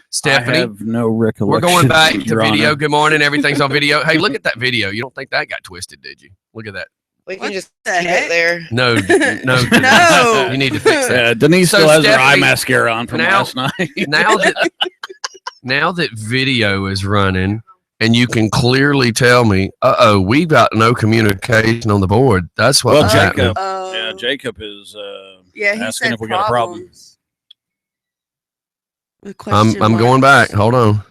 Stephanie, I have no recollection. we're going back to video. Honor. Good morning. Everything's on video. Hey, look at that video. You don't think that got twisted, did you? Look at that. We What can just the keep heck? it there. No, Denise. No. You need to fix that. Yeah, Denise So, still has her Stephanie, eye mascara on from now- last night. Now that video is running and you can clearly tell me, we've got no communication on the board. That's what Well, was happening. Jacob. Yeah, Jacob is Yeah, he asking said if we got a problem. problems. With question I'm going marks. back. Hold on.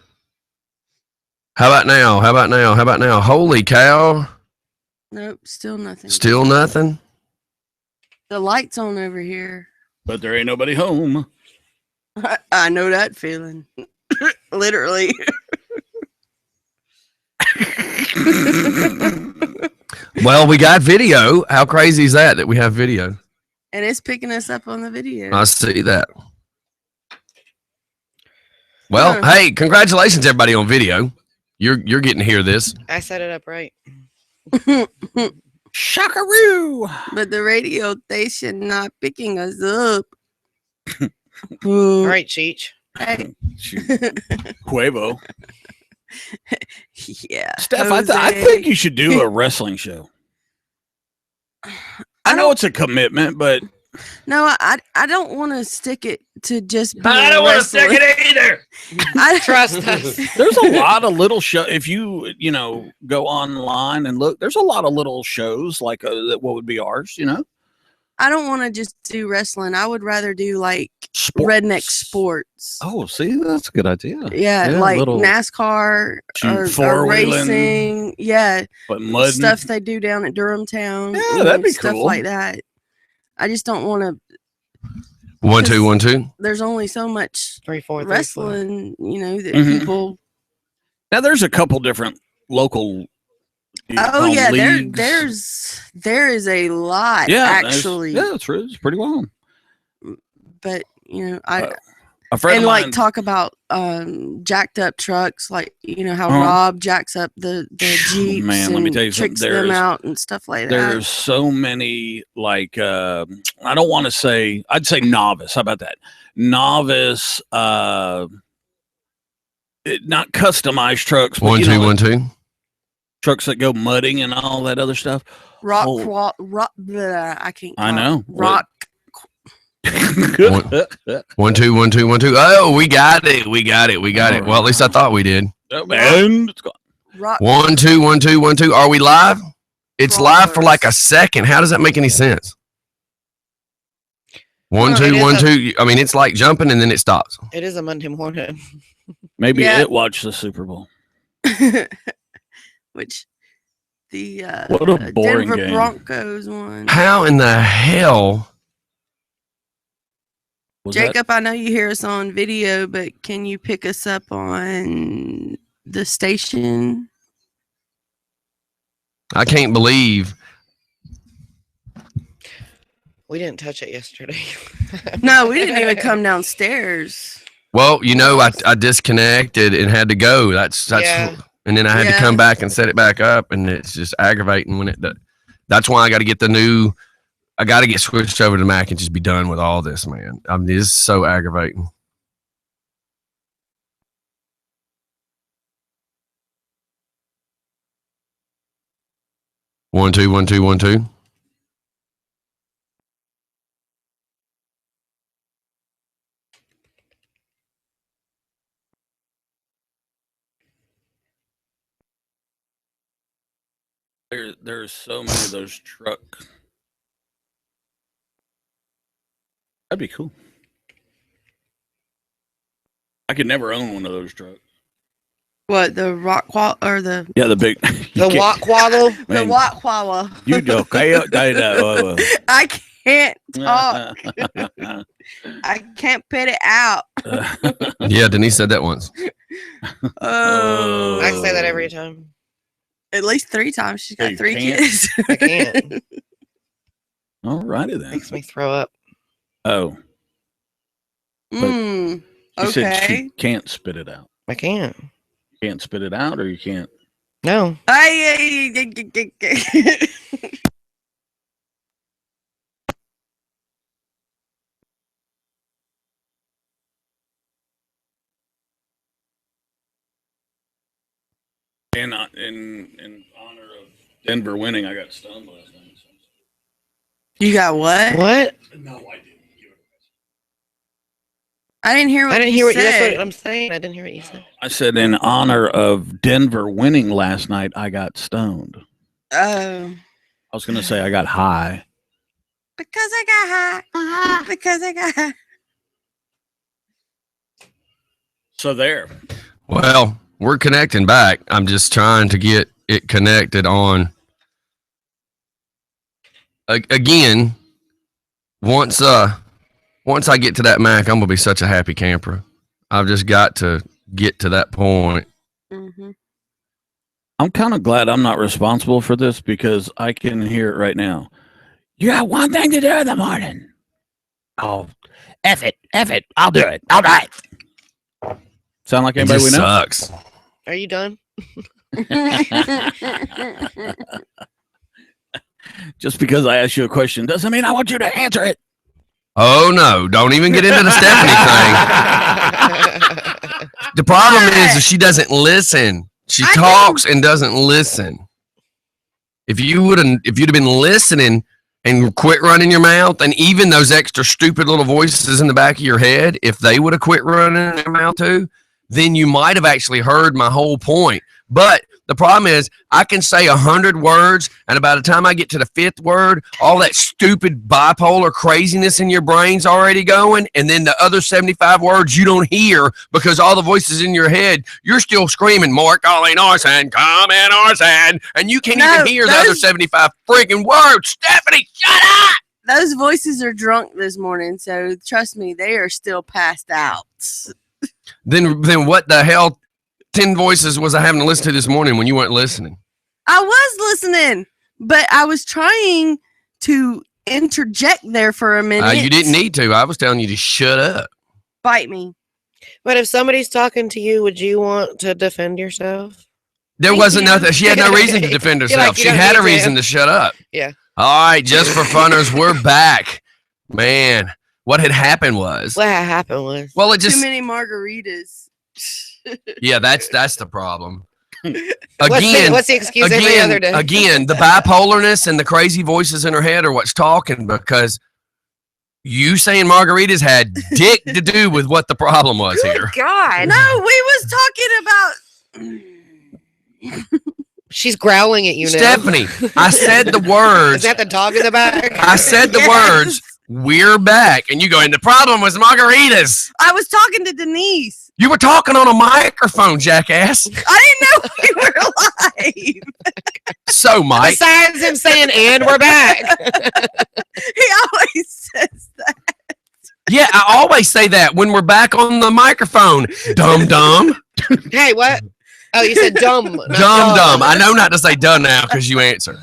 How about now? How about now? How about now? Holy cow. Nope, still nothing. Still nothing? The light's on over here. But there ain't nobody home. I know that feeling. Literally. Well, we got video. How crazy is that we have video? And it's picking us up on the video. I see that. Well, Huh. hey, congratulations everybody on video. You're getting to hear this. I set it up right. Shockaroo! But the radio station not picking us up. All right, Cheech. Hey. Quavo. Yeah. Steph, I Jose. think you should do a wrestling show. I know it's a commitment, but No, I don't want to stick it to just being I don't want to stick wrestling. it either. I Trust us. there's a lot of little show. If you go online and look, there's a lot of little shows like what would be ours. I don't want to just do wrestling. I would rather do like Sports. redneck sports. Oh, see, that's a good idea. Yeah, Yeah, like little NASCAR shoot or four-wheeling. racing. Yeah, But mud stuff they do down at Durham Town. Yeah, that'd be stuff cool. like that. I just don't want to. 1 2 1 2. There's only so much 3 4 3 4. wrestling, that Mhm. people. Now there's a couple different local. Oh yeah, leagues. there is a lot actually. Yeah, it's pretty well. But A friend and of like mine, talk about jacked up trucks, like how Uh-huh. Rob jacks up the Jeeps. Man, let me and tell you something. tricks them out and stuff like that. there's so many like I don't want to say. I'd say novice. How about that? Novice. Not customized trucks. But, 1 2 1 2. trucks that go mudding and all that other stuff. Rock, Oh. blah, I can't. I talk. know. Rock. 1 2 1 2 1 2. Oh, we got it. We got it. We got it. Well, at least I thought we did. And it's gone. Rock. 1 2 1 2 1 2. Are we live? It's live for like a second. How does that make any sense? 1 No, 2 it 1 is 2. I mean, it's like jumping and then it stops. It is a Monday morning. Maybe Yeah. it watched the Super Bowl. Which the What a boring Denver game. Broncos won. How in the hell? Was that- Jacob, I know you hear us on video, but can you pick us up on the station? I can't believe. We didn't touch it yesterday. No, we didn't even come downstairs. Well, I disconnected and had to go. That's Yeah. and then I had to Yeah. come back and set it back up, and it's just aggravating when it does. That's why I got to get I got to get switched over to Mac and just be done with all this, man. I mean, it's so aggravating. One, two, 1 2 1 2. There's so many of those trucks. That'd be cool. I could never own one of those trucks. What, the rock wall or the Yeah, the big. The walk waddle. the walk walla? You do okay. I can't talk. I can't put it out. Yeah, Denise said that once. Oh, I say that every time. at least 3 times. She's Yeah, got you 3 can't. kids. I can't. All righty then. Makes me throw up. Oh, Mm, she said okay. she can't spit it out. I can't. Can't spit it out, or you can't. No. In honor of Denver winning, I got stoned last night. You got what? What? No, I didn't. I didn't hear what I didn't you hear what said. that's what I'm saying. I didn't hear what you said. I said in honor of Denver winning last night, I got stoned. Oh. I was going to say I got high. Because I got high. Because I got high. So there. Well, we're connecting back. I'm just trying to get it connected on. Again, once I get to that Mac, I'm gonna be such a happy camper. I've just got to get to that point. Mm-hmm. I'm kind of glad I'm not responsible for this because I can hear it right now. You got one thing to do in the morning. Oh, F it. I'll do it. All right. Sound like It anybody we just know? sucks. Are you done? Just because I asked you a question doesn't mean I want you to answer it. Oh no! Don't even get into the Stephanie thing. The problem is she doesn't listen. She I talks and doesn't listen. If you'd have been listening and quit running your mouth, and even those extra stupid little voices in the back of your head, if they would have quit running their mouth too, then you might have actually heard my whole point. But the problem is I can say 100 words, and by the time I get to the 5th word, all that stupid bipolar craziness in your brain's already going, and then the other 75 words you don't hear because all the voices in your head, you're still screaming, more calling Orson, come in Orson, and you can't even hear the other 75 freaking words. Stephanie, shut up! Those voices are drunk this morning, so trust me, they are still passed out. Then what the hell 10 voices was I having to listen to this morning when you weren't listening? I was listening, but I was trying to interject there for a minute. You didn't need to. I was telling you to shut up. Bite me. But if somebody's talking to you, would you want to defend yourself? There Thank wasn't you. nothing. She had no reason to defend You're herself. like, you She don't had a need to. reason to shut up. Yeah. All right, just for funners, we're back. Man, what had happened was, What happened was. well, it Too just, many margaritas. yeah, that's the problem. What's the excuse every other day? Again, the bipolarness and the crazy voices in her head are what's talking, because you saying margaritas had dick to do with what the problem was here. God. No, we was talking about. She's growling at you now. Stephanie, I said the words. Is that the dog in the back? I said the words. We're back, and you go, and the problem was margaritas. I was talking to Denise. You were talking on a microphone, jackass. I didn't know we were live. So, Mike, Besides him saying, and we're back. He always says that. yeah, I always say that when we're back on the microphone. Dumb. Hey, what? Oh, you said dumb. not Dumb. I know not to say dumb now because you answer.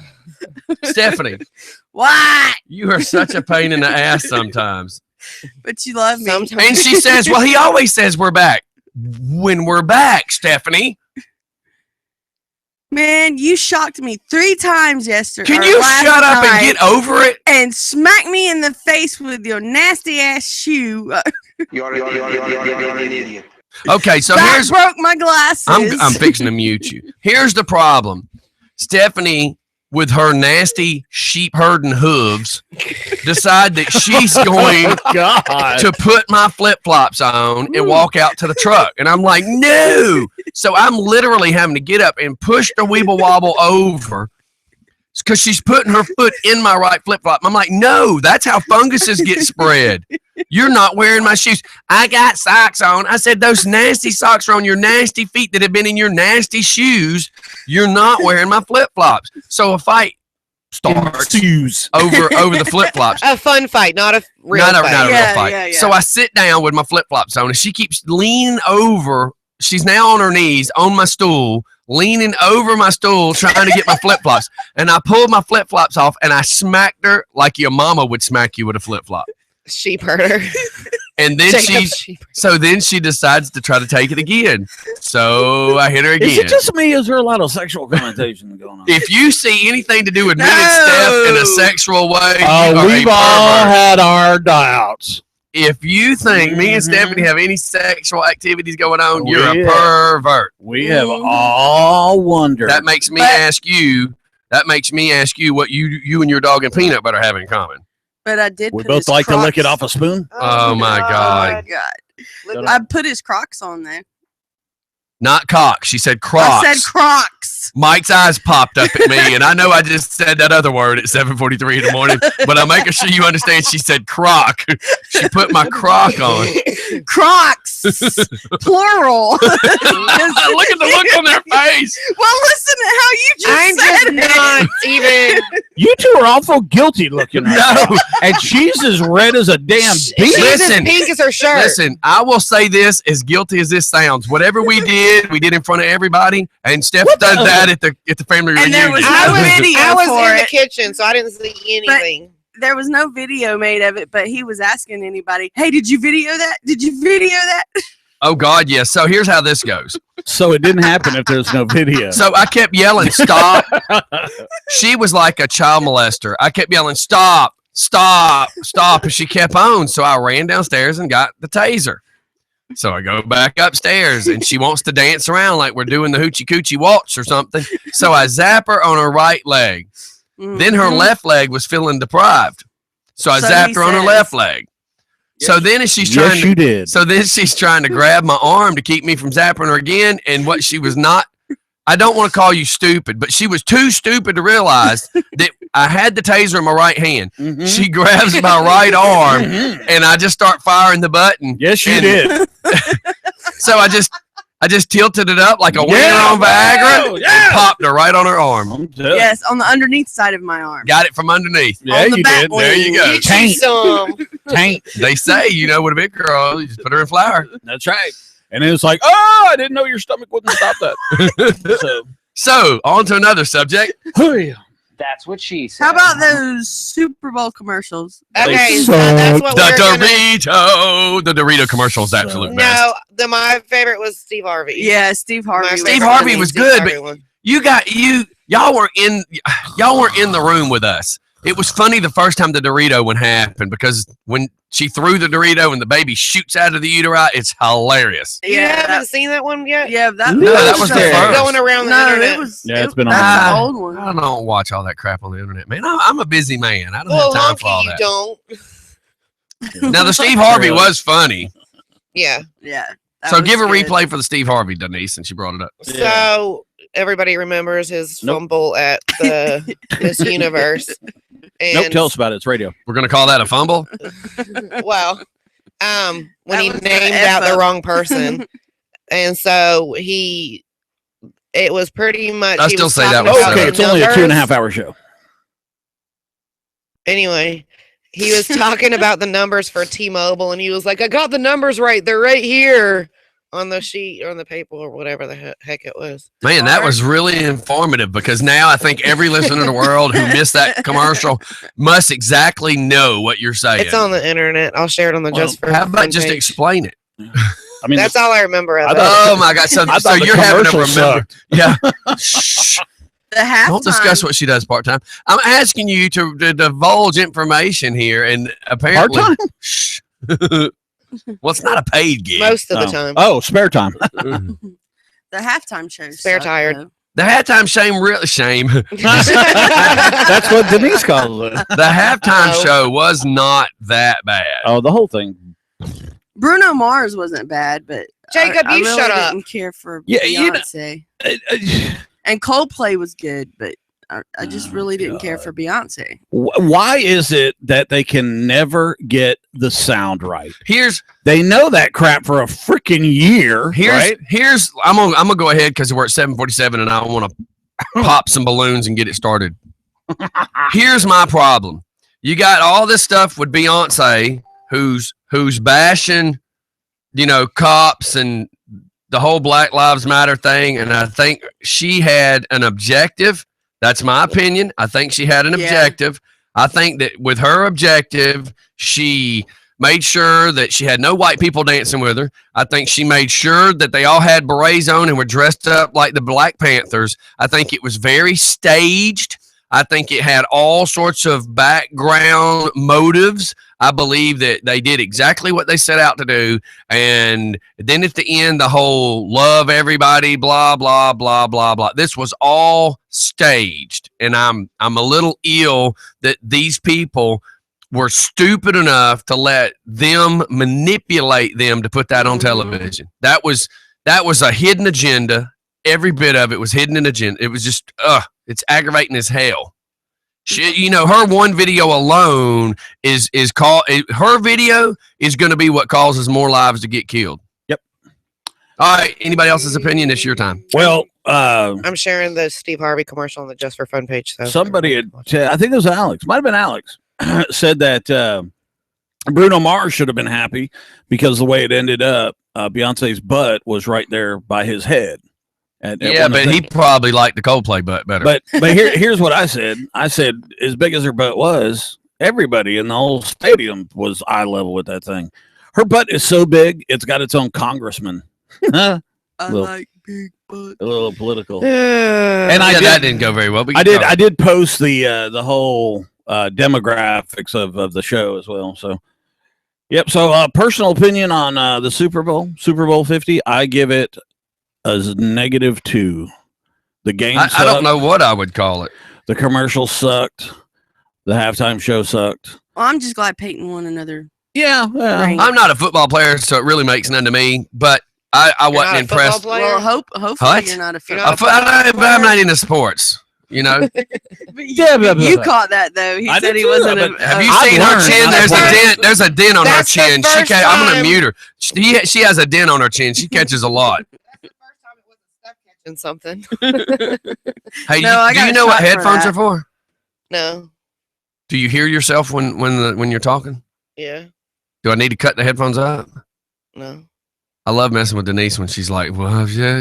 Stephanie, What? you are such a pain in the ass sometimes. But you love me. Sometimes. And she says, well, he always says we're back. When we're back, Stephanie. Man, you shocked me 3 times yesterday. Can or you last shut up and night get over it? and smack me in the face with your nasty ass shoe? You're an idiot. Okay, so that here's broke my glasses. I'm fixing to mute you. Here's the problem. Stephanie, with her nasty sheep herding hooves, decide that she's going God. to put my flip-flops on and walk out to the truck. And I'm like, no. So I'm literally having to get up and push the weeble wobble over because she's putting her foot in my right flip-flop. I'm like, no, that's how funguses get spread. You're not wearing my shoes. I got socks on. I said, those nasty socks are on your nasty feet that have been in your nasty shoes. You're not wearing my flip-flops. So a fight starts over the flip-flops. A fun fight, not a real Not a fight. real Yeah, fight. yeah, yeah. So I sit down with my flip-flops on, and she keeps leaning over. She's now on her knees on my stool, leaning over my stool, trying to get my flip-flops. And I pulled my flip-flops off, and I smacked her like your mama would smack you with a flip-flop. Sheep herder. And then then she decides to try to take it again. So I hit her Is again. it just me? Is there a lot of sexual connotation going on? If you see anything to do with me and No. Steph in a sexual way, you are We've a all pervert. had our doubts. if you think me and Mhm. Stephanie have any sexual activities going on, you're Yeah. a pervert. We have Mhm. all wondered. That makes me But- ask you. That makes me ask you what you and your dog and Peanut Butter have in common. But I did. we put both his like to lick it Crocs- off a spoon. Oh, my God. God. Look I put his Crocs on there. Not cock. She said Crocs. I said Crocs. Mike's eyes popped up at me, and I know I just said that other word at 7:43 in the morning, but I'm making sure you understand. She said croc. She put my croc on. Crocs. Plural. Look at the look on their face. Well, listen to how you just I'm said just it. not even. You two are awful guilty looking right No. now. And she's as red as a damn She's beet. as Listen. pink as her shirt. Listen, I will say this, as guilty as this sounds. Whatever we did in front of everybody, and Steph What does the- that at the family And there reunion. was I no was, video I was for in the it. kitchen, so I didn't see anything. There was no video made of it, but he was asking anybody, "Hey, did you video that? Did you video that?" Oh God, yes. So here's how this goes. So it didn't happen if there's no video. So I kept yelling, "Stop!" She was like a child molester. I kept yelling, "Stop! Stop! Stop!" And she kept on. So I ran downstairs and got the taser. So I go back upstairs, and she wants to dance around like we're doing the hoochie coochie waltz or something. So I zap her on her right leg. Then her Mhm. left leg was feeling deprived. So I So zapped he her on her says- left leg. So then as she's trying yes, to you did. so then she's trying to grab my arm to keep me from zapping her again. And what she was not, I don't want to call you stupid, but she was too stupid to realize that I had the taser in my right hand. Mhm. She grabs my right arm Mhm. and I just start firing the button. Yes, you And did. So I just tilted it up like a wiener Yeah, on Viagra bro, and yeah. popped her right on her arm. I'm telling you. Yes, on the underneath side of my arm. Got it from underneath. Yeah, on the you back did. wing. There you go. Get you Taint. some. Tank. They say, with a big girl, you just put her in flour. That's right. And it was like, oh, I didn't know your stomach wouldn't stop that. So, So on to another subject. hey. That's what she said. How about those Super Bowl commercials? Okay, They so that's what The we're gonna. Dorito. The Dorito commercial is the absolute best. No, my favorite was Steve Harvey. Yeah, Steve Harvey. My was Steve favorite Harvey funny. was Steve good, Harvey but- one. Y'all weren't in the room with us. It was funny the first time the Dorito one happened because when she threw the Dorito and the baby shoots out of the uteri, it's hilarious. You Yeah, haven't that, seen that one yet? yeah, that, No, that was the the first. Going around the No, internet. it was. Yeah, it's been on That's the- the old one. I don't watch all that crap on the internet, man. I'm a busy man. I don't Well, have time for all Honky, you that. don't. Now the Steve Harvey Really? was funny, Yeah. Yeah. that so was give a good. replay for the Steve Harvey, Denise, since she brought it up. So everybody remembers his Nope. fumble at the Miss Universe. And Nope, tell us about it. It's radio. We're gonna call that a fumble. well, when That he was the named F out the up. wrong person, and so it was pretty much. I he still was say that talking was about Okay, the it's only a numbers. 2.5 hour show. Anyway, he was talking about the numbers for T-Mobile, and he was like, "I got the numbers right. They're right here on the sheet or on the paper or whatever the heck it was." Man, that was really informative because now I think every listener in the world who missed that commercial must exactly know what you're saying. It's on the internet. I'll share it on the Well, Just for How about Fun just page. explain it? I mean, That's all I remember of I it. thought- Oh my God! So, I so thought the you're having to commercial remember. sucked. Yeah. Shh. The halftime. Don't discuss what she does part time. I'm asking you to divulge information here, and apparently, Part-time? Shh. Well, it's not a paid gig. Most of the Oh. time. Oh, spare time. The halftime show. Spare sucked, tired. though. The halftime shame. That's what Denise calls it. The halftime Oh. show was not that bad. Oh, the whole thing. Bruno Mars wasn't bad, but Jacob, I you really shut up. didn't care for Yeah, you know- Beyonce. And Coldplay was good, but I just Oh, really didn't care God. for Beyonce. Why is it that they can never get the sound right? Here's They know that crap for a freaking year, right? I'm gonna go ahead because we're at 7:47 and I want to pop some balloons and get it started. Here's my problem. You got all this stuff with Beyonce who's bashing, cops and the whole Black Lives Matter thing, and I think she had an objective. That's my opinion. I think she had an Yeah. objective. I think that with her objective, she made sure that she had no white people dancing with her. I think she made sure that they all had berets on and were dressed up like the Black Panthers. I think it was very staged. I think it had all sorts of background motives. I believe that they did exactly what they set out to do. And then at the end, the whole love everybody, blah, blah, blah, blah, blah. This was all staged. And I'm a little ill that these people were stupid enough to let them manipulate them to put that on television. That was a hidden agenda. Every bit of it was hidden in agenda. It was just, it's aggravating as hell. She, her one video alone is called. Her video is going to be what causes more lives to get killed. Yep. All right. Anybody else's opinion? It's your time. Well, I'm sharing the Steve Harvey commercial on the Just for Fun page. So somebody I think it was Alex, might have been Alex, said that Bruno Mars should have been happy because the way it ended up, Beyonce's butt was right there by his head. Yeah, but he probably liked the Coldplay butt better. But here's what I said. I said, as big as her butt was, everybody in the whole stadium was eye level with that thing. Her butt is so big, it's got its own congressman. I like big butt. A little political. and that didn't go very well. But I did post the whole demographics of the show as well. So, yep. So, personal opinion on the Super Bowl 50, I give it as -2. The game sucked. I don't know what I would call it. The commercial sucked. The halftime show sucked. Well, I'm just glad Peyton won another. Yeah. ring. I'm not a football player, so it really makes none to me. But I wasn't impressed. Well, hopefully What? you're not a You're football not player. I'm not into sports. But Yeah, you caught that though. He I said did he too, wasn't. but Have you I've seen her learned chin? how to There's a play. dent. There's a dent on her That's the chin. first I'm gonna time. mute her. She has a dent on her chin. She catches a lot. and something. Hey, No, I do got you a know what shot for headphones that. are for? No. Do you hear yourself when you're talking? Yeah. Do I need to cut the headphones up? No. I love messing with Denise when she's like, "Well, yeah."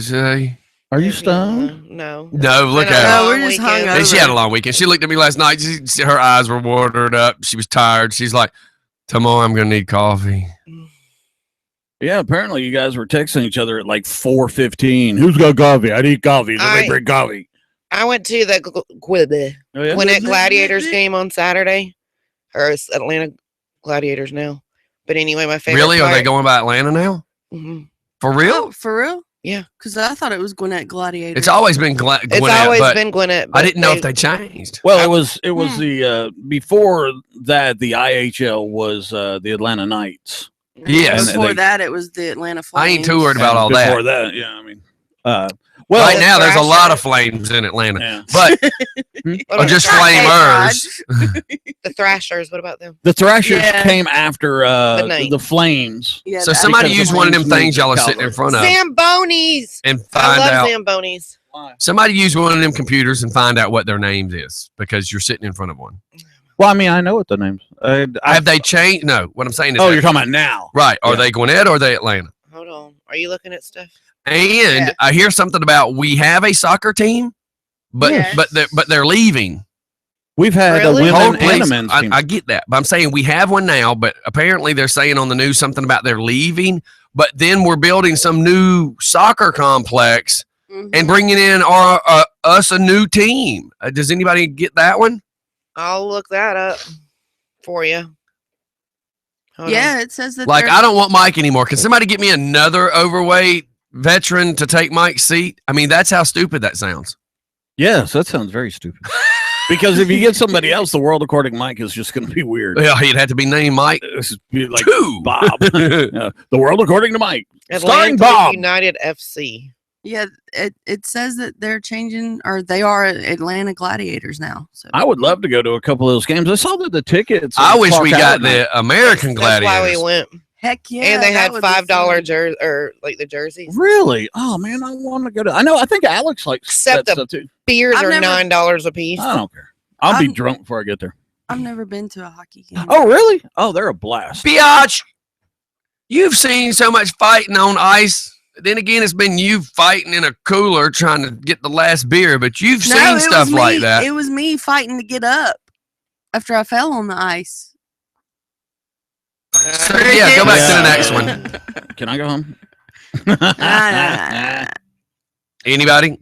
Are you stoned? No. No, look Been a at her. No, long we're just weekend. hungover. And she had a long weekend. She looked at me last night. Her eyes were watered up. She was tired. She's like, "Tomorrow I'm gonna need coffee." Yeah, apparently you guys were texting each other at like 4:15. Who's got coffee? I need coffee. Let me bring coffee. I went to the Oh, yeah? Gwinnett Gladiators game on Saturday. Or it's Atlanta Gladiators now. But anyway, my favorite Really? Are they part- going by Atlanta now? Mhm. For real? Oh, for real? Yeah. Because I thought it was Gwinnett Gladiators. It's always been It's Gwinnett, always but been Gwinnett. I but didn't know if they changed. Well, it was the before that the IHL was the Atlanta Knights. Yes. And Before they- that, it was the Atlanta Flames. I ain't too worried about And all before that. that, yeah, I mean, well, Right now, there's a Thrasher. lot of flames in Atlanta, yeah. but What or about just the Thrashers? flamers. The Thrashers. What about them? The Thrashers Yeah. came after The Knights. the Flames. Yeah, So that- somebody because use the one of them Flames things moved y'all are to sitting in Calvary. front of Zambonis. and I find love out. Zambonis. Somebody use one of them computers and find out what their name is because you're sitting in front of one. Well, I mean, I know what the names. Have they changed? No. What I'm saying is, Oh, that- you're talking about now. right? Are Yeah. they Gwinnett or are they Atlanta? Hold on. Are you looking at stuff? And Yeah. I hear something about we have a soccer team, but Yes. but they're leaving. We've had Really? a Hold, women and a please. men's team. I get that, but I'm saying we have one now. But apparently they're saying on the news something about they're leaving. But then we're building some new soccer complex Mhm. and bringing in us a new team. Does anybody get that one? I'll look that up for you. Hold on. Yeah, it says that. Like they're- I don't want Mike anymore. Can somebody get me another overweight veteran to take Mike's seat? I mean, that's how stupid that sounds. Yes, that sounds very stupid. Because if you get somebody else, the world according to Mike is just going to be weird. Yeah, he'd have to be named Mike This is be like too. Bob. The world according to Mike. Starring Atlanta Bob. United FC. Yeah, it says that they're changing, or they are Atlanta Gladiators now. So I would love to go to a couple of those games. I saw that the tickets. I wish Clark we got Allen- the American That's why Gladiators. we went. heck yeah, and they that had would be $5 fun. jersey or like the jerseys. Really? Oh man, I want to go to. I think Alex likes Except that the- stuff too. Beers I've are never- $9 a piece. I don't care. I'll be I'm- drunk before I get there. I've never been to a hockey game. Oh really? Oh, they're a blast. Biatch, you've seen so much fighting on ice. Then again, it's been you fighting in a cooler trying to get the last beer, but you've No, seen it was stuff like me. that. It was me fighting to get up after I fell on the ice. So, yeah, go back to the next one. Can I go home? Nah. Anybody?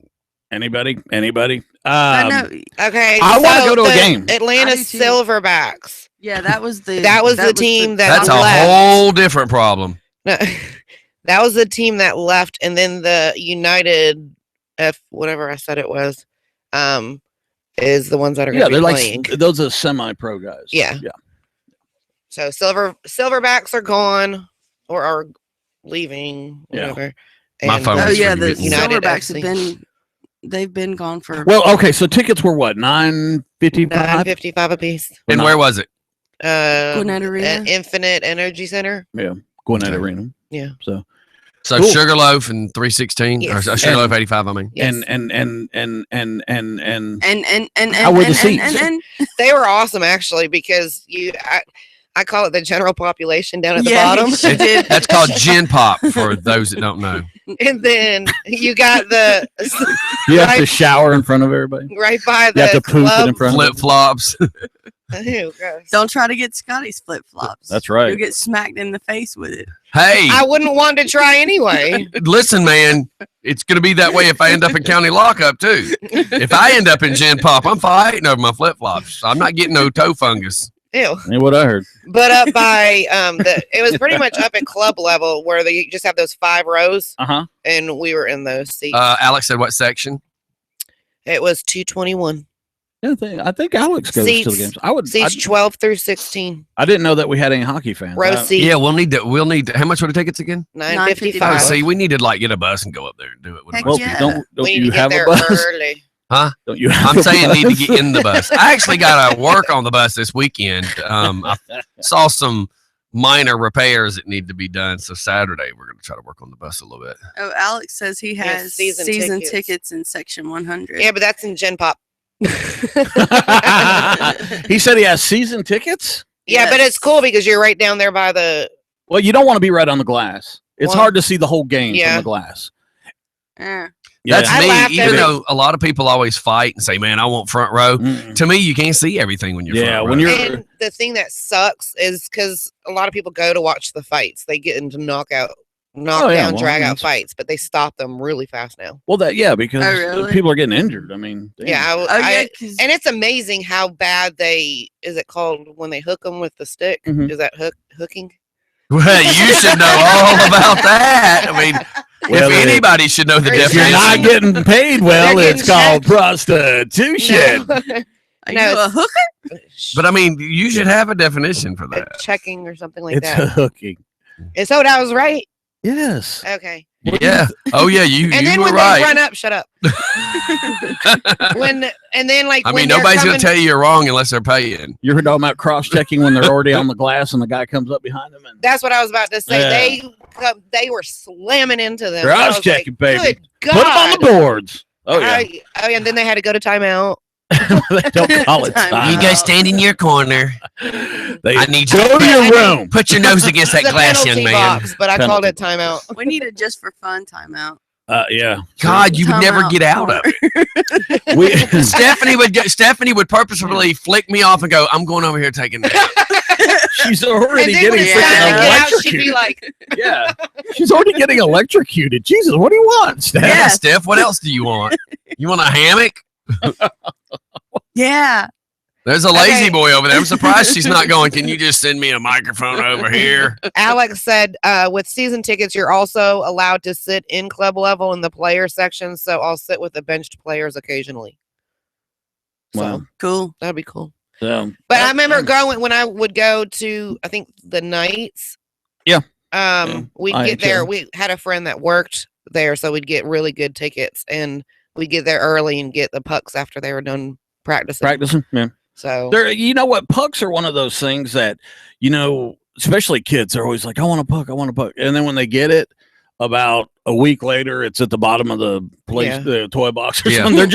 Anybody? I know. Okay. I wanna so go to a the game. Atlanta I do too. Silverbacks Yeah, that was the team that That's a left. whole different problem. No, that was the team that left, and then the United F whatever I said it was, is the ones that are going Yeah, to be they're like playing. those are semi-pro guys. Yeah. yeah. So Silverbacks are gone or are leaving, Yeah. whatever. My And- phone Oh was yeah, the forgetting. United Silverbacks FC. have they've been gone for. Well, okay, so tickets were what, $9.55? $9.55 a piece. And where was it? Gwinnett Arena? At Infinite Energy Center. Yeah, Gwinnett Arena. Yeah. So So Cool. Sugarloaf and 316 Yes. or Sugarloaf 85. I mean, Yes. and and How were the seats? and They were awesome actually because I call it the general population down at the Yeah, bottom. she did. that's called gin pop for those that don't know. And then you got the you have to Right. shower in front of everybody. right by You the have to poop it in club. front Flip of flops. Ew, gross. don't try to get Scotty's flip flops. That's right. You'll get smacked in the face with it. Hey, I wouldn't want to try anyway. listen, man, it's going to be that way if I end up in county lockup too. If I end up in gin pop, I'm fighting over my flip flops. I'm not getting no toe fungus. Ew. Ain't what I heard. But up by it was pretty much up at club level where they just have those 5 rows, Uh-huh. and we were in those seats. Alex said, "What section?" It was 221 Yeah, I think Alex goes to the Seats- games. I would. seats 12 through 16. I didn't know that we had any hockey fans. Row I- seat Yeah, we'll need to. We'll need to. How much were the tickets again? Oh, $9.55. see, we need to like get a bus and go up there and do it. With Heck most Well, yeah. people. don't We need you to get have a there bus? early. Don't you? Have I'm a saying need to bus? get in the bus. I actually got to work on the bus this weekend. I saw some minor repairs that need to be done. So Saturday we're going to try to work on the bus a little bit. Oh, Alex says he has has season season tickets. tickets in section 100. Yeah, but that's in Gen Pop. He said he has season tickets. Yeah, but Yes. it's cool because you're right down there by the. Well, you don't want to be right on the glass. It's Well, hard to see the whole game yeah. from the glass. Eh. That's I laughed me. Even every- though a lot of people always fight and say, "Man, I want front row." Mm-mm. To me, you can't see everything when you're Yeah, front when row. you're- And the thing that sucks is because a lot of people go to watch the fights. They get into knockdown, Oh, yeah, well, drag out that's- fights, but they stop them really fast now. Well, because Oh, really? people are getting injured. I mean, damn. Yeah, Oh yeah, 'cause- and it's amazing how bad is it called when they hook them with the stick? Mhm. Is that hooking? Well, you should know all about that. I mean, Well, if anybody should know the If if you're definition. not getting paid well, They're it's getting called checked. prostitution. No. are no, you a it's- hooker? But I mean, you should have a definition for that. checking or something like It's that. hooking. And so that was right. Yes. Okay. Yeah. Oh yeah. You And then you were when right. they run up, shut up. And then like I when mean, they're nobody's going coming- to tell you you're wrong unless they're paying. You heard talking about cross-checking when they're already on the glass and the guy comes up behind them and That's what I was about to say. Yeah. They were slamming into them. I was cross-checking, like, baby. Good Put them on the God. boards. Oh yeah. And then they had to go to timeout. They don't call it Time. time. You guys stand in your corner. They I need you go to your room. Put your nose against that It's a glass, penalty young man. box, but I called it timeout. We need a just for fun timeout. Yeah. God, you would Time never out get out of it. We, Stephanie would purposefully flick me off and go, "I'm going over here taking that." she's already And then when getting it's time to freaking get out, she'd be electrocuted. like, Yeah. She's already getting electrocuted. Jesus, what do you want, Steph? Yeah, Yes. Steph. What else do you want? You want a hammock? Yeah. There's a lazy Okay. boy over there. I'm surprised she's not going. Can you just send me a microphone over here? Alex said, with season tickets, you're also allowed to sit in club level in the player section. So I'll sit with the benched players occasionally. So Wow. Cool. that'd be cool. So, But I remember going when I would go to, I think the Knights. Yeah. We'd IHL. get there. We had a friend that worked there, so we'd get really good tickets, and we'd get there early and get the pucks after they were done practicing. practicing. Yeah. So There, you know what? Pucks are one of those things that, especially kids are always like, I want a puck, I want a puck. And then when they get it, about a week later, it's at the bottom of the place, Yeah. the toy box or Yeah. something.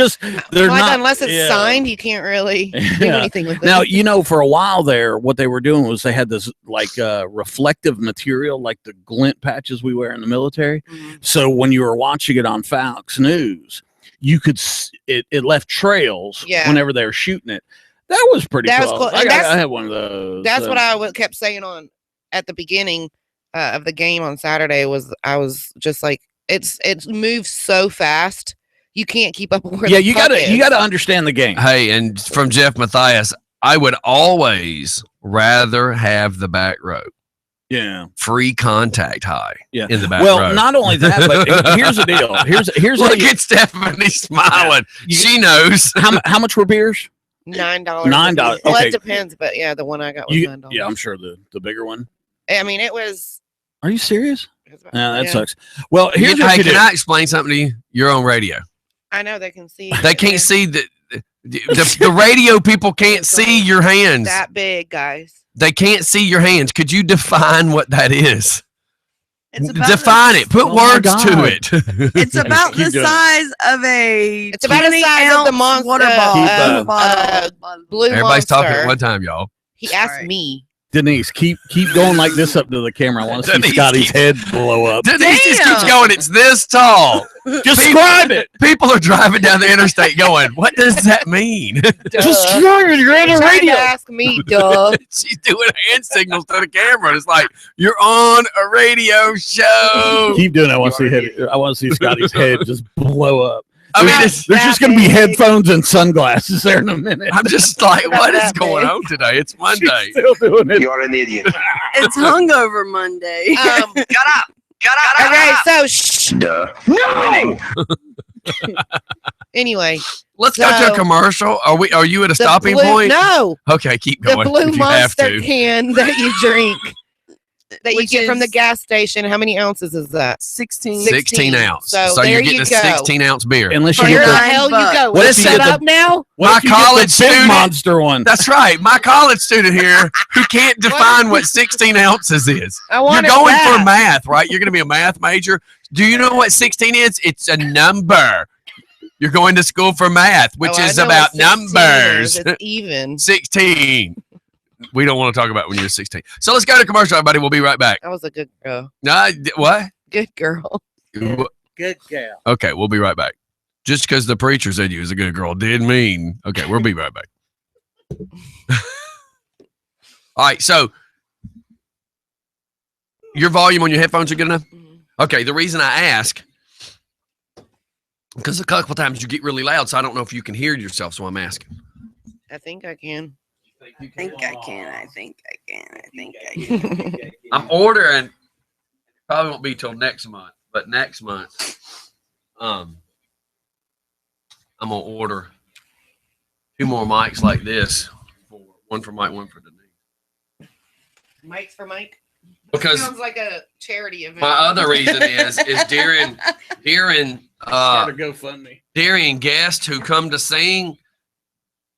They're like, not, unless it's yeah. signed, you can't really do Yeah. anything with it. Now, for a while there, what they were doing was they had this reflective material, like the glint patches we wear in the military. Mhm. So when you were watching it on Fox News, you could it left trails Yeah. whenever they were shooting it. That was pretty That was cool. cool. I And had one of those. That's so- what I kept saying on at the beginning of the game on Saturday. I was just like, it moves so fast, you can't keep up with where Yeah, the you puck gotta is. understand the game. Hey, and from Jeff Matthias, I would always rather have the back row. Yeah. Free contact high. Yeah. In the back Well, row. not only that, but here's the deal. Here's Look how at Stephanie smiling. You- She knows. how much were beers? $9. $9, Well, okay. it depends, but yeah, the one I got was You, $9. yeah, I'm sure the bigger one. I mean, it was. Are you serious? Yeah, that yeah. sucks. Well, here's what Hey, you can do. I explain something to you? You're on radio. I know they can see. They can't see the radio people can't see your hands. that big, guys. They can't see your hands. Could you define what that is? It's about Define the, it. Put Oh my words to God. it. It's about Keep the doing it. size of a. It's about the 20 size of the ounce Monster, water bottle. Keep, Blue Everybody's Monster. talking at one time, y'all. He asked Sorry. me. Denise, keep going like this up to the camera. I want to see Denise, Scotty's keep- head blow up. Denise just Damn. keeps going. It's this tall. Describe it. People are driving down the interstate going, what does that mean? Describe it. You're on He the tried to radio. ask me, duh. She's doing hand signals to the camera. And it's like, you're on a radio show. Keep doing it. I want to see Scotty's head just blow up. I mean, That's- There's just going to be that big. headphones and sunglasses there in a minute. I'm just like, About what is that going big. on today? It's Monday. She's still doing it. You're an idiot. It's hungover Monday. Okay, so shh. No! Anyway, Let's go to So- a commercial. Are you at a the stopping blue, point? No, Okay, keep the going. Blue if you have Monster to. can that you drink that you Which get from the is- gas station. How many ounces is that? 16. 16 ounce. So So, you're there getting you a go. 16 ounce beer. Unless you Where get the the, hell you go? What Let's if you set get the- up now. what if you get college the big student- monster one? That's right. My college student here who can't define what 16 ounces is. I You're want going that. for math, right? You're going to be a math major. Do you know what 16 is? It's a number. You're going to school for math, which Oh, I is know about what 16 numbers. is. It's even. 16. We don't want to talk about when you're 16. So let's go to commercial, everybody. We'll be right back. I was a good girl. What? Good girl. Good gal. Okay, we'll be right back. Just because the preacher said you was a good girl didn't mean. Okay, we'll be right back. All right, so your volume on your headphones are good enough? Okay, the reason I ask, because a couple times you get really loud, so I don't know if you can hear yourself, so I'm asking. I think I can. I think I can. I think I can. I think I can. I'm ordering, probably won't be till next month, but next month, I'm gonna order 2 more mics like this, one for Mike, one for Denise. Mike's for Mike. Because Sounds like a charity event. my other reason is during Start a GoFundMe. during guests who come to sing,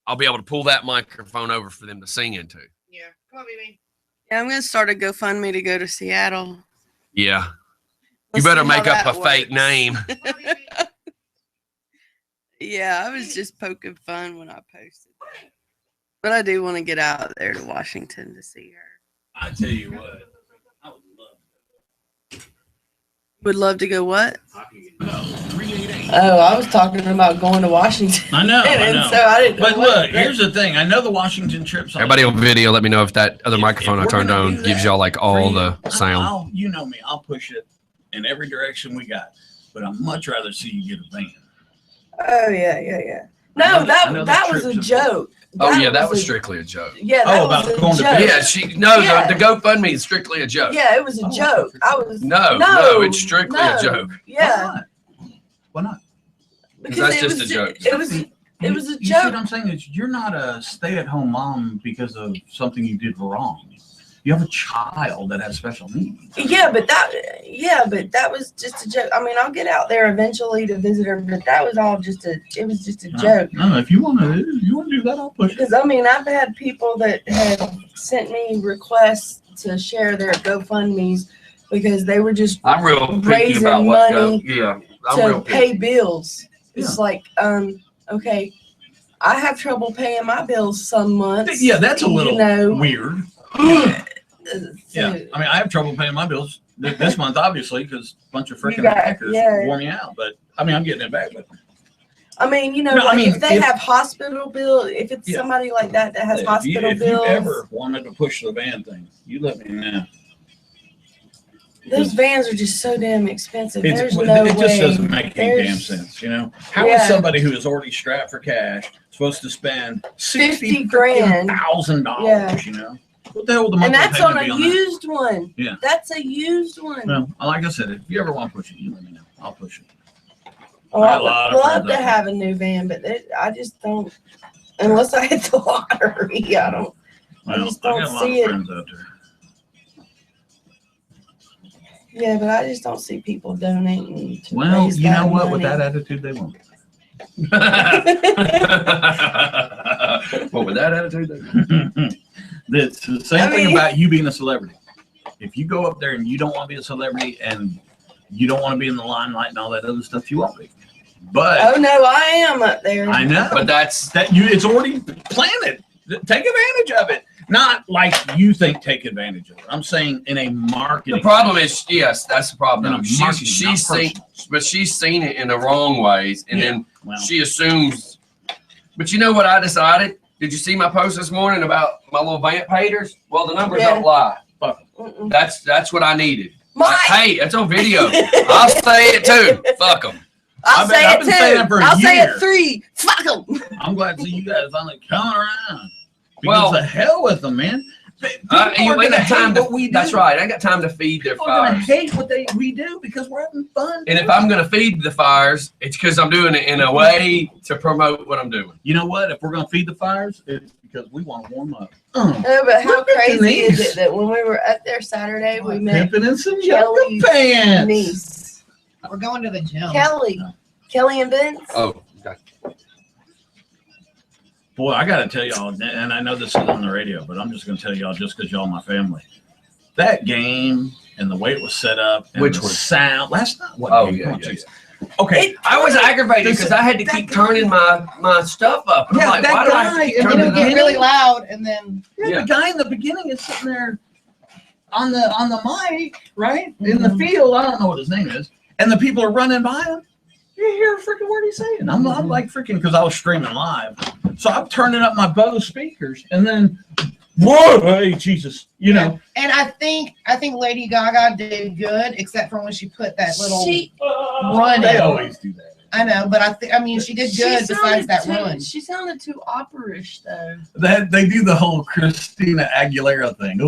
I'll be able to pull that microphone over for them to sing into. Yeah. Come on, baby. Yeah, I'm gonna start a GoFundMe to go to Seattle. Yeah, you Let's better see how make up that a fake works. name. Come on, baby. Yeah, I was just poking fun when I posted that. But I do want to get out there to Washington to see her. I tell you what, I would love Would love to go what? Oh, I was talking about going to Washington. I know, I And know. so I didn't know But what- look, here's the thing. I know the Washington trip's all Everybody on video, let me know if that other If- microphone if I we're turned gonna on do gives that y'all like all for the you, sound. you know me. I'll push it in every direction we got. But I'd much rather see you get a van. Oh yeah. I No, know that- I know that that was a trip's joke. Oh yeah, that was a- strictly a joke. Yeah, that Oh, was about a going to joke. bed. Yeah, Yeah. the GoFundMe is strictly a joke. Yeah, it was a Oh, joke. okay. I was No, it's strictly a no. joke. Yeah, Why not? Why not? because That's it just was a joke. It was a You see what joke. I'm saying? Is you're not a stay-at-home mom because of something you did wrong. You have a child that has special needs. Yeah, but that was just a joke. I mean, I'll get out there eventually to visit her, but that was all just a joke. No, if you want to do that, I'll push it. Because I mean, I've had people that have sent me requests to share their GoFundMe's because they were just I'm real picky Raising about what money yeah, I'm to real pay picky. bills. It's like, okay, I have trouble paying my bills some months. Yeah, that's a little you know. weird. Yeah, So- I mean, I have trouble paying my bills this month, obviously, because a bunch of freaking got- hackers yeah. wore me out. But I mean, I'm getting it back. But I mean, you know, No, I like mean, if they if- have hospital bill, if it's Yeah. somebody like that that has if hospital you bills, ever wanted to push the van thing, you let me know. those vans are just so damn expensive. It There's no way. just doesn't make any damn There's sense, you know? How is Yeah. somebody who is already strapped for cash supposed to spend 50 grand. $60,000, Yeah. you know? What the hell would the And monthly that's on payment a be on that? used one. Yeah. That's a used one. Well, like I said, if you ever want to push it, you let me know. I'll push it. Oh, I I got a lot of would love friends to out there. have a new van, but I just don't. Unless I hit the lottery, I don't. I Well, just I don't got a lot see of it. friends out there. Yeah, but I just don't see people donating. To Well, raise you know that what? With money. that attitude, they won't. Well, with that attitude, It's the same I thing mean- about you being a celebrity. If you go up there and you don't want to be a celebrity and you don't want to be in the limelight and all that other stuff, you won't be. But Oh no, I am up there. I know but that's that it's already planted. Take advantage of it. Not like you think take advantage of it. I'm saying in a marketing. the problem is, yes, that's the problem. No, marketing, She's not seen, personal. but she's seen it in the wrong ways, and Yeah. then Well, she assumes. But you know what I decided? Did you see my post this morning about my little vamp haters? Well, the numbers Yeah. don't lie. Mm-mm. That's what I needed. Mike, Hey, it's on video. I'll say it too. Fuck them. I'll say I've it been saying that for too. a I'll say year. it 3. Fuck 'em. I'm glad to see you guys finally coming around. Because Well- the hell with them, man. People You are ain't gonna got time hate to. what we do. That's right. I ain't got time to feed their People are gonna fires. hate what we do because we're having fun. And if I'm gonna feed the fires, it's because I'm doing it in a way to promote what I'm doing. You know what? If we're gonna feed the fires, it's because we want to warm up. No, but how Look at crazy is Denise. it that when we were up there Saturday, we met Pimping in some Kelly's yoga pants. niece, We're going to the gym. Kelly and Vince. Oh, okay. Boy, I got to tell y'all, and I know this is on the radio, but I'm just going to tell y'all just because y'all my family. That game and the way it was set up, and Which the one? sound. Last night, what Oh, game? yeah, Come on, yeah, Jason. Okay, I was aggravated because I had to keep turning my stuff up. And I'm Yeah, like, that why do I have guy to keep in the turning It'll it get up? really loud, and then yeah, the guy in the beginning is sitting there on the mic, right in Mm-hmm. the field. I don't know what his name is, and the people are running by him. You hear a freaking word he's saying. I'm like freaking because I was streaming live, so I'm turning up my Bose speakers, and then whoa, hey Jesus, you know. and I think Lady Gaga did good, except for when she put that little She, run They in. always do that. I know, but I mean, she did good besides that run. She sounded too opera-ish though. They do the whole Christina Aguilera thing.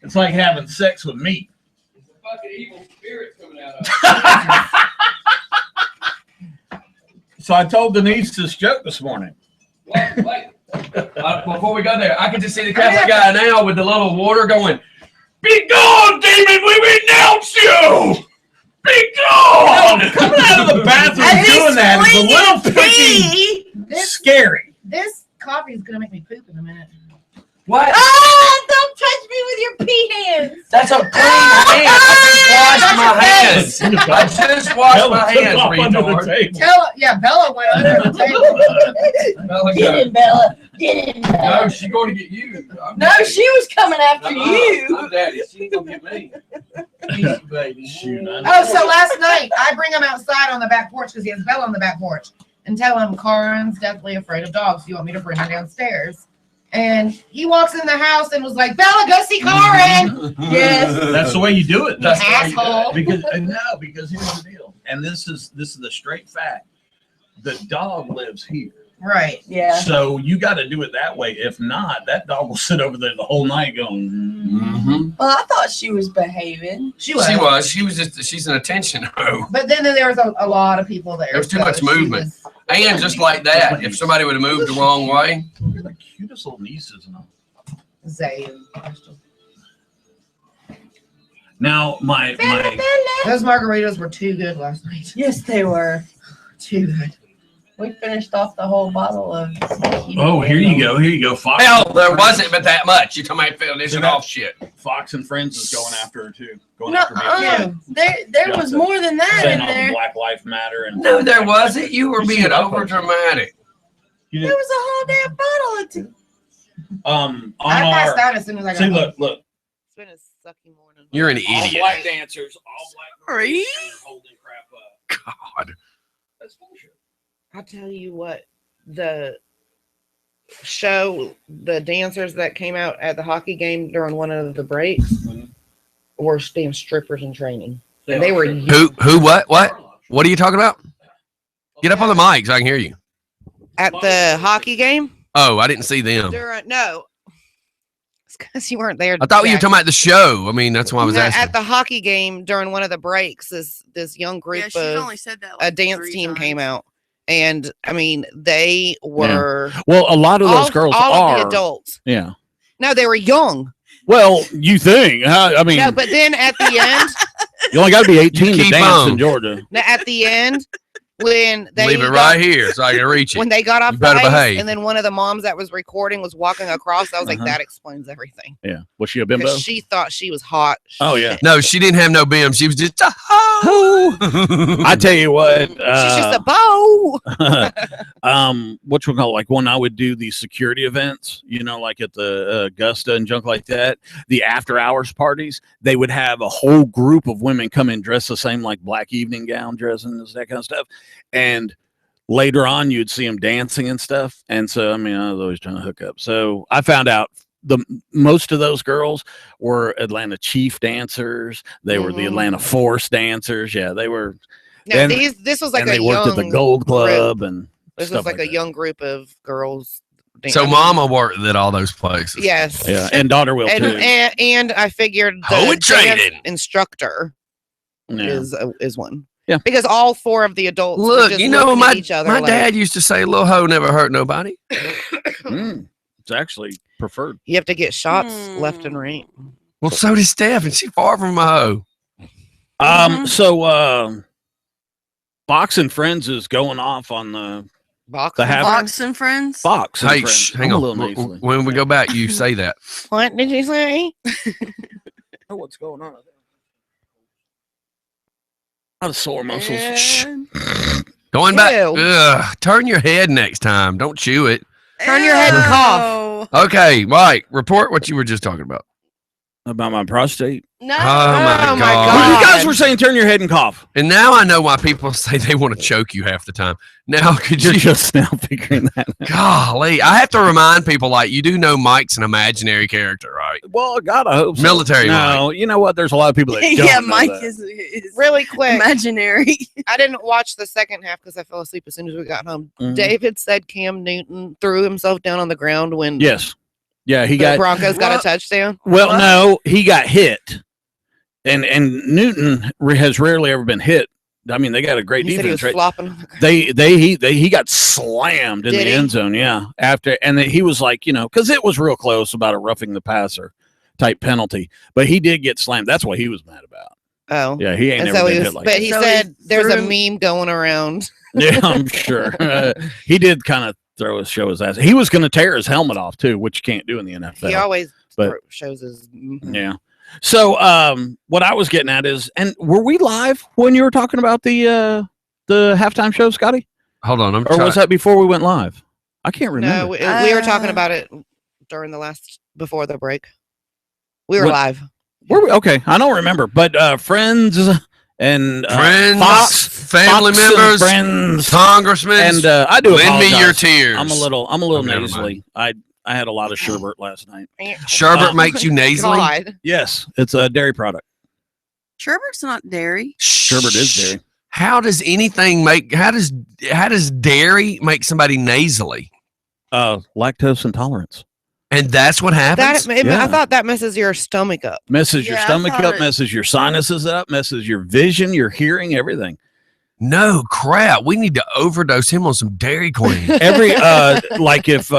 It's like having sex with meat. Fucking evil spirit coming out of So I told Denise this joke this morning. Wait. Before we go there, I can just see the Catholic guy now with the little water going, "Be gone, demon! We renounce you! Be gone!" Coming out of the bathroom At least doing that is a when little you freaking pee. This scary. coffee is gonna make me poop in a minute. What? Ah, don't touch me with your pee hands. That's a clean hand. I just washed my hands. I just washed my hands, retard. Bella went under the table. Bella, Get go. him, Bella. Get him, Bella. No, she's going to get you. I'm No, daddy. she was coming after you. I'm daddy. She ain't going to get me. Easy, baby. Shoot, I know. Oh, so last night I bring him outside on the back porch because he has Bella on the back porch and tell him Karen's deathly afraid of dogs. Do you want me to bring her downstairs? And he walks in the house and was like, Bella, go see Karen. Yes. That's the way you do it. That's the way you do it. Asshole. Because here's the deal, and this is the straight fact. The dog lives here, Right. Yeah. so you got to do it that way. If not, that dog will sit over there the whole night going. Mm-hmm. Well, I thought she was behaving. She was. She's an attention hoe. But then there was a lot of people there. There was too so much she movement. was- And just like that, if somebody would have moved the wrong way, You're the cutest little nieces and all. Zayn. Now my Those margaritas were too good last night. Yes, they were. Too good. We finished off the whole bottle of. oh here you go Fox. hell, there wasn't but that much. You talking about finishing off shit. Fox and Friends is going after her too. Going No, after me. there Yeah, was so- more than that Saying in all the there. Black Lives Matter and No, there wasn't. You were You see being what I over posted? dramatic. You There did- was a whole damn bottle of tea. on I passed our out as soon as I got see home. look It's been a sucky morning. You're an all idiot. black dancers, all black Are you? dancers holding crap up. God. That's bullshit. I'll tell you what, the show, the dancers that came out at the hockey game during one of the breaks Mhm. were damn strippers in training. And they were Who, what? What are you talking about? Get up on the mic so I can hear you. at the hockey game. Oh, I didn't see them. No, it's because you weren't there. I thought you were Jack. talking about the show. I mean, that's why I was No, asking. at the hockey game during one of the breaks. This young group Yeah, she's of only said that a like dance 3 team came times. out, and I mean they were Well, a lot of those girls all are. of the adults. Yeah. No, they were young. Well, you think? I mean, No, but then at the end, you only got to be 18 to keep dance on. in Georgia. at the end, when they Leave it got- right here so I can reach it. when they got off You the better ice, behave. and then one of the moms that was recording was walking across. I was like, Uh-huh. that explains everything. Yeah. Was she a bimbo? Because she thought she was hot. Oh, yeah. No, she didn't have no bim. She was just a hoe. I tell you what. She's just a bow. What you call it? Like when I would do these security events, you know, like at the Augusta and junk like that, the after hours parties, they would have a whole group of women come in dressed the same, like black evening gown dresses, that kind of stuff. And later on, you'd see them dancing and stuff. And so, I mean, I was always trying to hook up. So I found out most of those girls were Atlanta Chief dancers. They were the Mhm. Atlanta Force dancers. Yeah, they were. No, And- this was like and a they worked at the young Gold group. Club and This stuff was like a that. young group of girls. So I mean, mama worked at all those places. Yes. Yeah, and daughter will And, too. and I figured the Hoe dance training. instructor Yeah. is one. Yeah. Because all 4 of the adults were Look, just you know, looking at my each other my like, dad used to say, "Little hoe never hurt nobody." Mm, it's actually preferred. you have to get shots left and Hmm. right. Well, so did Steph, and she far from a hoe. Mhm. So Fox and Friends is going off on the Box. The half- Fox and Friends. Fox. And Hey, Friends. hang I'm on. a little nasally. When we go back, you say that. What did you say? Oh, what's going on? A lot of sore muscles. And- Going back. Ew. Ugh, turn your head next time. Don't chew it. Turn your head and cough. Ew. Okay, Mike. Report what you were just talking about. About my prostate. No. Oh my Oh my god. Well, you God. guys were saying turn your head and cough. And now I know why people say they want to choke you half the time. Now, could You're you just now figuring that out. golly, I have to remind people, like, you do know Mike's an imaginary character, right? Well, God, I hope so. Military No, you know what? There's a lot of people that don't Yeah, know Mike that. is Really quick. imaginary. I didn't watch the second half because I fell asleep as soon as we got home. Mhm. David said Cam Newton threw himself down on the ground when Yes. Yeah, he the got. Broncos got a What? touchdown. Well, What? no, he got hit, and Newton has rarely ever been hit. I mean, they got a great He said he was defense, right? flopping on the ground. He got slammed in Did the he? end zone. Yeah, after and then he was like, you know, because it was real close about a roughing the passer type penalty, but he did get slammed. That's what he was mad about. Oh. Yeah, he ain't And never so been he was, hit like but that. he So he said there's a threw meme going around. Yeah, I'm sure. He did kind of show his ass. He was going to tear his helmet off too, which you can't do in the NFL. He always But- shows his. Yeah. So what I was getting at is, and were we live when you were talking about the halftime show, Scotty? Hold on. I'm Or trying. was that before we went live? I can't remember. No, we were talking Uh, about it during before the break. We were What- live. Were we? Okay, I don't remember. But Friends and Friends, Fox, family Fox and members, Friends, congressmen, and I do lend me your apologize. tears. I'm a little never nasally. I had a lot of sherbet last night. Sherbet Oh, makes you nasally. God. Yes, it's a dairy product. Sherbert's not dairy. Sherbet is dairy. How does anything make? How does dairy make somebody nasally? Lactose intolerance. And that's what happens. Yeah. I thought that messes your stomach up. Messes your Yeah, I stomach thought up, it- messes your sinuses up, messes your vision, your hearing, everything. No crap. We need to overdose him on some Dairy Queen. Every like if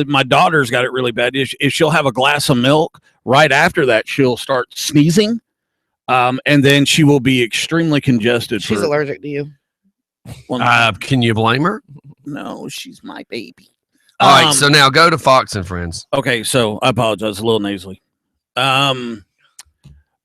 my daughter's got it really bad, if she'll have a glass of milk, right after that she'll start sneezing, and then she will be extremely congested. She's for, allergic to you. well, Can you blame her? no, she's my baby. All right. So now go to Fox and Friends. Okay, so I apologize, a little nasally.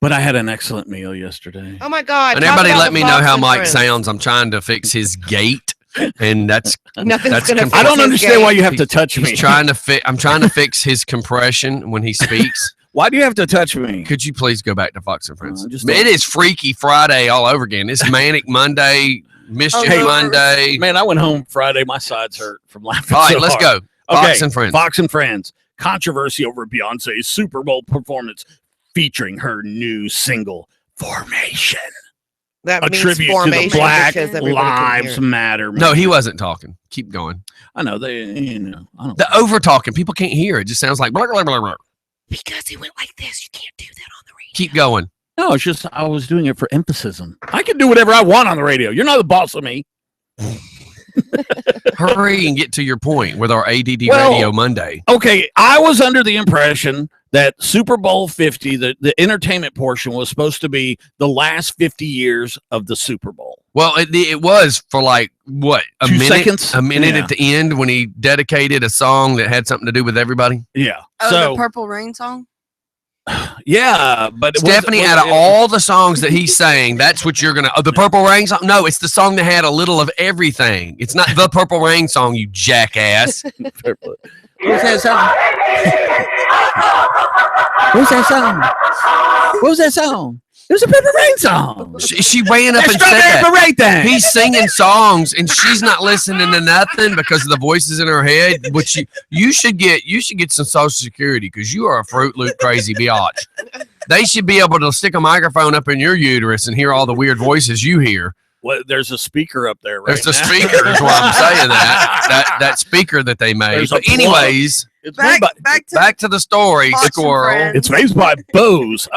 But I had an excellent meal yesterday. Oh my God. And talk everybody about let the me know Fox how and Mike Friends. sounds. I'm trying to fix his gait, and that's Nothing's That's gonna. conf- I fix don't his understand game. why you have to touch me. he's trying to fit. I'm trying to fix his compression when he speaks. Why do you have to touch me? Could you please go back to Fox and Friends? Just It is Freaky Friday all over again. It's Manic Monday, Mischief Hey, Monday. Man, I went home Friday. My sides hurt from laughing. All right, so let's hard. go. Fox Okay, and Friends. Fox and Friends. Controversy over Beyonce's Super Bowl performance featuring her new single, Formation. That a means tribute to the formation Black because everybody can hear Lives it. Matter. No, he wasn't talking. Keep going. I know they. You know, I don't. The over talking, people can't hear. It just sounds like blah, blah, blah, blah. Because he went like this. You can't do that on the radio. Keep going. No, it's just I was doing it for emphasis. I can do whatever I want on the radio. You're not the boss of me. Hurry and get to your point with our ADD Well, Radio Monday. Okay, I was under the impression that Super Bowl 50, the entertainment portion, was supposed to be the last 50 years of the Super Bowl. Well, it was for like what, a 2 minute, seconds? a minute Yeah. at the end when he dedicated a song that had something to do with everybody. Yeah. Oh, so the Purple Rain song. yeah, but it Stephanie, out of all the songs that he's saying, that's what you're gonna. The Purple Rain song? No, it's the song that had a little of everything. It's not the Purple Rain song, you jackass. What's that song? What's that song? What was that song? It was a Purple Rain song. She ran up That and said Strawberry that. Beret thing. He's singing songs and she's not listening to nothing because of the voices in her head. Which you should get some Social Security because you are a Fruit Loop crazy biatch. They should be able to stick a microphone up in your uterus and hear all the weird voices you hear. Well, there's a speaker up there, right? There's a now. speaker, is why I'm saying that speaker that they made. There's a But anyways, It's made by, back to the story, Fox and squirrel. Friends. it's made by Bose.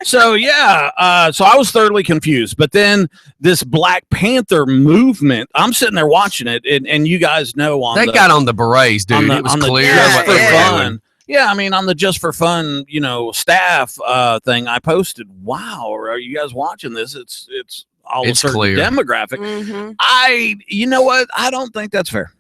So yeah, so I was thoroughly confused. But then this Black Panther movement, I'm sitting there watching it, and you guys know on They the, got on the berets, dude. It was on the clear Just what for they were Fun. doing. Yeah, I mean, on the Just for Fun, staff thing, I posted, "Wow, are you guys watching this? It's all It's a certain clear. demographic." Mm-hmm. You know what? I don't think that's fair.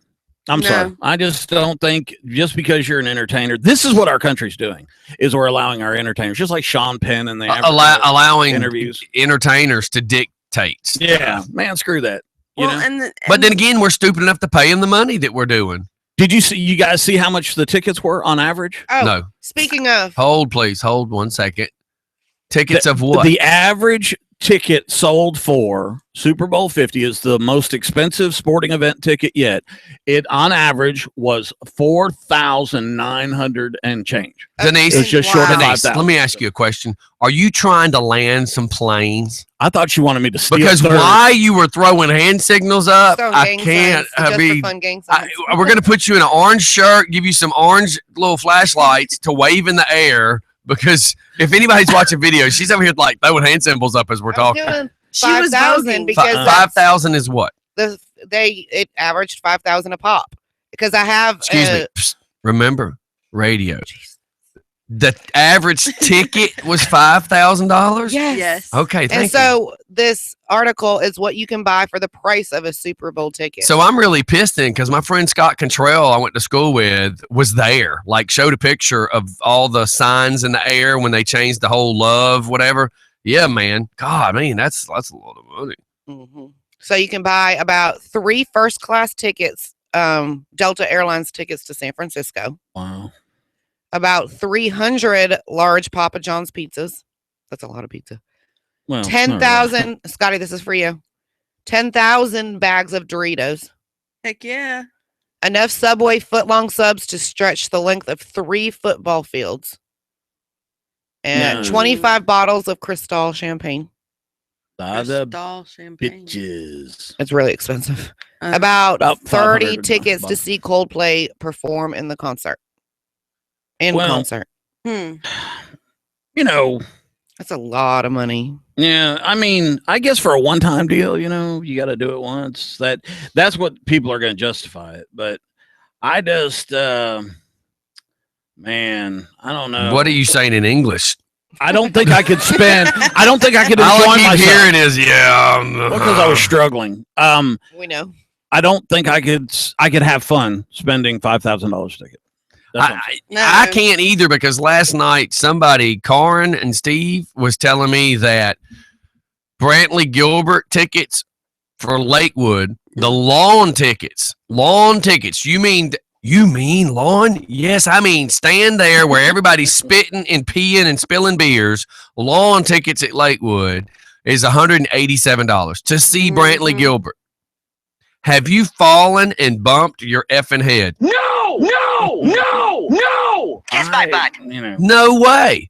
I'm No. sorry. I just don't think just because you're an entertainer, this is what our country's doing, is we're allowing our entertainers, just like Sean Penn and the Allowing interviews. entertainers to dictate. Yeah, man, screw that. You Well, know? But then again, we're stupid enough to pay them the money that we're doing. Did you guys see how much the tickets were on average? Oh, No. speaking of, Hold, please. Hold 1 second. Tickets of what? The average ticket sold for Super Bowl 50 is the most expensive sporting event ticket yet. It on average was $4,900 and change. Denise, It was just short of Denise, 5,000. let me ask you a question. Are you trying to land some planes? I thought you wanted me to steal Because third. why you were throwing hand signals up, throwing I gang can't. signs, I just mean, for fun gang signs. we're going to put you in an orange shirt, give you some orange little flashlights to wave in the air. Because if anybody's watching videos, she's over here like throwing hand symbols up as we're talking. Doing She was 5,000 voguing. because that's 5,000 is what? it averaged 5,000 a pop. Because I have Excuse me. Psst, remember, radio. The average ticket was $5,000. Yes. Okay, thank And you. so this article is what you can buy for the price of a Super Bowl ticket. So I'm really pissed then because my friend Scott Contrell I went to school with was there, like showed a picture of all the signs in the air when they changed the whole love, whatever. Yeah, man. God, man, that's a lot of money. Mhm. So you can buy about 3 first-class tickets, Delta Airlines tickets to San Francisco. Wow. About 300 large Papa John's pizzas. That's a lot of pizza. Well, 10,000, Scotty, this is for you. 10,000 bags of Doritos. Heck yeah. Enough Subway footlong subs to stretch the length of 3 football fields. And No. 25 bottles of Cristal champagne. The Cristal champagne. bitches. It's really expensive. Uh, About About 30 $500 tickets to bucks. see Coldplay perform in the concert. Well- Concert. You know, That's a lot of money. yeah, I mean, I guess for a one-time deal, you got to do it once. That's what people are going to justify it. But I just, man, I don't know. What are you saying in English? I don't think I could spend. I don't think I could All enjoy I keep myself hearing is, yeah. because I was struggling. We know. I don't think I could have fun spending $5,000 ticket. That's what I'm saying. No. I can't either because last night somebody, Karin and Steve, was telling me that Brantley Gilbert tickets for Lakewood, the lawn tickets. You mean lawn? Yes, I mean stand there where everybody's spitting and peeing and spilling beers. Lawn tickets at Lakewood is $187 to see Brantley Mhm. Gilbert. Have you fallen and bumped your effing head? Kiss my butt. No way.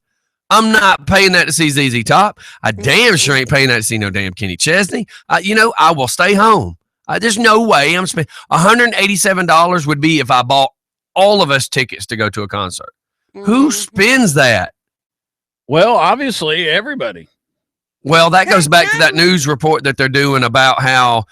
I'm not paying that to see ZZ Top. I damn sure ain't paying that to see no damn Kenny Chesney. I will stay home. There's no way I'm spending $187 would be if I bought all of us tickets to go to a concert. Who spends that? Well, obviously everybody. Well, that goes back to that news report that they're doing about how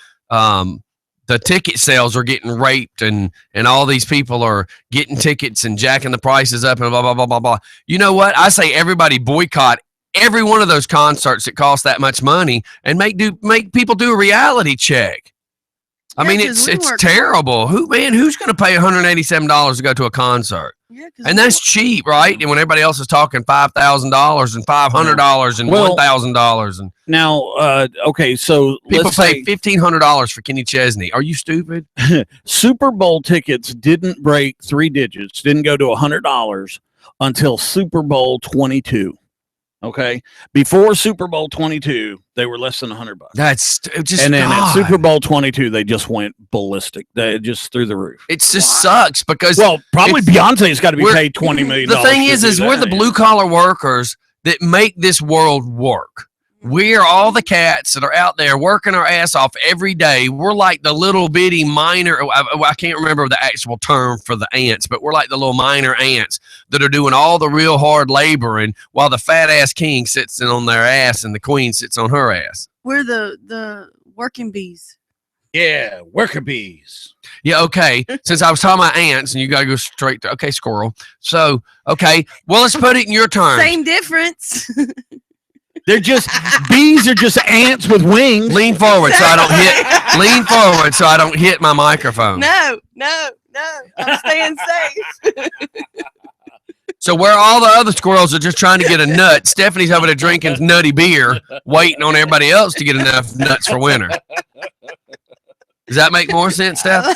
the ticket sales are getting raped and all these people are getting tickets and jacking the prices up and blah, blah, blah, blah, blah. You know what? I say everybody boycott every one of those concerts that cost that much money and make people do a reality check. I mean, it's terrible. Who's going to pay $187 to go to a concert? Yeah, and that's cheap, right? And when everybody else is talking $5,000 and $500 and $1,000 and now, okay, so people pay $1,500 for Kenny Chesney. Are you stupid? Super Bowl tickets didn't break 3 digits, didn't go to $100 until Super Bowl 22. Okay, before Super Bowl 22, they were less than $100. That's just, and then at Super Bowl 22, they just went ballistic. They just through the roof. It just sucks because probably Beyonce's got to be paid $20 million. The thing is we're the blue collar workers that make this world work. We are all the cats that are out there working our ass off every day. We're like the little bitty minor. I can't remember the actual term for the ants, but we're like the little minor ants that are doing all the real hard laboring while the fat ass king sits on their ass and the queen sits on her ass. We're the working bees. Yeah, worker bees. Yeah, okay. Since I was talking about ants and you got to go straight to, okay, squirrel. So, okay. Well, let's put it in your terms. Same difference. They're just bees are just ants with wings. Lean forward so I don't hit my microphone. No. I'm staying safe. So where all the other squirrels are just trying to get a nut, Stephanie's over there drinking nutty beer, waiting on everybody else to get enough nuts for winter. Does that make more sense, Steph?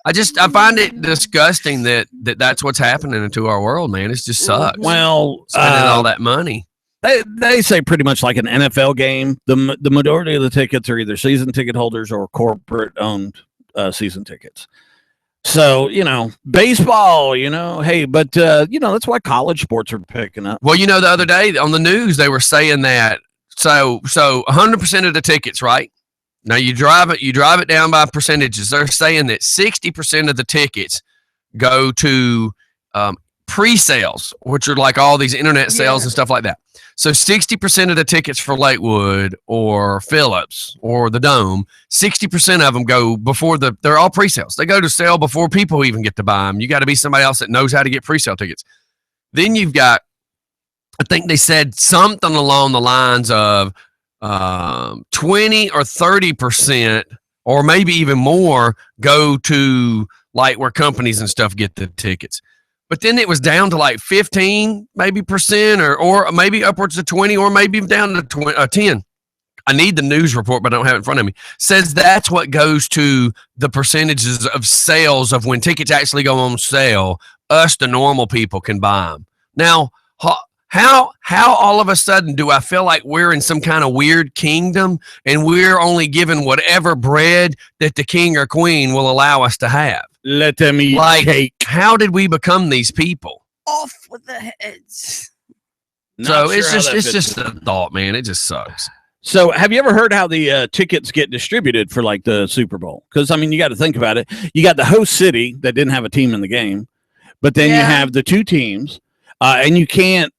I find it disgusting that's what's happening to our world, man. It just sucks. Well, spending all that money. They say pretty much like an NFL game. The majority of the tickets are either season ticket holders or corporate owned season tickets. So, baseball, hey, but, that's why college sports are picking up. Well, the other day on the news, they were saying that. So 100% of the tickets, right? Now you drive it down by percentages. They're saying that 60% of the tickets go to pre-sales, which are like all these internet sales and stuff like that. So 60% of the tickets for Lakewood or Phillips or the Dome, 60% of them go before they're all pre-sales. They go to sale before people even get to buy them. You got to be somebody else that knows how to get pre-sale tickets. Then you've got, I think they said something along the lines of 20 or 30% or maybe even more go to like where companies and stuff get the tickets. But then it was down to like 15 maybe percent or maybe upwards of 20 or maybe down to 10. I need the news report, but I don't have it in front of me. Says that's what goes to the percentages of sales of when tickets actually go on sale. Us, the normal people, can buy them. Now, how all of a sudden do I feel like we're in some kind of weird kingdom and we're only given whatever bread that the king or queen will allow us to have? Let them eat cake. How did we become these people? Off with the heads. So it's just a thought, man. It just sucks. So have you ever heard how the tickets get distributed for like the Super Bowl? Because, you got to think about it. You got the host city that didn't have a team in the game, but then you have the two teams, and you can't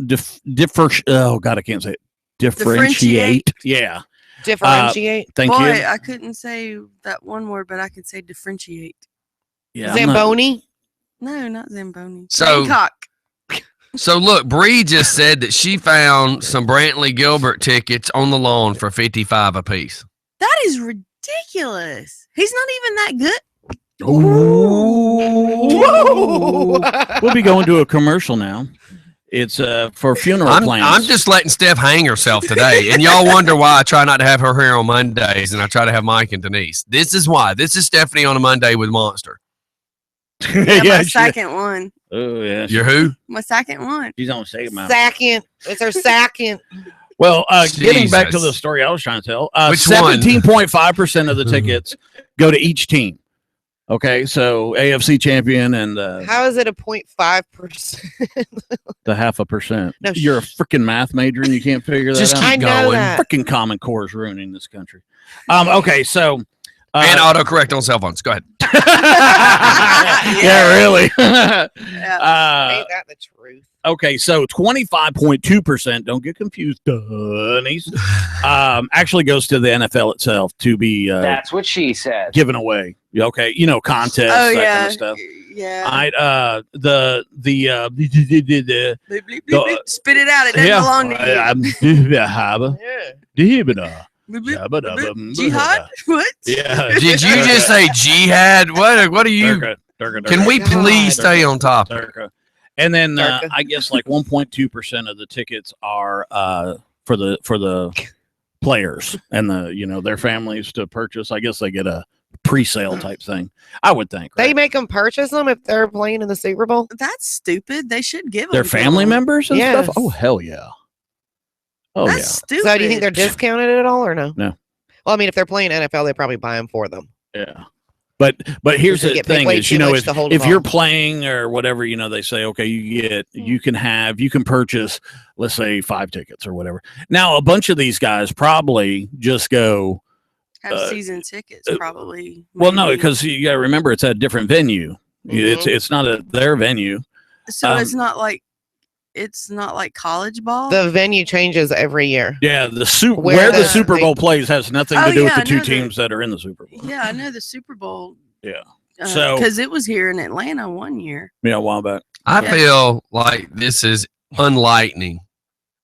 differentiate. Yeah. Differentiate. Thank Boy, you. I couldn't say that one word, but I could say differentiate. Yeah, Zamboni? No, not Zamboni. So- Bangkok. So look, Bree just said that she found some Brantley Gilbert tickets on the lawn for $55 a piece. That is ridiculous. He's not even that good. Ooh. We'll be going to a commercial now. It's for funeral plans. I'm just letting Steph hang herself today. And y'all wonder why I try not to have her here on Mondays and I try to have Mike and Denise. This is why. This is Stephanie on a Monday with Monster. Yeah, my second one. Oh, yeah. You're who? My second one. She's on second mouth. Second. It's her second. Well, getting back to Jesus. the story I was trying to tell, Which one? 17.5% of the tickets go to each team. Okay, so AFC champion and How is it a 0.5%? the 0.5%. No, You're a freaking math major and you can't figure that Just out. keep I know going. that. Freaking Common Core is ruining this country. Okay, so And autocorrect on cell phones. Go ahead. yeah, really. Yeah. Ain't that the truth? Okay, so 25.2%, don't get confused, Dunnies, actually goes to the NFL itself to be That's what she said. given away. Okay, contests, Oh that yeah. kind of stuff. Yeah. All right, the Bleep, bleep, bleep, bleep. Spit it out. It doesn't belong to you. Yeah. Bleep, bleep, bleep. Jihad? What? Yeah. Did you just say jihad? What are you? Can we please stay on topic? Durka. And then Durka. I guess like 1.2% of the tickets are for the players and their families to purchase. I guess they get a pre-sale type thing. I would think. They Right? make them purchase them if they're playing in the Super Bowl. That's stupid. They should give Their them to family them. members and Yes. stuff. Oh hell yeah. Oh That's yeah. stupid. So do you think they're discounted at all or no? No. Well, I mean, if they're playing NFL, they probably buy them for them. Yeah. But here's They the get paid thing way is, too much if, to hold if them you're all. playing or whatever, they say, okay, you can purchase, let's say 5 tickets or whatever. Now, a bunch of these guys probably just go, have season tickets, probably. well, no, maybe. because you got to remember it's at a different venue. It's not at their venue. So it's not like college ball. The venue changes every year. Yeah, where Where the the- Super Bowl plays has nothing to Oh, do with yeah, the I two know that. teams that are in the Super Bowl. Yeah, I know the Super Bowl. Yeah. So- because it was here in Atlanta one year. Yeah, a while back. I Yeah. feel like this is unlightening.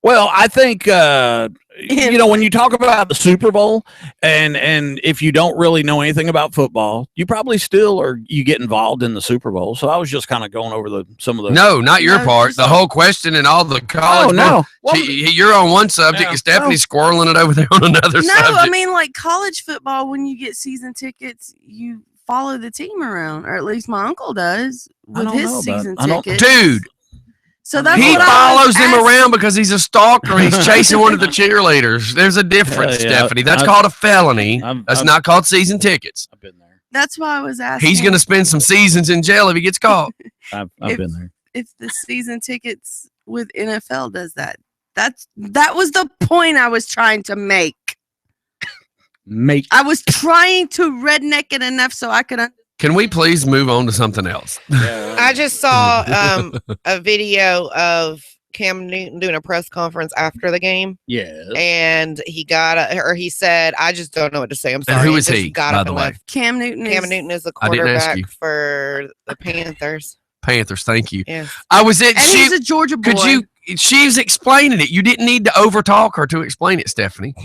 Well, I think when you talk about the Super Bowl, and if you don't really know anything about football, you probably you get involved in the Super Bowl. So I was just kind of going over some of the. No, not your No, part. just The like- whole question and all the college. Oh no! Well, You're on one subject, Yeah. and Stephanie's squirreling it over there on another No, subject. I mean like college football. When you get season tickets, you follow the team around, or at least my uncle does with don't his know about- season I don't- tickets. Dude, So that's he what I was follows them asking. around because he's a stalker and he's chasing one of the cheerleaders. There's a difference, Yeah, Stephanie. That's I've- called a felony. I've- That's I've- not called season tickets. I've been there. That's why I was asking. He's going to spend some seasons in jail if he gets caught. I've If- been there. if the season tickets with NFL does that. That was the point I was trying to make. I was trying to redneck it enough so I could. Can we please move on to something else? I just saw a video of Cam Newton doing a press conference after the game, Yes. and he said, "I just don't know what to say. I'm And sorry." who It is just he, got by up the and way? left. Cam Newton. Cam Newton is the I didn't ask quarterback you. for the Panthers. Panthers, thank you. Yes. I was at And he's a Georgia boy. Could you? She's explaining it. You didn't need to overtalk her to explain it, Stephanie.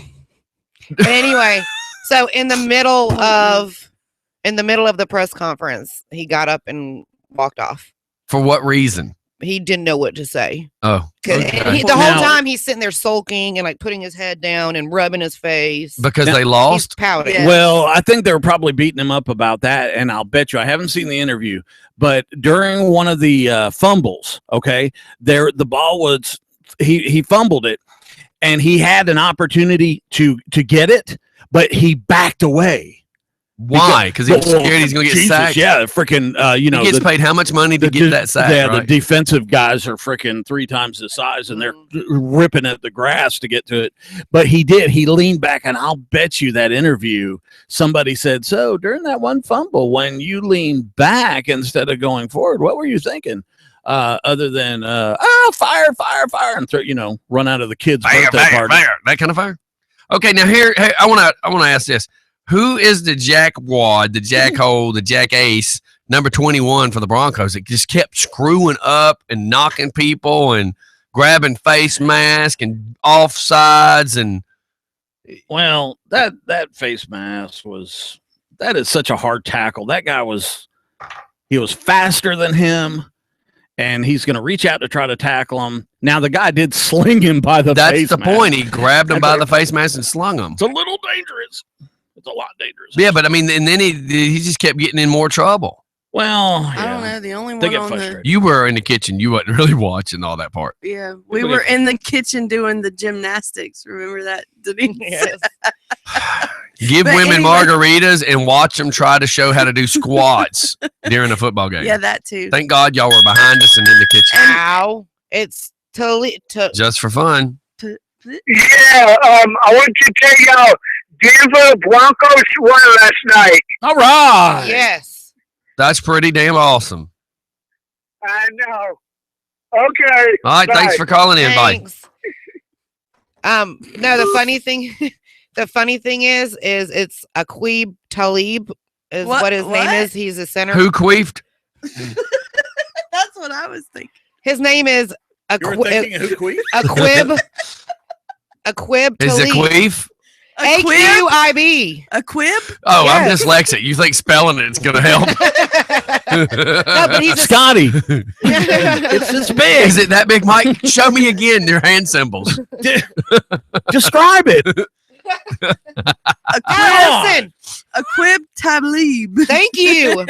But anyway, so in the middle of the press conference, he got up and walked off. For what reason? He didn't know what to say. Oh, 'Cause- okay. and the whole Now- time he's sitting there sulking and like putting his head down and rubbing his face. because Now- they He's lost. pouting. Yeah. Well, I think they were probably beating him up about that, and I'll bet you I haven't seen the interview, but during one of the fumbles, okay, the ball was he fumbled it, and he had an opportunity to get it, but he backed away. Why? Because he was Well, scared he's going to get Jesus, sacked. Yeah, freaking, He gets paid how much money to get that sack? Yeah, right? the defensive guys are freaking 3 times the size, and they're ripping at the grass to get to it. But he did. He leaned back, and I'll bet you that interview, somebody said, "So during that one fumble, when you leaned back instead of going forward, what were you thinking?" Other than fire, and run out of the kid's birthday party. That kind of fire. Okay, now here I want to ask this: who is the jackwad, the jackhole, the jackace, number 21 for the Broncos? It just kept screwing up and knocking people and grabbing face mask and offsides and. Well, that face mask that is such a hard tackle. That guy was faster than him, and he's going to reach out to try to tackle him. Now the guy did sling him by the That's face the mask. point. He grabbed him by the face mask and slung him. It's a little dangerous. It's a lot dangerous. Yeah, but I mean, and then he just kept getting in more trouble. Well, I don't yeah. know. The only They one get on frustrated. You were in the kitchen. You wasn't really watching all that part. we People were get- in the kitchen doing the gymnastics. Remember that, Denise? Yes. Give But women anyway. margaritas and watch them try to show how to do squats during a football game. Yeah, that too. Thank God y'all were behind us and in the kitchen Ow. It's totally. just for fun. Yeah, I want to tell y'all, Denver Broncos won last night. All right. Yes. That's pretty damn awesome. I know. Okay. All right, thanks Bye. for calling in. Bye. Thanks. No, the funny thing, is it's Aqib Talib is what his name is. He's a center. Who queefed? That's what I was thinking. His name is You were thinking who queef? Aqib. Aqib Is it Talib. queef? A quib? AQIB. A quib? Oh, I'm Yes. dyslexic. You think spelling it's going to help? No, but he's a Scotty. It's this big. Is it that big, Mike? Show me again your hand symbols. Describe it. Allison, A quib Talib. thank you.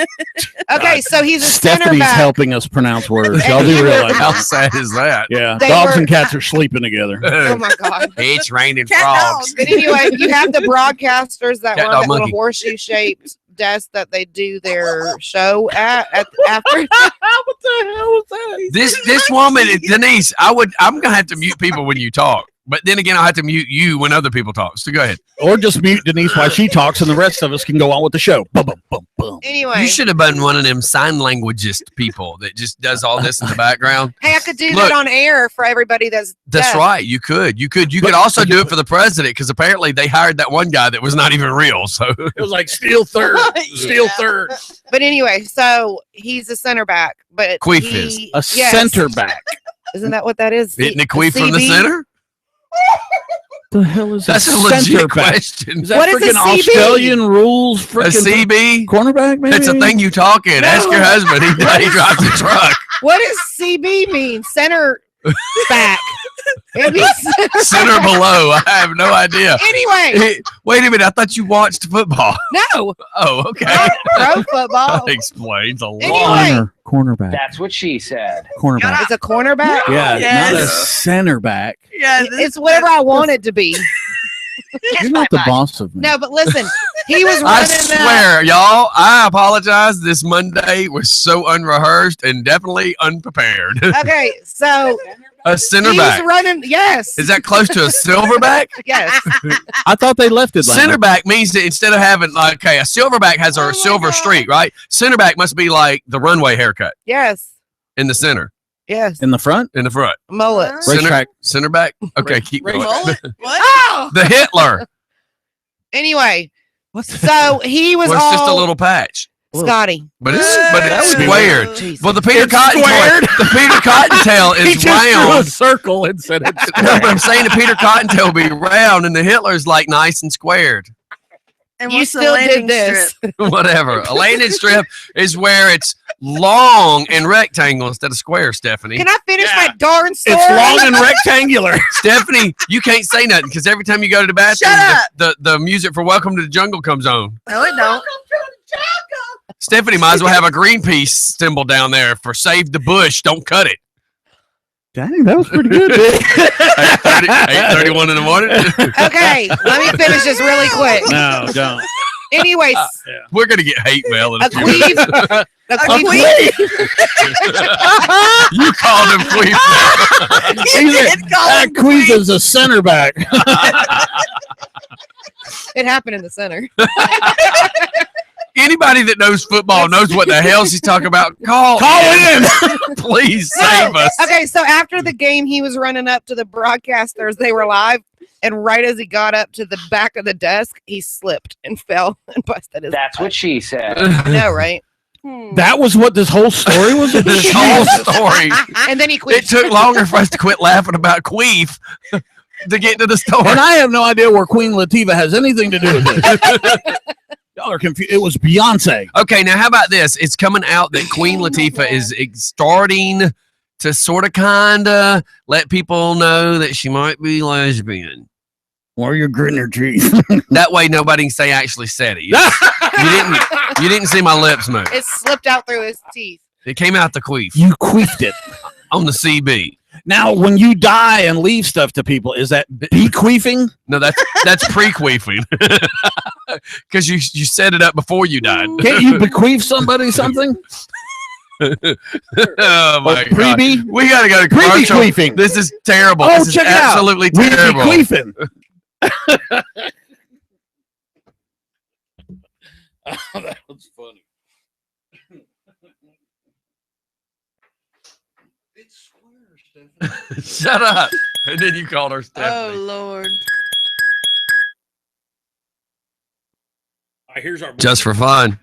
Okay, so he's a center Stephanie's back. helping us pronounce words. Y'all do realize How that. sad is that? Yeah. They Dogs were- and cats are sleeping together. Oh my god. It's raining Cat frogs. But anyway, you have the broadcasters that Cat, were on dog, that little monkey. horseshoe-shaped desk that they do their show at after. What the hell was that? This woman, Denise, I'm gonna have to mute people when you talk. But then again, I'll have to mute you when other people talk. So go ahead. Or just mute Denise while she talks, and the rest of us can go on with the show. Boom, boom, boom, boom. Anyway, You should have been one of them sign languageist people that just does all this in the background. hey, I could do Look. that on air for everybody that's That's deaf. right. You could. You could also do it for the president because apparently they hired that one guy that was not even real. So It was like steal third. Steal third. But anyway, so he's a center back, but Queef he- A yes. center back. Isn't that what that is? isn't it queef from the CB? center? The hell is That's a center legit back? question. Is that What is a freaking CB? Australian rules? A Freaking CB? cornerback, maybe? It's a thing you talk in. Ask your husband. He drives a truck. What does CB mean? Center back. It means Center below. I have no idea. Anyway, Hey, wait a minute. I thought you watched football. no, Oh, okay. not pro football. That explains a lot. Anyway. Cornerback. That's what she said. Cornerback. It's a cornerback. Yeah, Yes. not a center back. Yeah, It's whatever I want it to be. You're not the boss of me. No, but listen, he was I running. swear, y'all, I apologize. This Monday was so unrehearsed and definitely unprepared. Okay, so A center he's back. running. Yes, Is that close to a silverback? yes. I thought they left Atlanta. Center back means that instead of having like, okay, a silverback has Oh a my silver God. streak, right? Center back must be like the runway haircut Yes. in the center, Yes. In the front? in the front. Mullet. Center- Racetrack. Center back. Okay, keep going. Mullet? What? Oh! The Hitler Anyway, What's so he was was all just a little patch, Scotty. but it's That would be squared. Jeez. Well, the Peter It's Cottontail, squared. the Peter Cottontail He is just drew a round. circle and said it's No, but I'm saying the Peter Cottontail be round, and the Hitler's like nice and squared. And You what's the still did landing this. strip? Whatever. A landing strip is where it's long and rectangle instead of square. Stephanie. Can I finish Yeah. my darn story? It's long and rectangular. Stephanie, you can't say nothing because every time you go to the bathroom, Shut the music for Welcome to the Jungle comes on. No, it don't. Stephanie might as well have a Greenpeace symbol down there for Save the Bush. Don't cut it. Dang, that was pretty good. 8:31 in the morning. Okay, let me finish this really quick. No, don't. Anyways, We're gonna get hate mail in a a few minutes. queef. A A queef. You called him queef. You did call That him Queef is a center back. It happened in the center. Anybody that knows football knows what the hell she's talking about. Call in. Please save us. Okay, so after the game, he was running up to the broadcasters. They were live, and right as he got up to the back of the desk, he slipped and fell and busted his. That's what she said. I know, right? That was what this whole story was about? This whole story. And then he It quit. took longer for us to quit laughing about queef to get to the story. And I have no idea where Queen Latifah has anything to do with it. Y'all are confused. It was Beyonce. Okay, now how about this? It's coming out that Queen Latifah is starting to sort of kind of let people know that she might be lesbian. Or you're gritting her teeth. That way nobody can say I actually said it. You didn't see my lips move. It slipped out through his teeth. It came out the queef You queefed it. on the CB. Now, when you die and leave stuff to people, is that bequeathing? No, that's pre-queefing. Because you set it up before you died. Can't you bequeath somebody something? Oh my god. Freebie? We gotta go to commercial. Pre-bequeathing. This is terrible. Oh, this is check it out. absolutely We're terrible. bequeathing. Oh, that was funny. It's square, Stephanie. Shut up. And then you called her Oh Stephanie. Lord. All right, here's our Just for fun.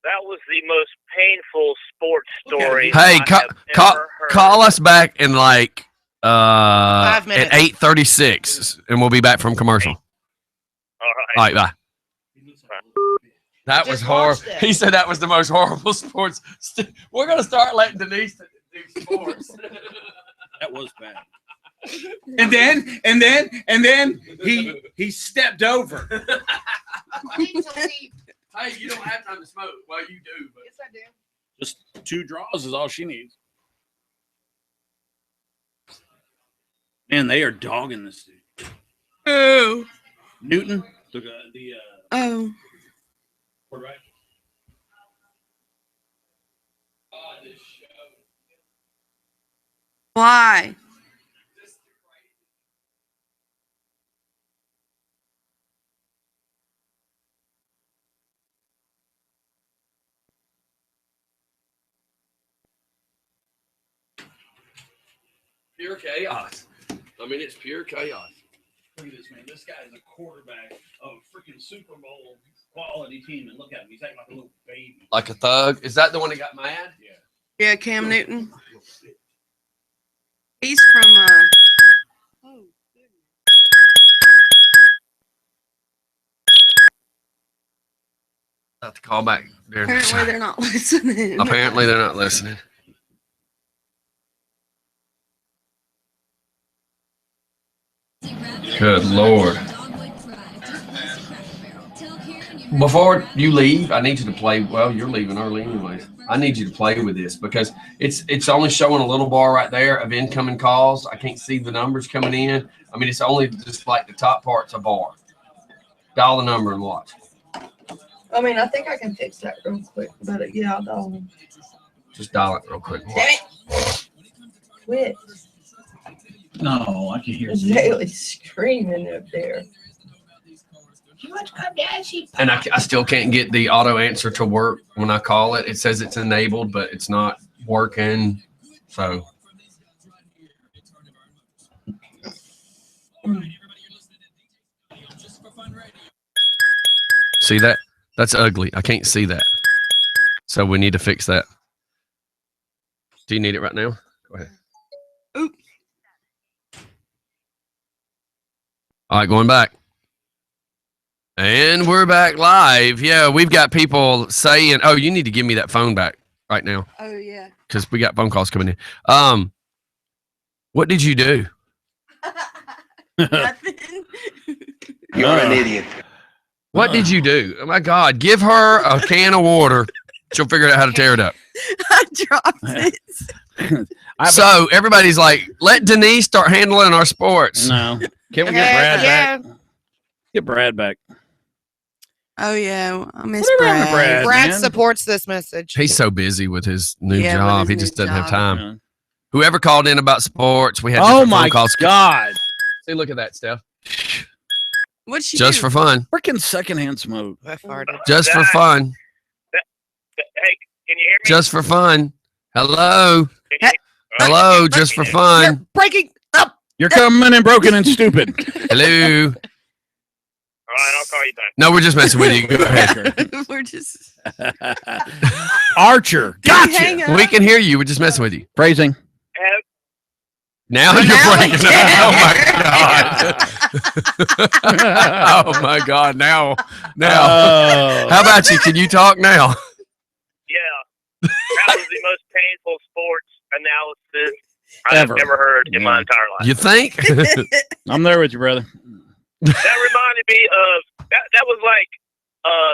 That was the most painful sports story. Hey, I have call ever heard. call us back in like 5 at minutes. 8:36 and we'll be back from commercial. All right. All right, bye. That was Just horrible. watched it. He said that was the most horrible sports. We're gonna start letting Denise do sports. That was bad. And then he stepped over. I need to leave. Hey, you don't have time to smoke. Well, you do, but Yes, I do. Just 2 draws is all she needs. Man, they are dogging this dude. Oh. Newton, the Oh. quarterback. Why? pure chaos. I mean, it's pure chaos. Look at this, man. This guy is a quarterback of a freaking Super Bowl quality team, and look at him. He's acting like a little baby. Like a thug. Is that the one that got mad? Yeah. Yeah, Cam Newton. He's from oh. Have to call back. Apparently they're not listening. Apparently they're not listening. Good Lord. Before you leave, I need you to play. Well, you're leaving early anyways. I need you to play with this because it's only showing a little bar right there of incoming calls. I can't see the numbers coming in. I mean, it's only just like the top part's a bar. Dial the number and watch. I mean, I think I can fix that real quick, but yeah, I'll dial. Just dial it real quick. Damn it! Quit. No, I can hear There's you. Haley screaming up there. She wants to come down. She And I still can't get the auto answer to work when I call it. It says it's enabled, but it's not working. So see that? That's ugly. I can't see that. So we need to fix that. Do you need it right now? Go ahead. Oop. All right, going back. And we're back live. Yeah, we've got people saying, "Oh, you need to give me that phone back right now," Oh yeah. because we got phone calls coming in. What did you do? Nothing. You're an idiot. What did you do? Oh my God! Give her a can of water. She'll figure out how to tear it up. I dropped it. So everybody's like, "Let Denise start handling our sports." No. Can't we get Brad Yeah. back? Get Brad back. Oh yeah, I miss Whatever happened to Brad. Brad? Brad man. supports this message. He's so busy with his new Yeah, with job, his he new just doesn't have job. time. Yeah. Whoever called in about sports, we had Oh different my phone calls. God. See, look at that, Steph. What'd she Just do? for fun. Freaking secondhand smoke. I farted. Just for fun. Hey, can you hear me? Just for fun. Hello. Can you- Hello. Just for You're fun. breaking up. You're coming in broken and stupid. Hello. All right, I'll call you back. No, we're just messing with you. Go ahead. We're just Archer. hang Gotcha. up. We can hear you. We just messing with you. Phrasing. Have, Now you're Now we breaking up. Oh my God. Now. Oh. How about you? Can you talk now? yeah, that was the most painful sports analysis I've Ever. ever heard in my entire life. You think? I'm there with you, brother. That reminded me of that was like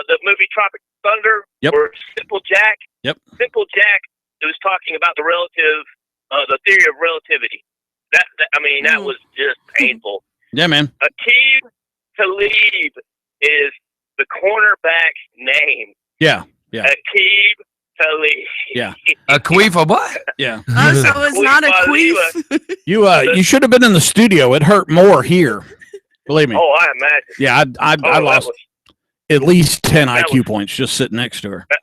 the movie Tropic Thunder, Yep. where Simple Jack. Yep. Simple Jack was talking about the relative the theory of relativity. That was just painful. Yeah, man. Aqib Talib is the cornerback's name. Yeah. Aqib Talib. Yeah. A queef of what? Yeah. Oh, so it's not a queef. You should have been in the studio. It hurt more here. Believe me. Oh, I imagine. Yeah, I that lost was, at least 10 IQ points just sitting next to her. that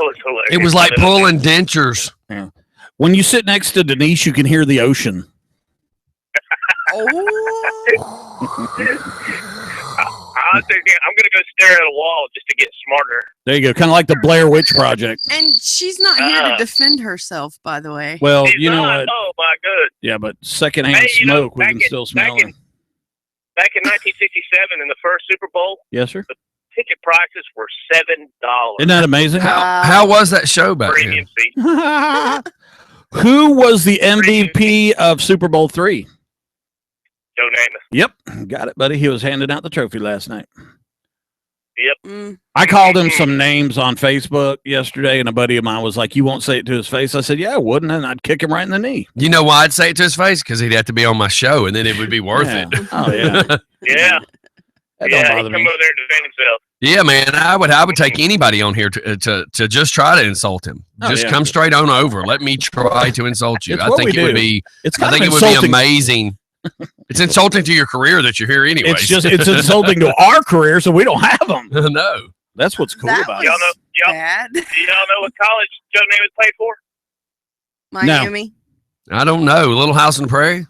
was hilarious. It was like pulling dentures. Yeah. When you sit next to Denise, you can hear the ocean. I'm thinking I'm gonna go stare at a wall just to get smarter. There you go. Kind of like the Blair Witch Project. And she's not here to defend herself, by the way. Well, She's you know not. what? Oh my good. Yeah, but secondhand Hey, you know, smoke, we can still smell it. Back in 1967, in the first Super Bowl, Yes, sir. ticket prices were $7. Isn't that amazing? How was that show back then? Premium seat. Who was the MVP of Super Bowl III? Joe Namath. Yep, got it, buddy. He was handing out the trophy last night. Yep. I called him some names on Facebook yesterday, and a buddy of mine was like, "You won't say it to his face." I said, "Yeah, I wouldn't," and I'd kick him right in the knee. You know why I'd say it to his face? Because he'd have to be on my show, and then it would be worth Yeah. it. Oh yeah, Yeah. that don't Yeah. He'd bother come me. over there to defend himself. Yeah, man, I would take anybody on here to just try to insult him. Oh, Just yeah. come straight on over. Let me try to insult you. It's I what think we it would do. be. It's I kind think of it would be insulting. amazing. It's insulting to your career that you're here anyway. It's insulting to our career, so we don't have them. No. That's what's cool That about Y'all it. know, y'all, Bad. do y'all know what college Joe Namath played for? Miami. I don't know. Little House on the Prairie.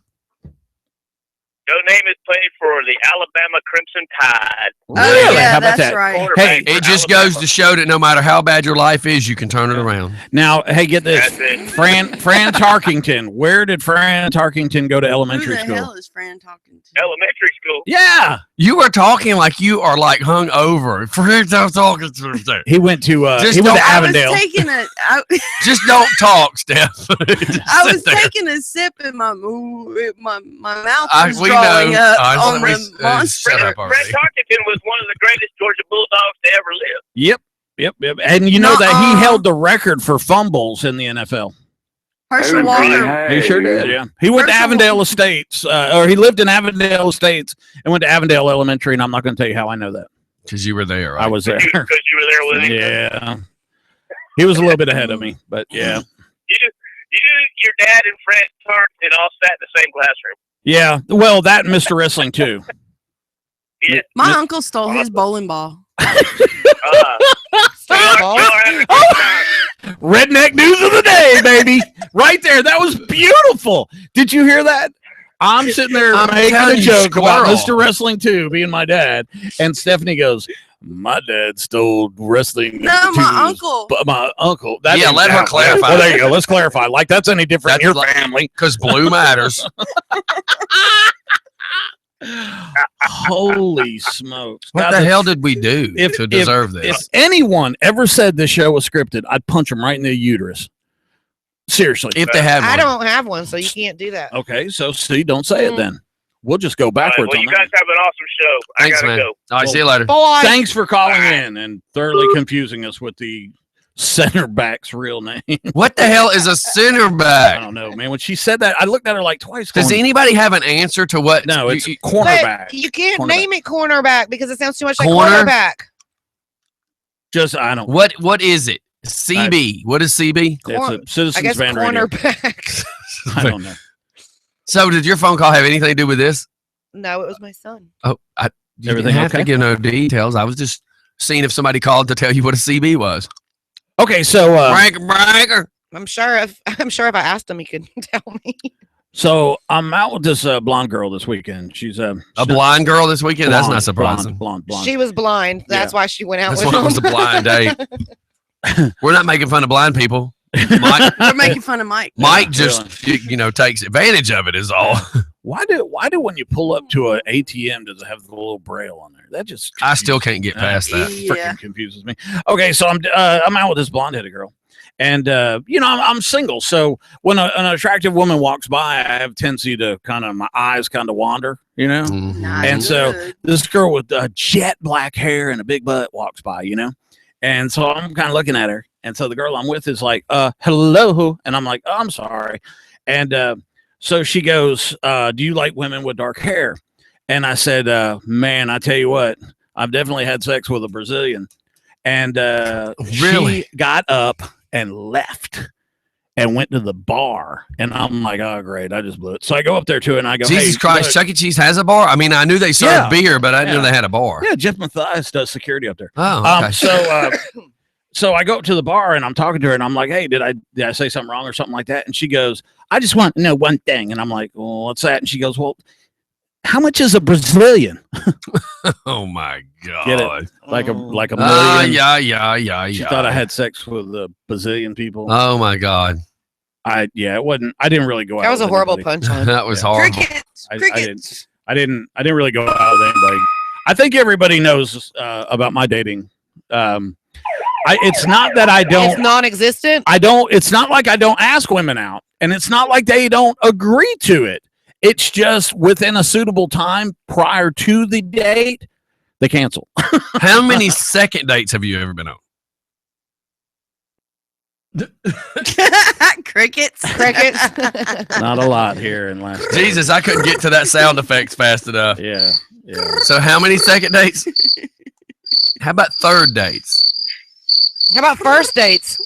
Joe Namath played for the Alabama Crimson Tide. Oh, Really? yeah, How about that's that? right. Quarterback It for just Alabama. goes to show that no matter how bad your life is, you can turn it around. Now, hey, get this. That's it. Fran Tarkington. Where did Fran Tarkington go to Who elementary the school? hell is Fran talking to? Elementary school. Yeah, You are talking like you are like hung over. For him to talking to he went to Just he went to don't- I was Avondale. taking a. just don't talk, Steph. Just I was sit there. taking a sip and my mouth was We drawing know. up I on already- the monster. shut up Fred already. Tarkington was one of the greatest Georgia Bulldogs to ever live. Yep. And you know that he Nuh-uh. held the record for fumbles in the NFL. Herschel Walker. He sure did. Yeah. He went to Herschel- Avondale Estates, or he lived in Avondale Estates and went to Avondale Elementary. And I'm not going to tell you how I know that. Because you were there, right? I was there. Because you were there with him. Yeah. He was a little bit ahead of me, but yeah. You, your dad and Fred Tarkington all sat in the same classroom. Yeah. Well, that and Mr. Wrestling too. Yeah. My uncle stole his bowling ball. Y'all are having a good time. Redneck news of the day, baby. Right there. That was beautiful. Did you hear that? I'm sitting there I'm making a telling you, joke about squirrel. Mr. Wrestling 2 being my dad. And Stephanie goes, my dad stole wrestling. No, my 2's uncle. But my uncle. That Yeah, ain't let her that. clarify. Well, there you go. Let's clarify. Like that's any different in That's your like- family. Because blue matters. Holy smokes. What Now, the hell did we do to deserve If this? anyone ever said this show was scripted, I'd punch them right in the uterus. Seriously. If they had I one. don't have one, so you can't do that. Okay, so see, don't say it then. We'll just go All right, backwards well, on you that. guys have an awesome show. Thanks, I gotta man. go. All right, see you later. Boy, Thanks for calling in and thoroughly confusing us with the center back's real name. What the hell is a center I back? don't know, man. When she said that, I looked at her like twice. Does going, anybody have an answer to what? no, it's you- cornerback. but you can't Cornerback. name it cornerback because it sounds too much like Corner? quarterback. Just, I don't. what is it? CB. What is CB? It's a I Citizens guess Band Radio. cornerback. I don't know. So, did your phone call have anything to do with this? No, it was my son. Oh, you Everything didn't have okay? to give no details. I was just seeing if somebody called to tell you what a CB was. Okay, so Breaker. I'm sure if I asked him, he could tell me. so I'm out with this blonde girl this weekend. She's A blind girl this weekend? That's not surprising. Blonde. She was blind. That's why she went out That's with why it him. was a blind date. We're not making fun of blind people. Mike, They're making fun of Mike. Mike just takes advantage of it is all. Why do when you pull up to an ATM does it have the little braille on there? That just I still can't get past that. freaking Yeah. confuses me. Okay, so I'm out with this blonde headed girl, and I'm single. So when an attractive woman walks by, I have tendency to my eyes kind of wander, Mhm. Not And so- good. This girl with jet black hair and a big butt walks by, and so I'm kind of looking at her. And so the girl I'm with is like, hello. And I'm like, oh, I'm sorry. And so she goes, do you like women with dark hair? And I said, man, I tell you what, I've definitely had sex with a Brazilian. And Really? she got up and left and went to the bar. And I'm like, oh, great. I just blew it. So I go up there to her and I go, Jesus hey, Christ, look. Chuck E. Cheese has a bar? I mean, I knew they served Yeah. beer, but I didn't know Yeah. they had a bar. Yeah, Jeff Mathias does security up there. Oh, okay. So I go up to the bar and I'm talking to her and I'm like, hey, did I say something wrong or something like that? And she goes, I just want to know one thing. And I'm like, well, what's that? And she goes, well, how much is a Brazilian? Oh my God. Get it? Like a million. Yeah. She thought I had sex with a bazillion people. Oh my God. It wasn't. I didn't really go out. That was a with horrible anybody. punchline. That was Yeah. horrible. Crickets. I didn't really go out with anybody. I think everybody knows about my dating. It's not that I It's don't. non-existent. It's not like I don't ask women out, and it's not like they don't agree to it. It's just within a suitable time prior to the date, they cancel. How many second dates have you ever been on? Crickets. Not a lot here in last. Jesus, I couldn't get to that sound effects fast enough. Yeah. So how many second dates? How about third dates? How about first dates?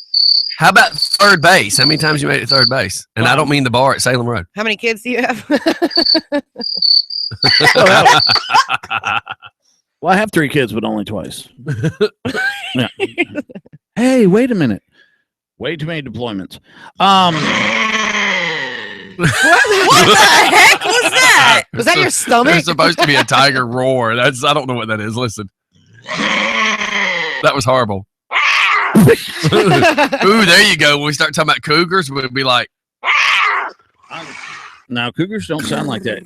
How about third base? How many times you made it third base? And I don't mean the bar at Salem Road. How many kids do you have? Well, I have 3 kids, but only twice. Yeah. Hey, wait a minute. Way too many deployments. What the heck was that? Was that your stomach? There's supposed to be a tiger roar. I don't know what that is. Listen. That was horrible. Ooh, there you go. When we start talking about cougars, we'd be like, Now, cougars don't sound like that.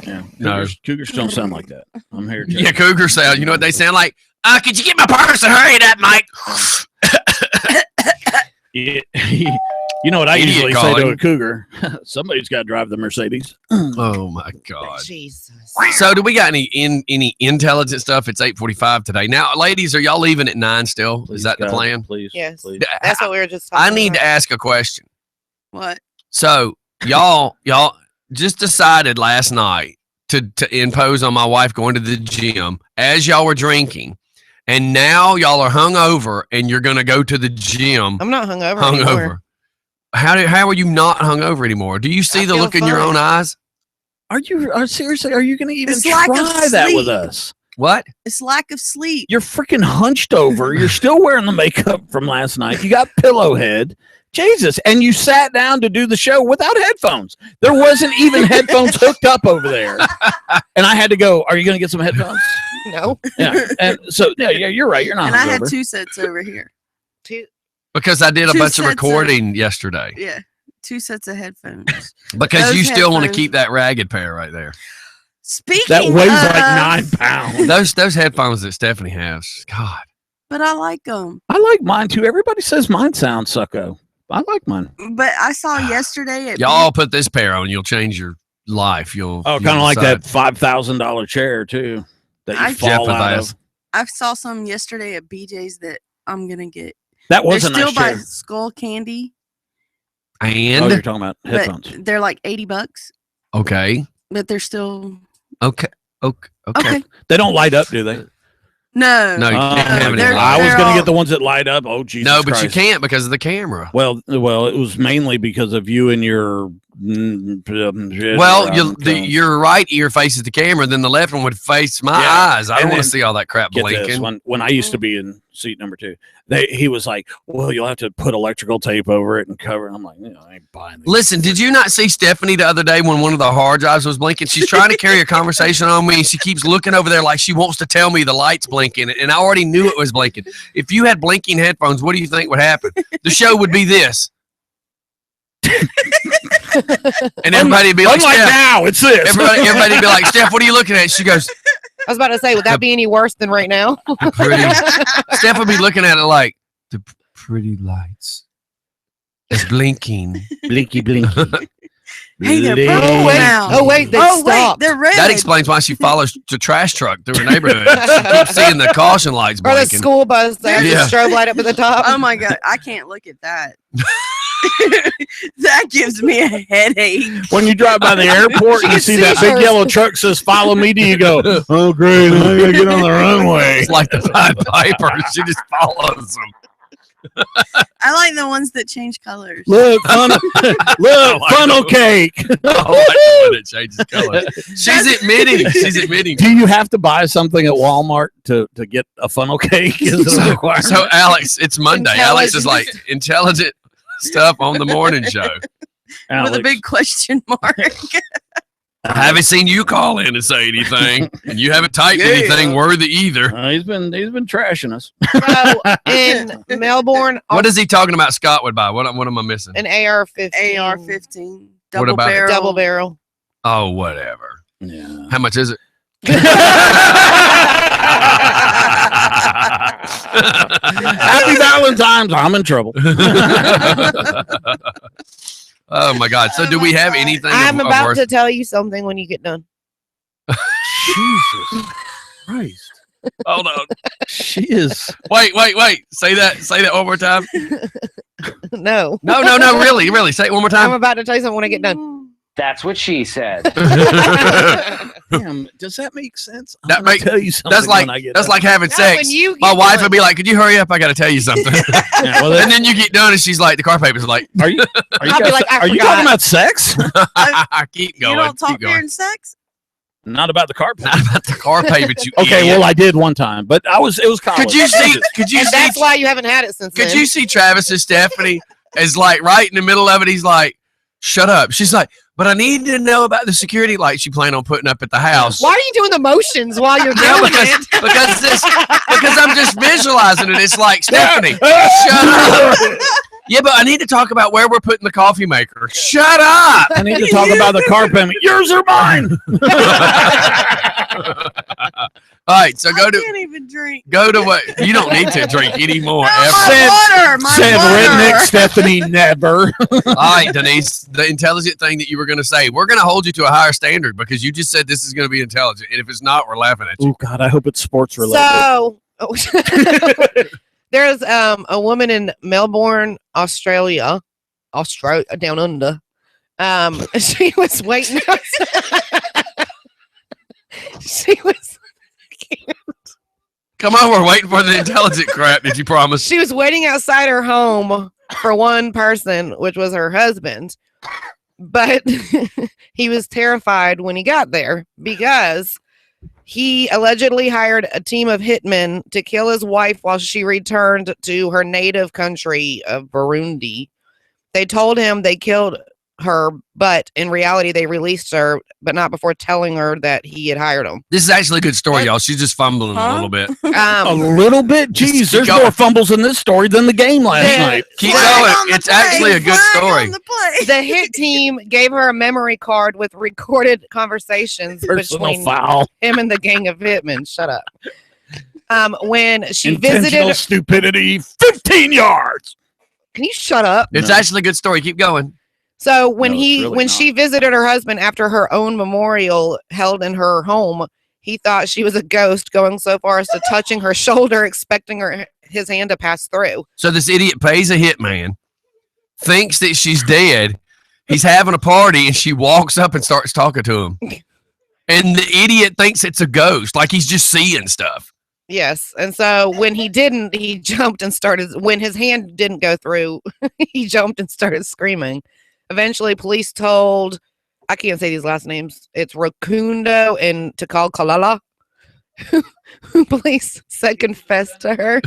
Yeah, cougars don't sound like that. I'm here. yeah, cougar sound. You know what they sound like? Could you get my purse and hurry it up, Mike? You know what I Idiot usually say calling. to a cougar? Somebody's got to drive the Mercedes. Oh my God. Jesus. So do we got any intelligent stuff? It's 8:45 today. Now, ladies, are y'all leaving at 9 still? Is that the God, plan? Please. Yes. Please. That's what we were just talking I need about. to ask a question. What? So y'all just decided last night to impose on my wife going to the gym as y'all were drinking, and now y'all are hungover and you're gonna go to the gym I'm not hungover anymore. How are you not hungover anymore? Do you see I the feel look in your fine. own eyes? Seriously? Are you going to even It's lack of try that with sleep. us? What? It's lack of sleep. You're freaking hunched over. You're still wearing the makeup from last night. You got pillow head. Jesus. And you sat down to do the show without headphones. There wasn't even headphones hooked up over there. And I had to go, are you going to get some headphones? No. Yeah. And so, yeah, you're right. You're not And I had hungover. 2 sets over here. Because I did a 2 bunch of sets recording yesterday. Yeah. 2 sets of headphones. Because Those you still want to headphones- keep that ragged pair right there. Speaking That weighs of, like 9 pounds. Those headphones that Stephanie has. God. but I like them. I like mine too. Everybody says mine sounds sucko. I like mine. But I saw yesterday at Y'all put this pair on, you'll change your life. You'll Oh, kind of like that $5,000 chair too. That I you fall out jeopardize. of. I saw some yesterday at BJ's that I'm gonna get. That They're was a still nice by chair. Skull Candy, Oh, And you're talking about headphones. but they're like $80. okay. But they're still Okay. okay. They don't light up, do they? No, No, you Oh, can't have any they're- light. I was they're going to all- get the ones that light up. Oh, Jesus No, but you Christ. can't because of the camera. Well, it was mainly because of you and your. Well, your right ear faces the camera, then the left one would face my Yeah. eyes. I And don't want then- to see all that crap Get this, blinking. when I used to be in seat number 2, he was like, "Well, you'll have to put electrical tape over it and cover." it. I'm like, I ain't buying these. Listen, did you not see Stephanie the other day when one of the hard drives was blinking? She's trying to carry a conversation on me, and she keeps looking over there like she wants to tell me the light's blinking, and I already knew it was blinking. If you had blinking headphones, what do you think would happen? The show would be this. And everybody would be like, Unlike Steph, now, it's this. everybody would be like, Steph, what are you looking at? She goes, I was about to say, would that be any worse than right now? pretty. Steph would be looking at it like, the pretty lights. It's blinking. Blinky, blinky. Hey, they're Lit. purple Oh wait, now. oh wait, they Oh wait, stopped. they're red. That explains why she follows the trash truck through her neighborhood. She keeps seeing the caution lights Or the blinking. school bus that has Yeah. the strobe light up at the top. Oh my god, I can't look at that. That gives me a headache. When you drive by the airport and you see that big seizures. yellow truck says "Follow me," do you go, "Oh great, I gotta get on the runway"? It's like the Pied Piper. She just follows them. I like the ones that change colors. Look, funnel, look, like funnel those. cake. I like the one that changes color. She's admitting. She's admitting. Do you have to buy something at Walmart to get a funnel cake? Is it a requirement? So Alex, it's Monday. Alex is like intelligent stuff on the morning show. With a Alex, big question mark. I haven't seen you call in and say anything, and you haven't typed anything worthy either. he's been trashing us. So in Melbourne, What is he talking about? Scott would buy. What am I missing? an AR-15. AR-15. What Double about it? barrel. Double barrel. Oh, whatever. Yeah. How much is it? Happy Valentine's. I'm in trouble. Oh my God! So, do we have anything? I'm of about worth- to tell you something when you get done. Jesus Christ. Hold on. She is. Wait. Say that one more time. No. No. Really. Say it one more I'm time. about to tell you something when I get done. That's what she said. Damn, does that make sense? I'm That gonna make- tell you something. That's like when I get that's done. like having No, sex. when you My get wife done. would be like, "Could you hurry up? I got to tell you something." Yeah, well, And then you get done, and she's like, "The car papers are like." Are you I'll be like, I are you forgot. talking about sex? Keep You going. don't talk Keep going. during sex? Not about the carpet. Not about the car papers. You Okay, idiot. well I did one time, but it was college. Could you see? Could you And see? that's why you haven't had it since Could then. you see Travis and Stephanie as like right in the middle of it? He's like, "Shut up." She's like, "But I need to know about the security lights you plan on putting up at the house." Why are you doing the motions while you're No, doing it? because I'm just visualizing it. It's like, Stephanie, shut up. Yeah, but I need to talk about where we're putting the coffee maker. Shut up. I need to talk about the car payment. Yours or mine? All right, so I can't even drink. go to what you don't need to drink anymore No, ever. my water. My Said redneck water. Stephanie never. All right, Denise, the intelligent thing that you were going to say, we're going to hold you to a higher standard because you just said this is going to be intelligent, and if it's not, we're laughing at you. Oh God, I hope it's sports related. So, there's a woman in Melbourne, Australia, down under. She was waiting. She was. Come on, we're waiting for the intelligent crap that you promised. She was waiting outside her home for one person, which was her husband. But he was terrified when he got there because he allegedly hired a team of hitmen to kill his wife while she returned to her native country of Burundi. They told him they killed her, but in reality, they released her, but not before telling her that he had hired them. This is actually a good story, y'all. She's just fumbling a little bit. A little bit. Just Jeez, keep there's going. more fumbles in this story than the game last Yeah. night. Keep Flag going. on the It's play, actually a good flag story. on the play. The hit team gave her a memory card with recorded conversations Personal between foul. him and the gang of hitmen. Shut up. When she Intentional visited, stupidity. 15 yards. can you shut up? It's No. actually a good story. Keep going. So when No, it's really when not. she visited her husband after her own memorial held in her home, he thought she was a ghost, going so far as to touching her shoulder, expecting his hand to pass through. So this idiot pays a hitman, thinks that she's dead. He's having a party, and she walks up and starts talking to him. And the idiot thinks it's a ghost, like he's just seeing stuff. Yes, and so when he didn't, he jumped and started. When his hand didn't go through, he jumped and started screaming. Eventually, police told, I can't say these last names. It's Rakundo and Takal Kalala, who police said confessed to her.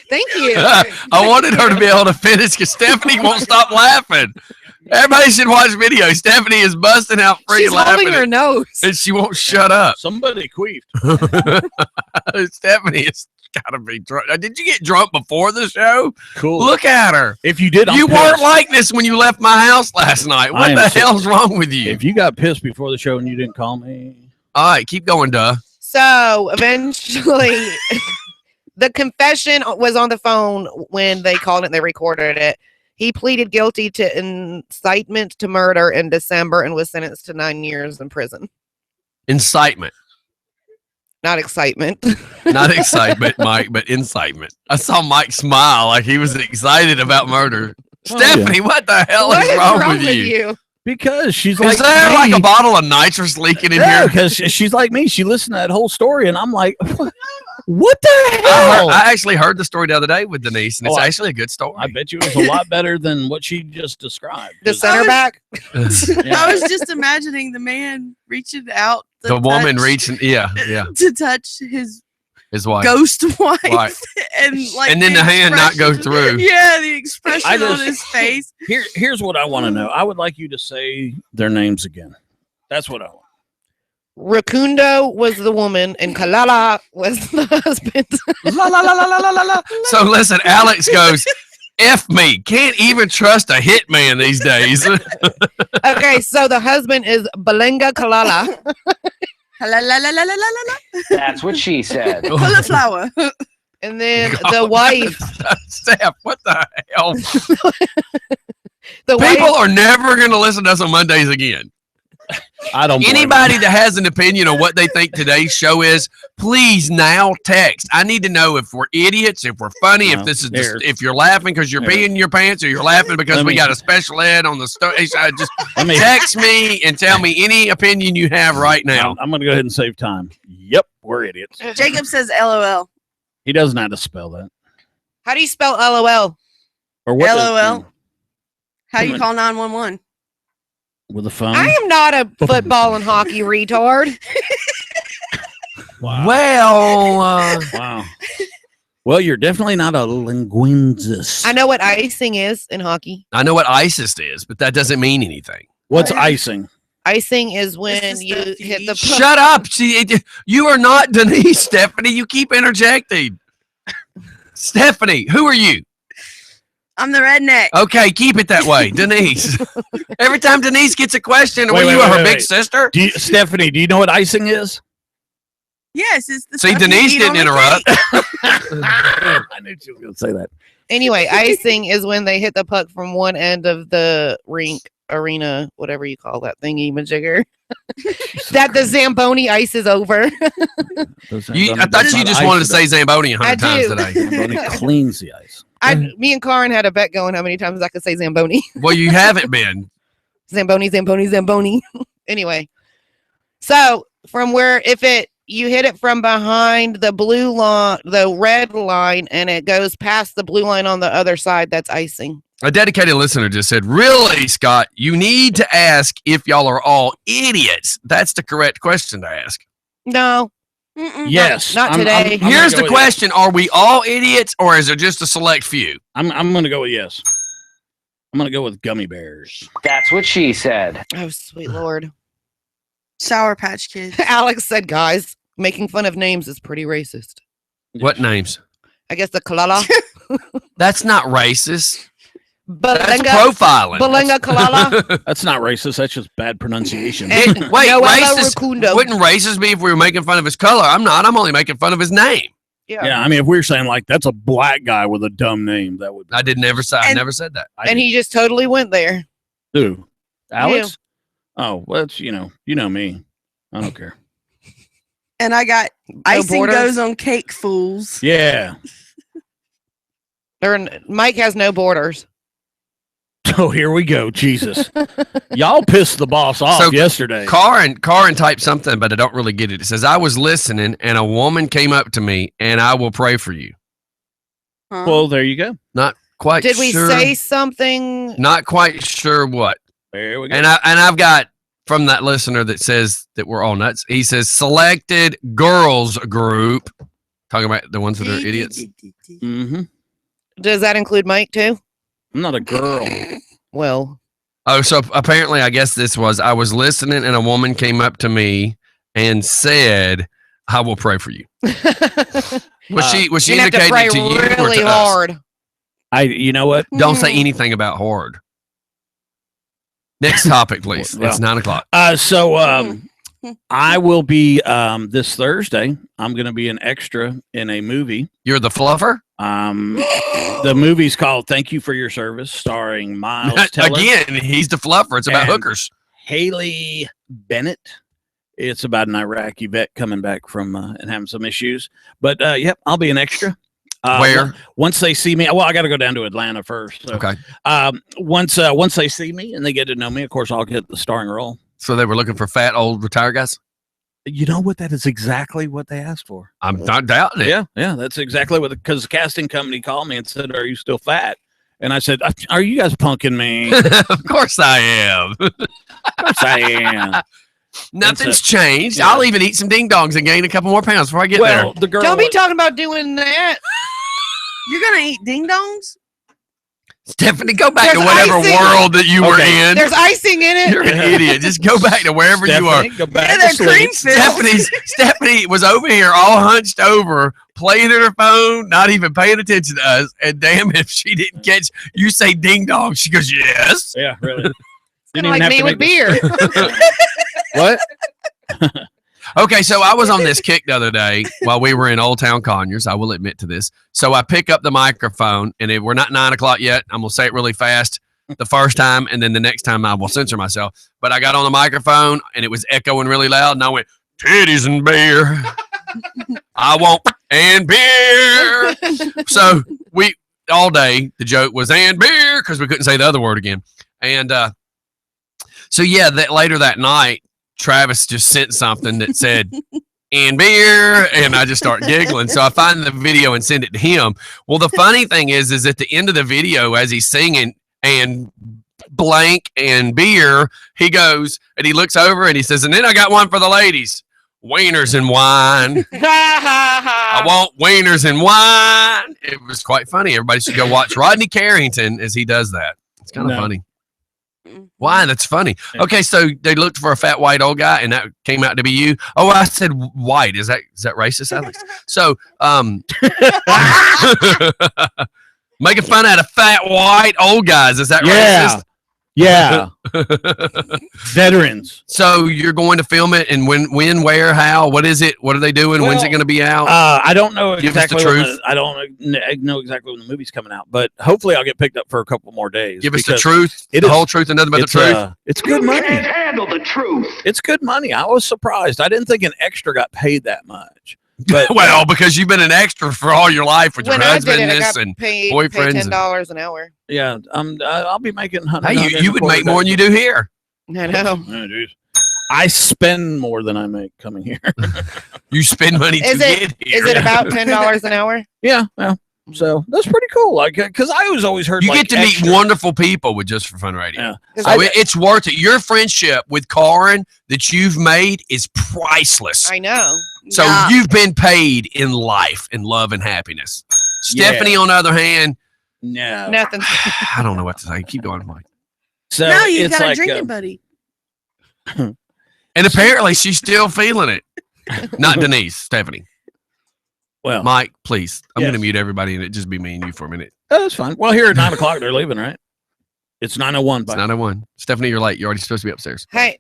Thank you. I wanted her to be able to finish because Stephanie won't stop laughing. Everybody should watch video. Stephanie is busting out free She's holding laughing, her nose. and she won't shut up. Somebody queefed. Stephanie has got to be drunk. Did you get drunk before the show? Cool. Look at her. If you did, I'm You weren't pissed. like this when you left my house last night. I What am the so- hell's wrong with you? If you got pissed before the show and you didn't call me, All right, keep going, duh. So eventually, the confession was on the phone when they called it. They recorded it. He pleaded guilty to incitement to murder in December and was sentenced to 9 years in prison. Incitement. Not excitement. Not excitement, Mike, but incitement. I saw Mike smile like he was excited about murder. Oh, yeah. Stephanie, what the hell What is wrong with you? Because she's Is like there like me. a bottle of nitrous leaking in Yeah, here? because she's like me. She listened to that whole story, and I'm like, what the I hell? actually heard the story the other day with Denise, and it's Oh, actually a good story. I bet you it was a lot better than what she just described. The 'Cause- center back. Yeah. I was just imagining the man reaching out. to The woman touch- reaching, yeah, to touch his his wife. ghost wife, Right. and like, And then the hand not go expression- through. Yeah, the expression I on just- his face. Here's what I want to know. I would like you to say their names again. That's what I want. Rakundo was the woman and Kalala was the husband. La, la, la, la, la, la, la. So listen, Alex goes, F me. Can't even trust a hitman these days. Okay, so the husband is Belenga Kalala. La la la la la la la. That's what she said. Cauliflower. And then the wife, Steph, what the hell? the People wife, are never going to listen to us on Mondays again. I don't. blame Anybody that has an opinion on what they think today's show is, please now text. I need to know if we're idiots, if we're funny, No, if this is there. if you're laughing because you're There. peeing your pants, or you're laughing because Let we me- got a special ed on the station. Just Let me. text me and tell me any opinion you have right now. I'm going to go ahead and save time. Yep, we're idiots. Jacob says LOL. He doesn't know how to spell that. how do you spell LOL? Or what? LOL. How Come you on. call 911? With a phone. I am not a football and hockey retard. Wow. Well, Wow. Well, you're definitely not a linguist. I know what icing is in hockey. I know what ISIS is, but that doesn't mean anything. What's icing? Icing is when This is you the hit the TV. puck. Shut up. You are not Denise, Stephanie. You keep interjecting. Stephanie, who are you? I'm the redneck. Okay, keep it that way, Denise. Every time Denise gets a question, Wait, were you wait, her wait, big wait. sister? Stephanie, do you know what icing is? Yes, it's the See, stuff you Denise eat didn't on the interrupt. cake. I knew she was going to say that. Anyway, icing is when they hit the puck from one end of the rink, arena, whatever you call that thingy majigger. That the Zamboni ice is over. I thought you just wanted to say Zamboni 100 I times do. today. Zamboni cleans the ice. Me and Karin had a bet going how many times I could say Zamboni. Well, you haven't been. Zamboni, Zamboni, Zamboni. Anyway, so from where you hit it from behind the blue line, the red line, and it goes past the blue line on the other side, that's icing. A dedicated listener just said, really, Scott, you need to ask if y'all are all idiots. That's the correct question to ask. No, Mm-mm. Yes. Not today. gonna Here's go the with question. Are we all idiots or is it just a select few? yes. I'm going to go with yes. I'm going to go with gummy bears. That's what she said. oh sweet lord. Sour Patch Kids. Alex said, guys, making fun of names is pretty racist. What names? I guess the Kalala, That's not racist. That's Belenga, profiling. Belenga Kalala, That's not racist. That's just bad pronunciation. and Wait, Noella racist? Rakundo. Wouldn't racist be if we were making fun of his color? I'm not. I'm only making fun of his name. Yeah, I mean, if we were saying like that's a black guy with a dumb name, that would. I did never say. I And- never said that. And he just totally went there. Who? Alex? Oh, well, it's you know me. I don't care. And I got icing borders? goes on cake, fools. Yeah. Mike has no borders. Oh, here we go. Jesus, y'all pissed the boss off So, yesterday. Karin typed something, but I don't really get it. It says, I was listening and a woman came up to me and I will pray for you. Huh? Well, there you go. Not quite Did we sure. say something? Not quite sure what. There we go. And I've got from that listener that says that we're all nuts. He says selected girls group. Talking about the ones that are idiots. Mm-hmm. Does that include Mike too? I'm not a girl. Well, Oh, so apparently, I guess this was I was listening and a woman came up to me and said, "I will pray for you." Was she you have to indicating pray it to you or really to us? hard. You know what? Don't say anything about hard. Next topic, please. Well, It's 9:00. I will be this Thursday. I'm going to be an extra in a movie. You're the fluffer. The movie's called "Thank You for Your Service," starring Miles Teller. Again, he's the fluffer. It's about And hookers. Haley Bennett. It's about an Iraqi vet coming back from and having some issues. But yep, I'll be an extra. Where? Once they see me, well, I got to go down to Atlanta first. So, Okay. Once they see me and they get to know me, of course, I'll get the starring role. So they were looking for fat old retired guys. You know what? That is exactly what they asked for. I'm not doubting it. Yeah, that's exactly what. Because the casting company called me and said, "Are you still fat?" And I said, "Are you guys punking me?" Of course I am. Of course I am. Nothing's changed. Yeah. I'll even eat some ding dongs and gain a couple more pounds before I get there. The girl. Don't be talking about doing that. You're gonna eat ding dongs? Stephanie, go back There's to whatever icing. world that you were Okay. in. There's icing in it. You're an idiot. Just go back to wherever you are. Stephanie, go back Yeah, to they're sleep. cream filled. Stephanie was over here all hunched over, playing at her phone, not even paying attention to us. And damn, if she didn't catch you say ding dong, she goes, yes. Yeah, really. Kinda like me with beer. What? Okay, so I was on this kick the other day while we were in Old Town Conyers. I will admit to this. So I pick up the microphone, and if we're not 9 o'clock yet, I'm going to say it really fast the first time, and then the next time I will censor myself. But I got on the microphone, and it was echoing really loud, and I went, titties and beer. I want and beer. So we, all day, the joke was and beer, because we couldn't say the other word again. And so, yeah, later that night, Travis just sent something that said, and beer, and I just start giggling. So I find the video and send it to him. Well, the funny thing is at the end of the video, as he's singing and blank and beer, he goes and he looks over and he says, and then I got one for the ladies, wieners and wine. I want wieners and wine. It was quite funny. Everybody should go watch Rodney Carrington as he does that. It's kind of funny. Why? That's funny. Okay, so they looked for a fat white old guy, and that came out to be you. Oh, I said white. Is that racist, Alex? So, making fun out of fat white old guys. Is that racist? Yeah. Veterans. So you're going to film it, and when, where, how? What is it? What are they doing? When's it going to be out? I don't know Give us the exactly. truth. I don't know exactly when the movie's coming out, but hopefully I'll get picked up for a couple more days. Give us the because truth, it the is- whole truth, and nothing but the truth. It's good money. handle the truth. It's good money. I was surprised. I didn't think an extra got paid that much. But Well, because you've been an extra for all your life with your When I did husband it, I got and paid boyfriends and- $10 an hour. yeah, I'll be making $100. hey, you would make more than you do here. I know. Oh, geez. I spend more than I make coming here. You spend money to Is get it here. is it about $10 an hour? Yeah. So that's pretty cool. Like, because I was always heard You like, get to meet extra. wonderful people with Just for Fun Radio. Yeah. So it's worth it. Your friendship with Karin that you've made is priceless. I know. So Yeah. you've been paid in life, in love and happiness. Stephanie, on the other hand, No. Nothing. I don't know what to say. Keep going, Mike. So No, you it's got a like, drinking buddy. And apparently she's still feeling it. Not Denise, Stephanie. well, Mike, please. I'm Yes. going to mute everybody and it just be me and you for a minute. that's fine. Well, here at 9 o'clock they're leaving, right? It's 9:01. It's 9:01. Stephanie, you're late. You're already supposed to be upstairs. Hey,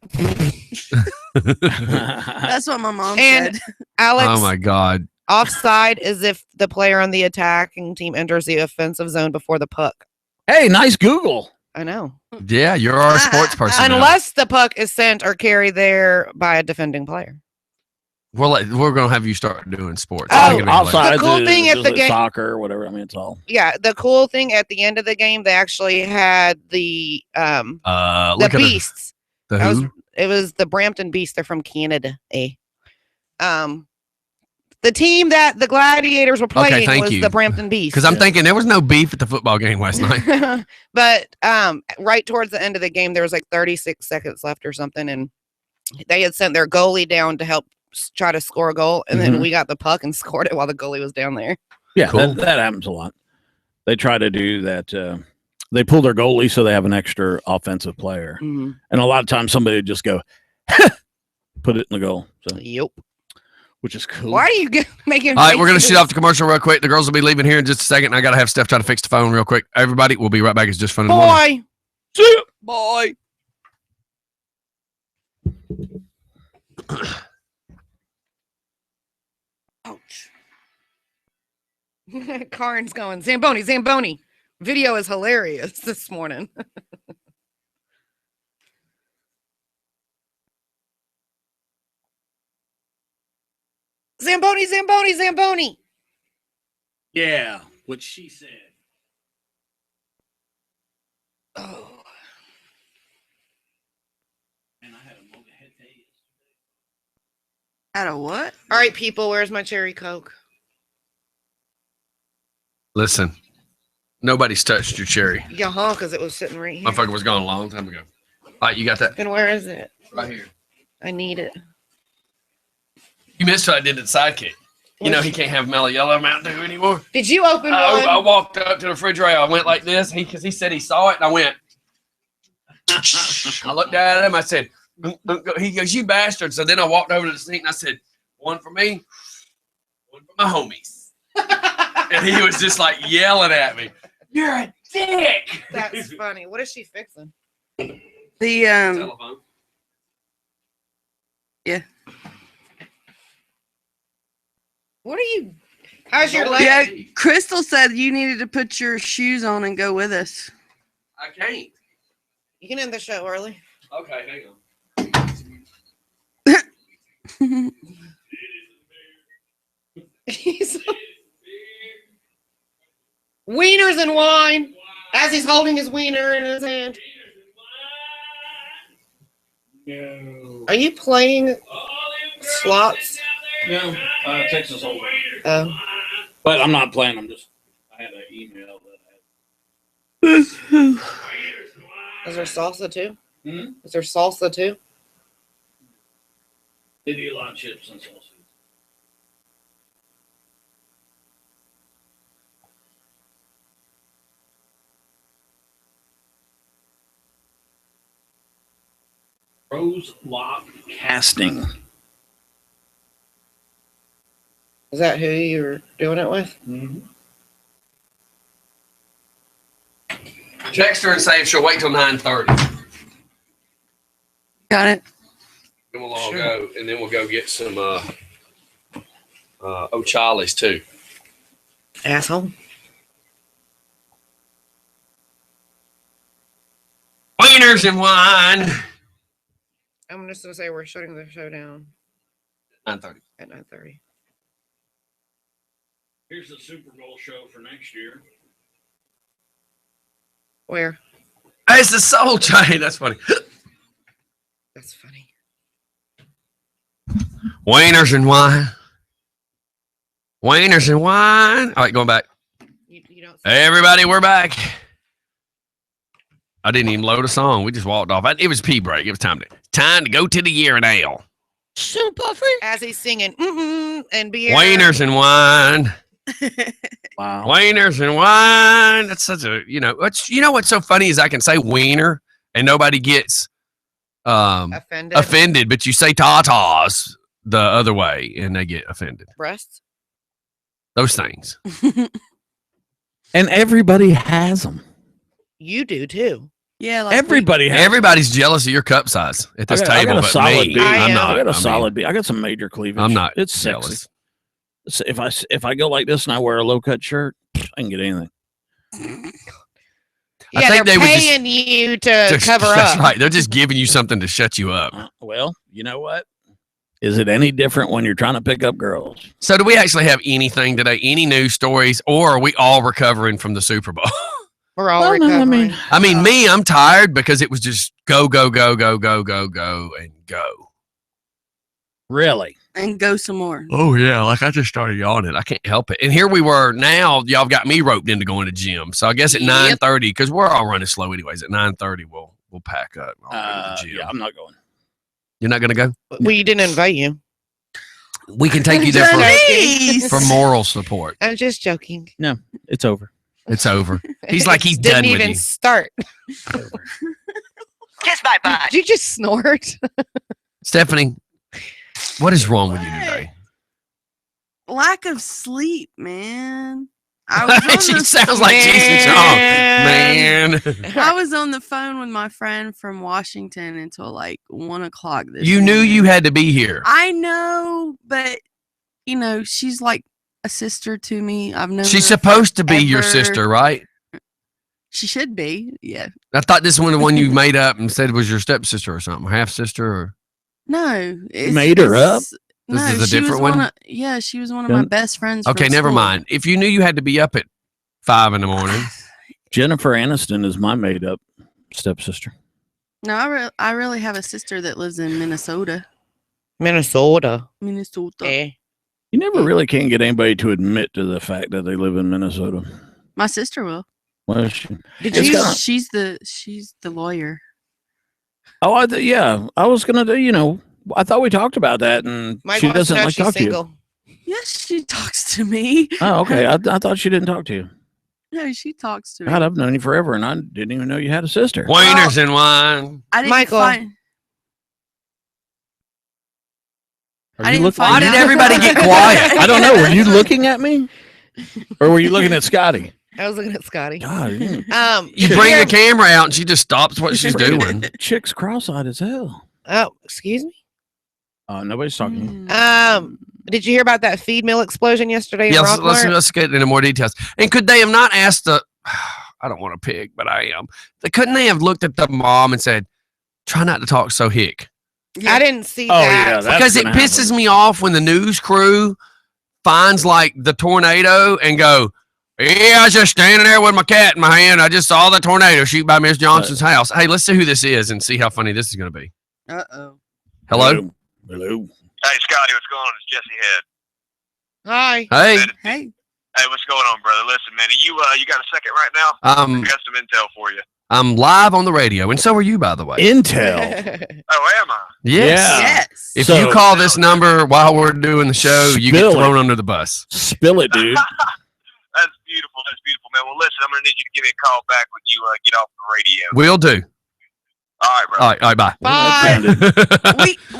That's what my mom And- said. Alex, Oh, my God. offside is if the player on the attacking team enters the offensive zone before the puck. Hey, nice Google. I know. Yeah, you're our sports person. now. Unless the puck is sent or carried there by a defending player. We're going to have you start doing sports. Oh, I think it'd be hilarious. Outside, The cool thing at just the like game- soccer or whatever. I mean, it's all. Yeah, the cool thing at the end of the game, they actually had the Look at Beasts. The That was- who? It was the Brampton Beasts. They're from Canada. The team that the Gladiators were playing thank was you. the Brampton Beasts. Because I'm thinking there was no beef at the football game last night. But right towards the end of the game, there was like 36 seconds left or something, and they had sent their goalie down to help try to score a goal, and then Mhm. we got the puck and scored it while the goalie was down there. Yeah, Cool. that happens a lot. They try to do that. They pull their goalie so they have an extra offensive player, and a lot of times somebody would just go, put it in the goal. So, Yep. which is cool. Why are you making? All right, we're going to faces? shoot off the commercial real quick. The girls will be leaving here in just a second. And I got to have Steph try to fix the phone real quick. Everybody, we'll be right back. It's Just Fun in the Morning. Boy. See ya. Bye. Ouch. Karen's going, Zamboni, Zamboni. Video is hilarious this morning. Zamboni, Zamboni, Zamboni. Yeah, what she said. Oh. Man, I had a moment head day. Out of what? All right, people, where's my cherry Coke? Listen, nobody's touched your cherry. Yeah, because it was sitting right here. Motherfucker was gone a long time ago. All right, you got that And where is it? right here. I need it. You missed what I did to the sidekick. You know he can't have Mellow Yellow Mountain Dew anymore. Did you open one? I walked up to the refrigerator. I went like this because he said he saw it, and I went. I looked at him. I said, he goes, you bastard. So then I walked over to the sink and I said, one for me, one for my homies. And he was just like yelling at me. You're a dick. That's funny. What is she fixing? The Telephone. yeah. What are you? How's your leg? Yeah, Crystal said you needed to put your shoes on and go with us. I can't. You can end the show early. Okay, hang on. Wieners and wine. As he's holding his wiener in his hand. No. Are you playing slots? No, Texas Hold'em. Oh. But I'm not playing. I had an email that Is there salsa too? Hmm? Is there salsa too? they do a lot of chips and sauces. Rose Lock Casting. Is that who you're doing it with? Mm-hmm. Text her and say if she'll wait till 9:30. Got it. Then we'll all go, and then we'll go get some O'Charlie's too. Asshole. Wieners and wine. I'm just gonna say we're shutting the show down 9:30. at 9:30. Here's the Super Bowl show for next year. Where? It's the Soul Train. That's funny. That's funny. Wieners and wine. Wieners and wine. All right, going back. You don't. Hey, everybody, we're back. I didn't even load a song. We just walked off. It was pee break. It was time to go to the urinal. Super free. As he's singing, and beer. Wieners and wine. Wow. Wieners and wine. That's such a, what's so funny is I can say wiener and nobody gets offended, but you say tatas the other way and they get offended. Breasts. Those things. And everybody has them. You do too. Yeah, like Everybody has. Everybody's jealous of your cup size at this I table, got a but solid me. B. I I'm am. not. I got a I mean, solid B. I got some major cleavage. I'm not It's sexy. jealous. So if I go like this and I wear a low cut shirt, I can get anything. I Yeah, think they're they would just- paying you to cover That's up. right. They're just giving you something to shut you up. Well, you know what? Is it any different when you're trying to pick up girls? So, do we actually have anything today? Any news stories, or are we all recovering from the Super Bowl? We're all Well, no, recovering. I mean, me, I'm tired because it was just go, go, go, go, go, go, go, and go. Really? and go some more. Oh yeah, like I just started yawning. I can't help it. And here we were. Now y'all got me roped into going to gym. So I guess at 9:30, because we're all running slow anyways. At 9:30, we'll pack up. And I'll go to the gym. Yeah, I'm not going. You're not gonna go? Well, you didn't invite you. We can take you there Denise! for moral support. I'm just joking. No, it's over. It's over. He's like he's Didn't done with even you. start. Kiss my butt. Did you just snort? Stephanie, what is wrong with you today? Lack of sleep, man. I was on She the sounds like Jesus. Oh, man. I was on the phone with my friend from Washington until like 1 o'clock this You knew morning. you had to be here. I know, but you know, she's like a sister to me. I've known She's her supposed to be your forever. sister, right? She should be. Yeah. I thought this one the one you made up and said was your stepsister or something, half sister or No. made her up? This No, is a she was different one? yeah, she was one of my best friends. Okay, from never school. mind. If you knew you had to be up at 5 a.m. Jennifer Aniston is my made up stepsister. No, I really have a sister that lives in Minnesota. Minnesota. Minnesota. Yeah. You never really can get anybody to admit to the fact that they live in Minnesota. My sister will. Well, she, She's the lawyer. oh, yeah. I was gonna do. I thought we talked about that, and Mike she wants to doesn't know like she's talk to you. single. Yes, she talks to me. Oh, okay. I thought she didn't talk to you. No, she talks to me. God, I've known you forever, and I didn't even know you had a sister. Wieners and wine. I didn't Michael. find. Are I you didn't looking? find Why did out. everybody get quiet? I don't know. Were you looking at me, or were you looking at Scotty? I was looking at Scotty. God, You bring the camera out and she just stops what she's doing. chick's cross-eyed as hell. Oh, excuse me. Nobody's talking. Did you hear about that feed mill explosion yesterday in Yes, Rockmart? let's get into more details. And could they have not asked the? I don't want to pick, but I am. Couldn't they have looked at the mom and said, "Try not to talk so hick"? I didn't see Oh, that. yeah, that's Because it gonna pisses happen. me off when the news crew finds like the tornado and go, "Yeah, I was just standing there with my cat in my hand. I just saw the tornado shoot by Miss Johnson's house." Hey, let's see who this is and see how funny this is going to be. Uh-oh. Hello. Hello. Hey, Scotty, what's going on? It's Jesse Head. Hi. Hey. Hey. Hey, what's going on, brother? Listen, man, you got a second right now? I got some intel for you. I'm live on the radio, and so are you, by the way. Intel. Oh, am I? Yes. Yeah. Yes. If So- you call this number while we're doing the show, you get Spill it. thrown under the bus. Spill it, dude. That's beautiful. That's beautiful, man. Well, listen, I'm going to need you to give me a call back when you get off the radio. Will do. All right, bro. All right, bye. Bye.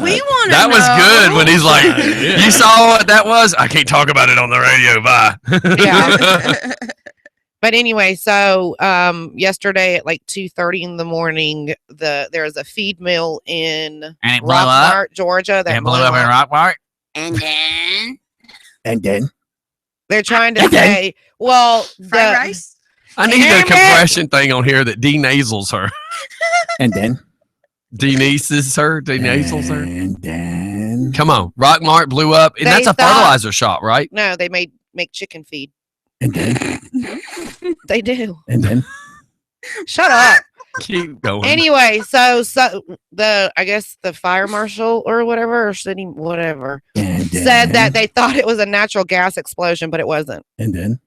We want to That was good when he's like, Yeah. "You saw what that was? I can't talk about it on the radio." Bye. Yeah. But anyway, so yesterday at like 2:30 in the morning, there was a feed mill in And it blew up. Rockmart, Georgia. That And blew up in Rockmart. And then And then They're trying to say, well, fried the, rice. I need a compression thing on here that denasals her. and then Deneases her. Denasals her. and then Come on. Rockmart blew up. And They that's a thought- fertilizer shop, right? no, they make chicken feed. and then They do. and then Shut up. Keep going. Anyway, so I guess the fire marshal or whatever, or city whatever, and then said that they thought it was a natural gas explosion, but it wasn't. and then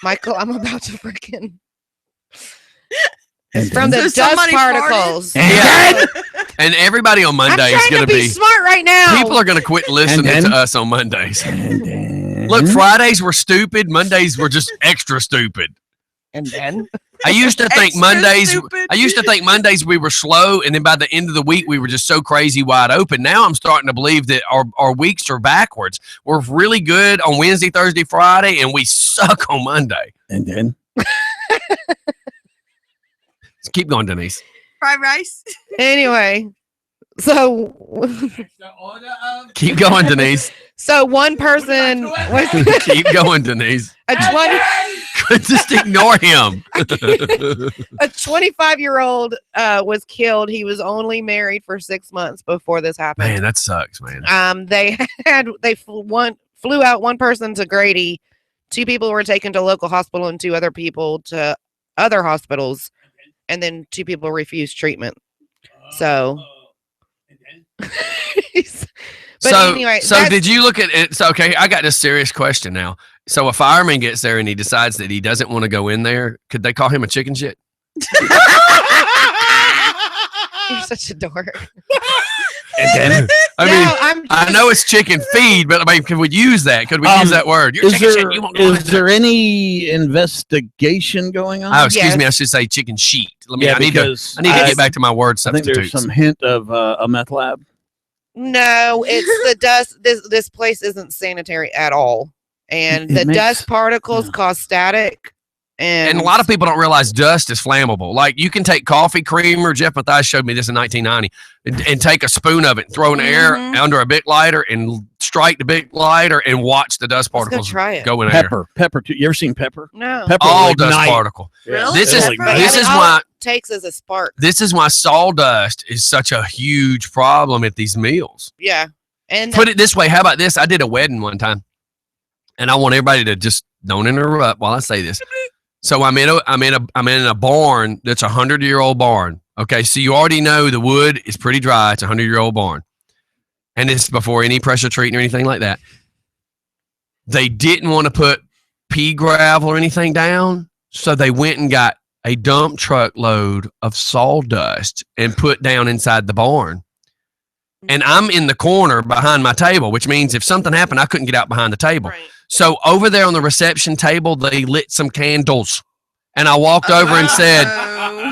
Michael, I'm about to freaking and from then, the So dust somebody particles. Yeah. And everybody on Monday I'm is trying going to to be be. smart right now. People are going to quit listening then- to us on Mondays. and then Look, Fridays were stupid. Mondays were just extra stupid. and then I used to think Extra Mondays. stupid. I used to think Mondays we were slow, and then by the end of the week we were just so crazy wide open. Now I'm starting to believe that our weeks are backwards. We're really good on Wednesday, Thursday, Friday, and we suck on Monday. and then Keep going, Denise. Fried rice. anyway, so Keep going, Denise. so one person was Keep going, Denise. a 20 Just ignore him. a 25-year-old was killed. He was only married for 6 months before this happened. Man, that sucks, man. They flew out one person to Grady, 2 people were taken to local hospital and 2 other people to other hospitals, and then 2 people refused treatment. So But so, anyway, so that's- did you look at it? So, okay, I got this serious question now. So a fireman gets there and he decides that he doesn't want to go in there. Could they call him a chicken shit? You're such a dork. and then I No, mean, I'm I know it's chicken feed, but I mean, could we use that? Could we use that word? You're is chicken there shit. You won't go in is there any investigation going on? Oh, excuse me. I Yes. should say chicken sheet. Let me. Yeah, I need because to get back to my word I think there's substitutes. some hint of a meth lab. No, it's the dust. This place isn't sanitary at all, and It the makes- dust particles yeah. cause static. And a lot of people don't realize dust is flammable. Like you can take coffee creamer. Jeff Mathias showed me this in 1990, and take a spoon of it, and throw in air under a big lighter, and strike the big lighter, and watch the dust Let's go particles try it. go in air. Pepper. Too. You ever seen pepper? No. Pepper All will dust ignite. particle. Really? This is It'll this ignite. is all why it takes is a spark. this is why sawdust is such a huge problem at these meals. Yeah. And Put it this way. How about this? I did a wedding one time, and I want everybody to just don't interrupt while I say this. So I'm in a barn that's 100-year-old barn. Okay, so you already know the wood is pretty dry. It's a 100-year-old barn, and it's before any pressure treating or anything like that. They didn't want to put pea gravel or anything down, so they went and got a dump truck load of sawdust and put down inside the barn. And I'm in the corner behind my table, which means if something happened, I couldn't get out behind the table. Right. So over there on the reception table, they lit some candles. And I walked over and said,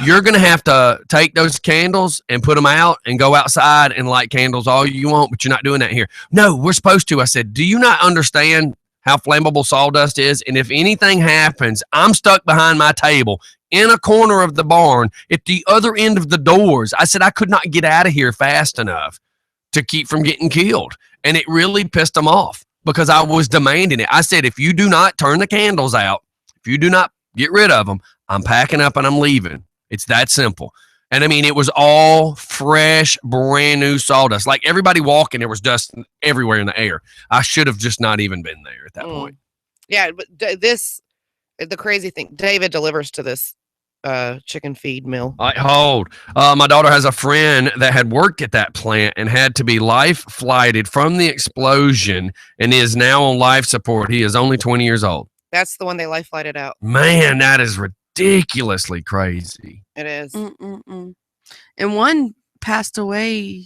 you're going to have to take those candles and put them out and go outside and light candles all you want, but you're not doing that here. No, we're supposed to. I said, do you not understand how flammable sawdust is? And if anything happens, I'm stuck behind my table in a corner of the barn at the other end of the doors. I said, I could not get out of here fast enough to keep from getting killed. And it really pissed them off because I was demanding it. I said, if you do not turn the candles out, if you do not get rid of them, I'm packing up and I'm leaving. It's that simple. And I mean, it was all fresh, brand new sawdust. Like everybody walking, there was dust everywhere in the air. I should have just not even been there at that point. Yeah, but the crazy thing, David delivers to this chicken feed mill. My daughter has a friend that had worked at that plant and had to be life flighted from the explosion and is now on life support. He is only 20 years old. That's the one they life flighted out. Man, that is ridiculously crazy. It is. And one passed away.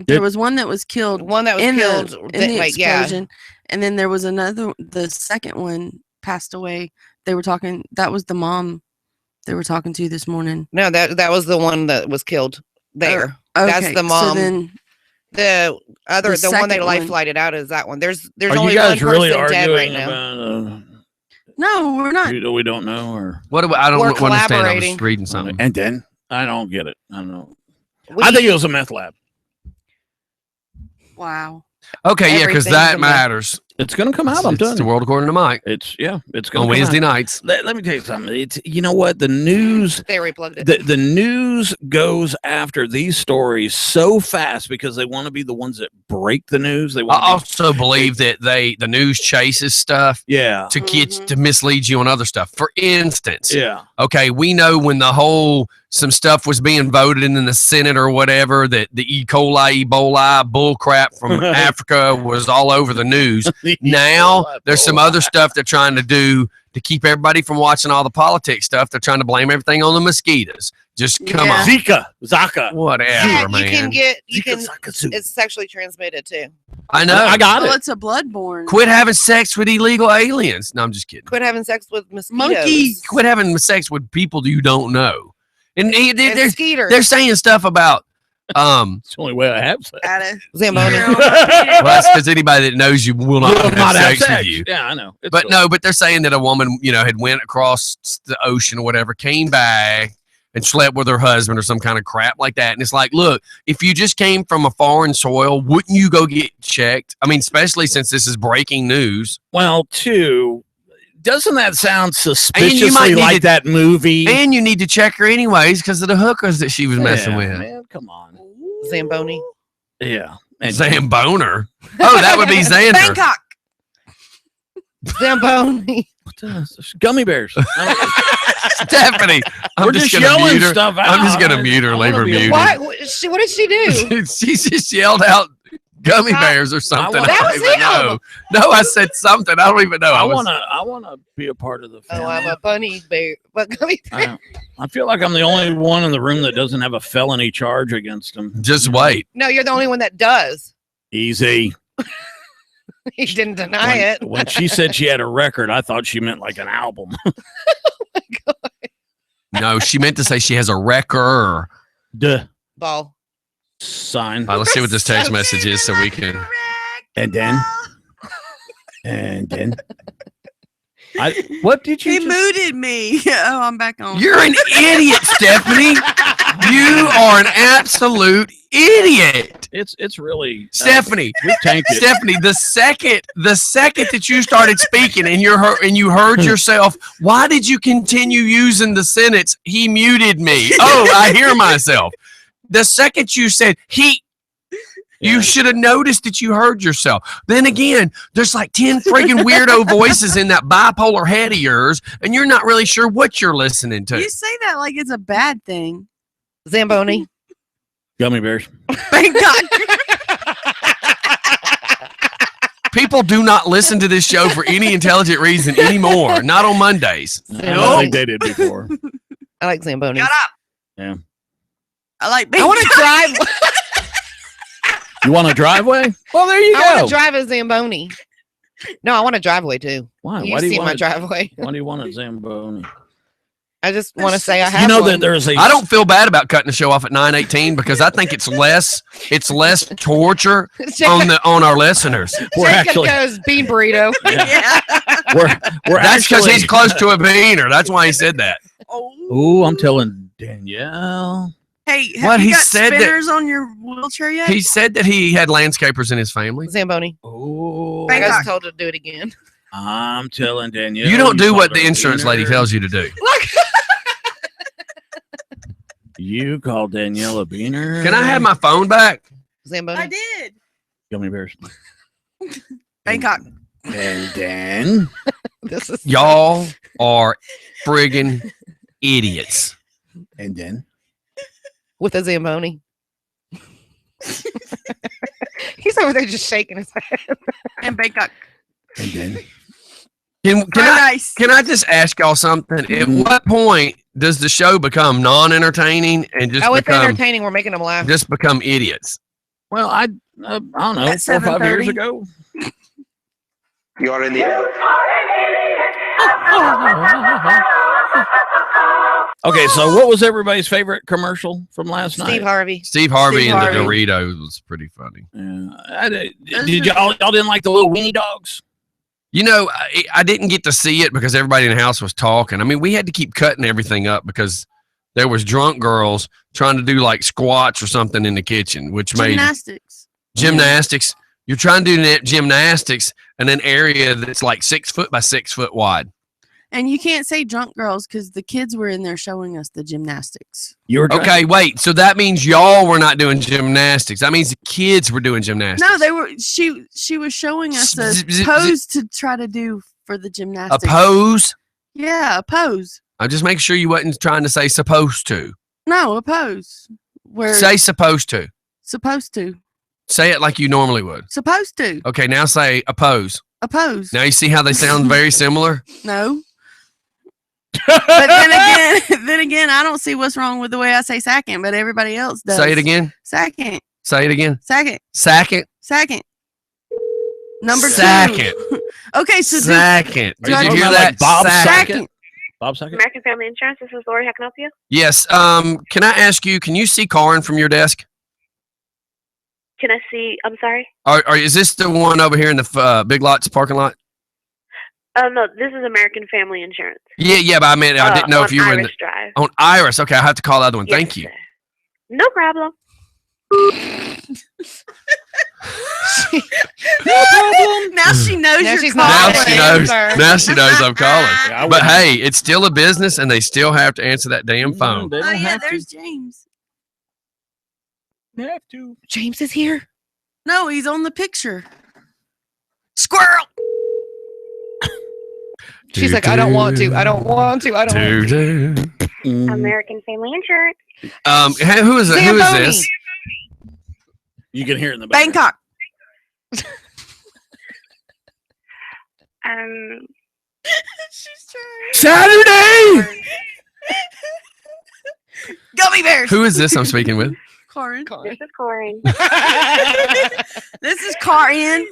There was one that was killed. One that was in killed in the like, yeah. explosion, and then there was another. The second one passed away. They were talking. That was the mom they were talking to this morning. No, that was the one that was killed there. Okay, That's the mom. So then the one they second life one- flighted out is that one. There's Are only you guys one really person dead right arguing now. about? No, we're not. We don't know, or What do I don't We're understand. I collaborating. was reading something. and then I don't get it. I don't know. We- I think it was a meth lab. Wow. Okay, yeah, because Everything's that in there. matters. It's gonna come out. I'm It's telling the you. world according to Mike It's gonna on come Wednesday out. nights. Let me tell you something. It's you know what the news. They replugged it. The news goes after these stories so fast because they want to be the ones that break the news. They I want also believe that the news chases stuff yeah, to get to mislead you on other stuff. For instance, yeah. okay, we know when some stuff was being voted in the Senate or whatever that the E. coli, Ebola, bull crap from Africa was all over the news. Now there's some other stuff they're trying to do to keep everybody from watching all the politics stuff. They're trying to blame everything on the mosquitoes. Just come Yeah. on. Zaka. Whatever, Yeah, man. you can get Zika. it's sexually transmitted too. I know. I got Well, it. it's a bloodborne. Quit having sex with illegal aliens. No, I'm just kidding. Quit having sex with mosquitoes. Monkeys. Quit having sex with people you don't know. And And skeeters. they're saying stuff about It's the only way I have sex. At it. Zamboni. well, that's because anybody that knows you will not, Will have, not have sex sex. with you. Yeah, I know. It's But cool. no, but they're saying that a woman, had went across the ocean or whatever, came back and slept with her husband or some kind of crap like that. And it's like, look, if you just came from a foreign soil, wouldn't you go get checked? I mean, especially since this is breaking news. Well, too, doesn't that sound might suspiciously need like to- that movie? And you need to check her anyways because of the hookers that she was messing Yeah, with. Man, come on. Zamboni. Yeah. And Zamboner. Oh, that would be Xander. Bangkok. Zamboni. Gummy bears. Stephanie, I'm We're just just gonna yelling mute her. stuff out. I'm just gonna mute her, I leave wanna her be a- muted. What did she do? She just yelled out gummy bears or something. want- I That don't was even him. know. No, I said something. I don't even know. I was- wanna be a part of the family. Oh, I'm a bunny bear. What gummy bear? I feel like I'm the only one in the room that doesn't have a felony charge against him. Just wait. No, you're the only one that does. Easy. He didn't deny it. When she said she had a record, I thought she meant like an album. No, she meant to say she has a wrecker. Duh. Ball. Sign. All right, let's see what this text message is so we can. And then. And then. What did you? He mooted me. Oh, I'm back on. You're an idiot, Stephanie. You are an absolute idiot. It's really Stephanie. We tanked it. Stephanie, the second that you started speaking and you heard yourself, why did you continue using the sentence, he muted me? Oh, I hear myself. The second you said you should have noticed that you heard yourself. Then again, there's like 10 friggin' weirdo voices in that bipolar head of yours, and you're not really sure what you're listening to. You say that like it's a bad thing. Zamboni. Gummy bears. Bangkok. People do not listen to this show for any intelligent reason anymore. Not on Mondays. I don't think they did before. I like Zamboni. Shut up. Yeah. I like I want to drive. You want a driveway? Well, there you I go. want to drive a Zamboni. No, I want a driveway too. Why? You Why do you see want my a driveway. Why do you want a Zamboni? I just want to say I have You know one. that there's a. I don't feel bad about cutting the show off at 9:18 because I think it's less torture on our listeners. We're Jacob actually. goes bean burrito. Yeah. We're That's because actually. he's close to a beaner. That's why he said that. Ooh, I'm telling Danielle. Hey, have What, you he got said that- spinners on your wheelchair yet? He said that he had landscapers in his family. Zamboni. Ooh, I Bangkok. got told to do it again. I'm telling Danielle. You don't do called what her the a insurance lady beaner. tells you to do. Look. You called Danielle a beaner. Can I have my phone back? Zamboni. I did. Gummy bears? Bangkok. And then This is Y'all are friggin' idiots. and then with a Zamboni. He's over there just shaking his head. And Bangkok. and then. Can I just ask y'all something? At what point does the show become non-entertaining and just Oh, it's become entertaining. We're making them laugh. Oh, idiots? Well, I don't know. At 4 or 5 years 7:30? ago. You're in the air. Okay, so what was everybody's favorite commercial from last night? Steve Harvey. Steve Harvey Steve and Harvey. the Doritos was pretty funny. Yeah, did y'all didn't like the little weenie dogs? You know, I didn't get to see it because everybody in the house was talking. I mean, we had to keep cutting everything up because there was drunk girls trying to do like squats or something in the kitchen, which made Gymnastics. You're trying to do gymnastics in an area that's like 6 foot by 6 foot wide. And you can't say drunk girls because the kids were in there showing us the gymnastics. You were Okay, wait. So that means y'all were not doing gymnastics. That means the kids were doing gymnastics. No, they were. She was showing us a Zip, zip, pose to try to do for the A gymnastics. pose? Yeah, a pose. I'm just making sure you wasn't trying to say supposed to. No, a pose. Where Say supposed to. supposed to. Say it like you normally would. Supposed to. Okay, now say a pose. A pose. Now you see how they sound very similar? No. But then again, I don't see what's wrong with the way I say second, but everybody else does. Say it again. Second. Say it again. Second. Second. Second. Number Second. 2. Okay, so Second. do I Did you hear talking about that? like Bob second. Bob Saget? American Family Insurance. This is Lori. How can I help you? Yes. Can I ask you, can you see Karin from your desk? Can I see? I'm sorry. Or is this the one over here in the Big Lots parking lot? No, this is American Family Insurance. Yeah, but I mean, I didn't know on if you were in Irish the, Drive. on Iris. Okay, I have to call the other one. Yes, Thank you. sir. No problem. Now she knows Now you're she's calling. not Now she gonna knows. answer. Now she knows I'm calling. Yeah, I But wouldn't- hey, it's still a business, and they still have to answer that damn phone. They Oh don't yeah, have there's to. James. They have to. James is here. No, he's on the picture. Squirrel. She's like, I don't want to. I don't want to. I don't want to. American Family Insurance. Hey, who is it? Who is Zamboni. this? You can hear it in the background. Bangkok. She's trying. Saturday. Gummy bears. Who is this I'm speaking with? Corin. This is Corin. This is Corin.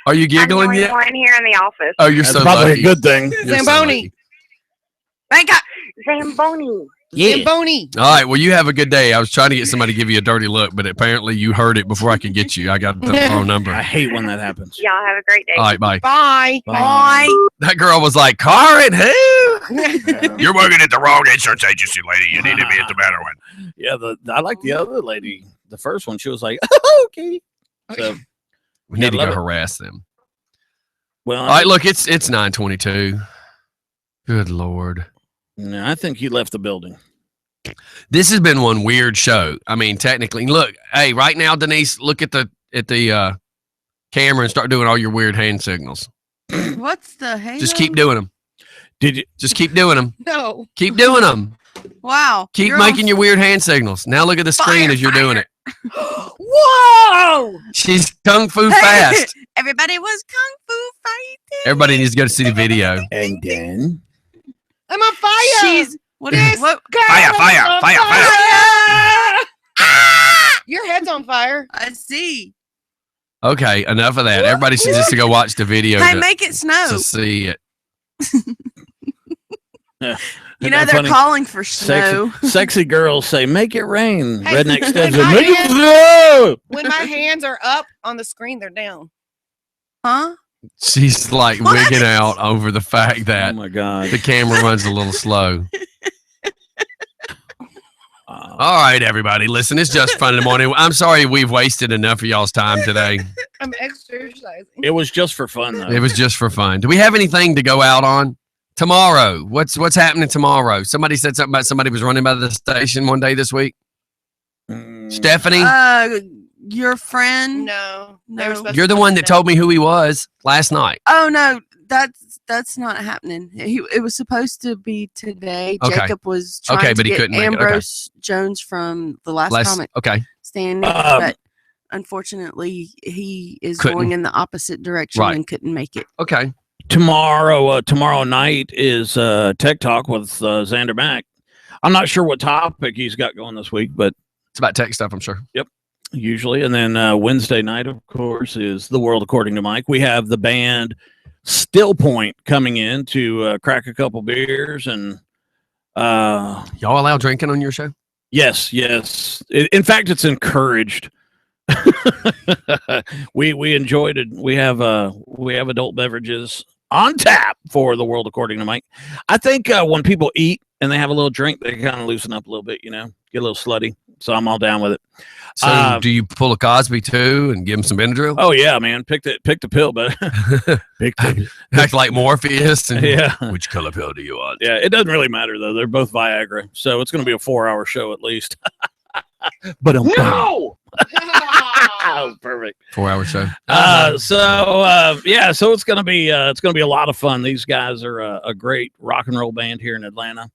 Are you I'm the giggling only yet? one here in the office. Oh, you're That's so probably lucky. a good thing. You're so Zamboni. lucky. Bangkok. Zamboni. Zamboni. All right. Well, you have a good day. I was trying to get somebody to give you a dirty look, but apparently you heard it before I can get you. I got the wrong number. I hate when that happens. Y'all have a great day. All right. Bye. Bye. Bye. That girl was like, Karen, who? You're working at the wrong insurance agency, lady. You need to be at the better one. Yeah, I like the other lady. The first one, she was like, okay. So, We need to love go it. harass them. Well, All right. Look, it's 9:22. Good Lord. no, I think he left the building. This has been one weird show. I mean, technically, look, hey, right now, Denise, look at the camera and start doing all your weird hand signals. What's the halo? Just keep doing them. Did you? Just keep doing them. No. Keep doing them. Wow. Keep you're making on your weird hand signals. Now look at the screen Fire, as you're doing it. Whoa! She's kung fu fast. Everybody was kung fu fighting. Everybody needs to go to see the video. And then I'm on fire. She's what? This What? girl Fire, is fire, on fire, fire. Your head's on fire. I see. Okay, enough of that. Everybody should just go watch the video Hey, to, make it snow. to see it. You know they're calling for snow. Sexy girls say, make it rain. Hey, Redneck when Steps my say, make it hand- snow. When my hands are up on the screen, they're down. Huh? She's like What? wigging out over the fact Oh that my God. the camera runs a little slow. All right, everybody. Listen, it's just fun in the morning. I'm sorry we've wasted enough of y'all's time today. I'm exercising. It was just for fun, though. It was just for fun. Do we have anything to go out on tomorrow? What's happening tomorrow? Somebody said something about somebody was running by the station one day this week. Stephanie, Your friend? No. They No. were supposed you're to the come one that today. told me who he was last night. Oh no, that's not happening. It was supposed to be today. Okay. Jacob was trying Okay, to but he get couldn't make it. Okay. Ambrose Jones from the last comic Okay. standing, but unfortunately he is Couldn't. going in the opposite direction Right. and couldn't make it. Okay. Tomorrow night is Tech Talk with Xander Mack. I'm not sure what topic he's got going this week, but it's about tech stuff, I'm sure. Yep, usually. And then Wednesday night, of course, is The World According to Mike. We have the band Still Point coming in to crack a couple beers and y'all allow drinking on your show? Yes. In fact, it's encouraged. we enjoyed it. We have adult beverages on tap for The World According to Mike. I think when people eat and they have a little drink, they kind of loosen up a little bit, get a little slutty. So I'm all down with it. So do you pull a Cosby too and give him some Benadryl? Oh yeah, man. Pick the pill, but Act like Morpheus. And Yeah. Which color pill do you want? yeah, it doesn't really matter though. They're both Viagra, so it's going to be a 4-hour show at least. But no. Perfect. 4-hour show. So it's gonna be a lot of fun. These guys are a great rock and roll band here in Atlanta,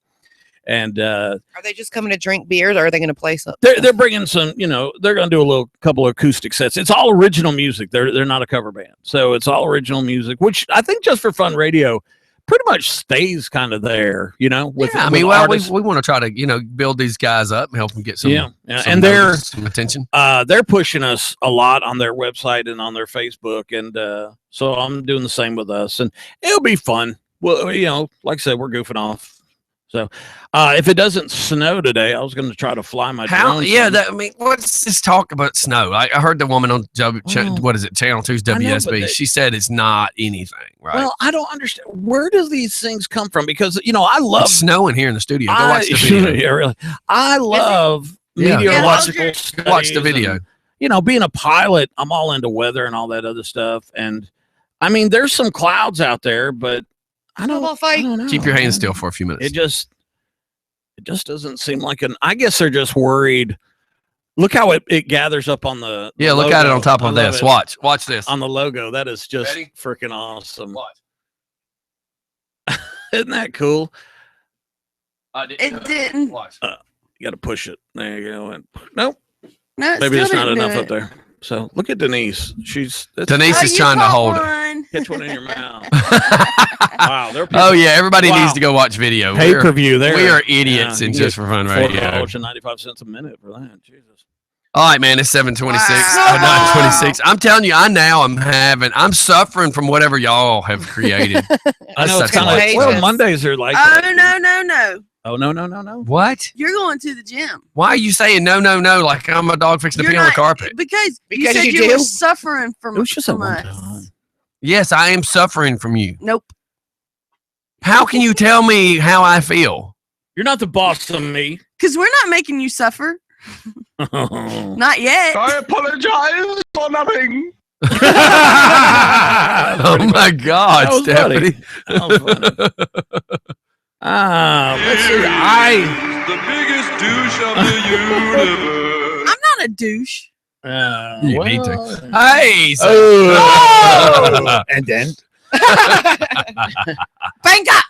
and Are they just coming to drink beers, or are they going to play something? they're bringing some. They're gonna do a couple of acoustic sets. It's all original music. They're not a cover band, so it's all original music, which I think Just for Fun Radio pretty much stays kind of there. With I with mean, well, artists. we want to try to build these guys up and help them get some. Yeah. some And they're some attention. they're pushing us a lot on their website and on their Facebook, and so I'm doing the same with us, and it'll be fun. Well, like I said, we're goofing off. So if it doesn't snow today, I was going to try to fly my drone. What's this talk about snow? I heard the woman on what is it, Channel 2's I know, but WSB. She said it's not anything, right? Well, I don't understand. Where do these things come from? Because I love it's snowing here in the studio. Go watch the video. Yeah, really. I love meteorological watch the studies video. and, being a pilot, I'm all into weather and all that other stuff. And I mean, there's some clouds out there, but I don't know. Keep your hands still for a few minutes. It just doesn't seem like I guess they're just worried. Look how it gathers up on the look at it on top I of love this. it. Watch this. On the logo. That is just Ready? freaking awesome. Watch. Isn't that cool? It didn't. Watch. You got to push it. There you go. And, nope. No, it Maybe still there's not didn't do enough up it. there. So look at Denise. Denise is you trying to caught hold it. one. Catch one in your mouth. Wow. Oh yeah, everybody Wow. needs to go watch video. Pay per view. There. We are idiots Yeah, in you Just get for Fun Radio. $4.95 a minute for that. Jesus. All right, man. It's 7:26. Wow. 9:26. I'm telling you, I'm suffering from whatever y'all have created. I know That's it's kind of such a like lot. Mondays are like. Oh no. Oh no. What? You're going to the gym. Why are you saying no, like I'm a dog fixing to You're pee on the not- carpet? Because you Because said you you were do? suffering from, It was just a from one us. time. Yes, I am suffering from you. Nope. How can you tell me how I feel? You're not the boss of me. Because we're not making you suffer. Oh. Not yet. I apologize for nothing. Oh my God, That was Stephanie. That was funny. Let's see. The biggest douche of the universe. I'm not a douche. You need to. well, Hey, so- Oh! And then. Bang up.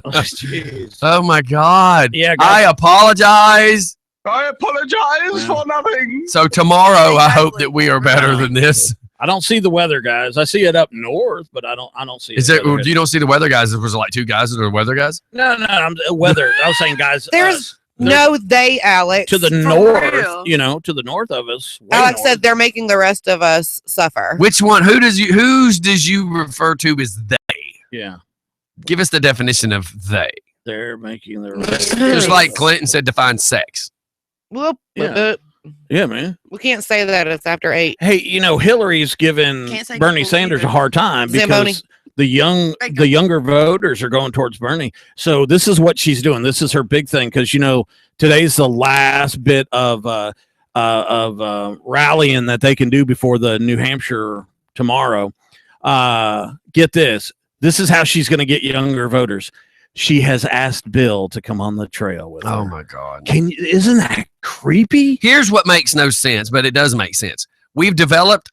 Oh, jeez. oh my God. Yeah, I apologize. I apologize for nothing. So tomorrow, I hope that we are better than this. I don't see the weather guys. I see it up north, but I don't see Is the it? weather. You don't see the weather guys? Was it like two guys that are weather guys? No, I'm weather. I was saying guys. There's no they, Alex. to the For north, real. to the north of us. way Alex north. said they're making the rest of us suffer. Which one? Whose does you refer to as they? Yeah, Give us the definition of they. they're making their. Just like Clinton said, define sex. Whoop, Yeah. whoop. Yeah, man. We can't say that. It's after 8. Hey, Hillary's given Can't say Bernie people Sanders either. a hard time Zamboni. because the younger voters are going towards Bernie. So this is what she's doing. This is her big thing because today's the last bit of rallying that they can do before the New Hampshire tomorrow. Get this. This is how she's going to get younger voters. She has asked Bill to come on the trail with her. Oh my God. Isn't that creepy? Here's what makes no sense, but it does make sense. We've developed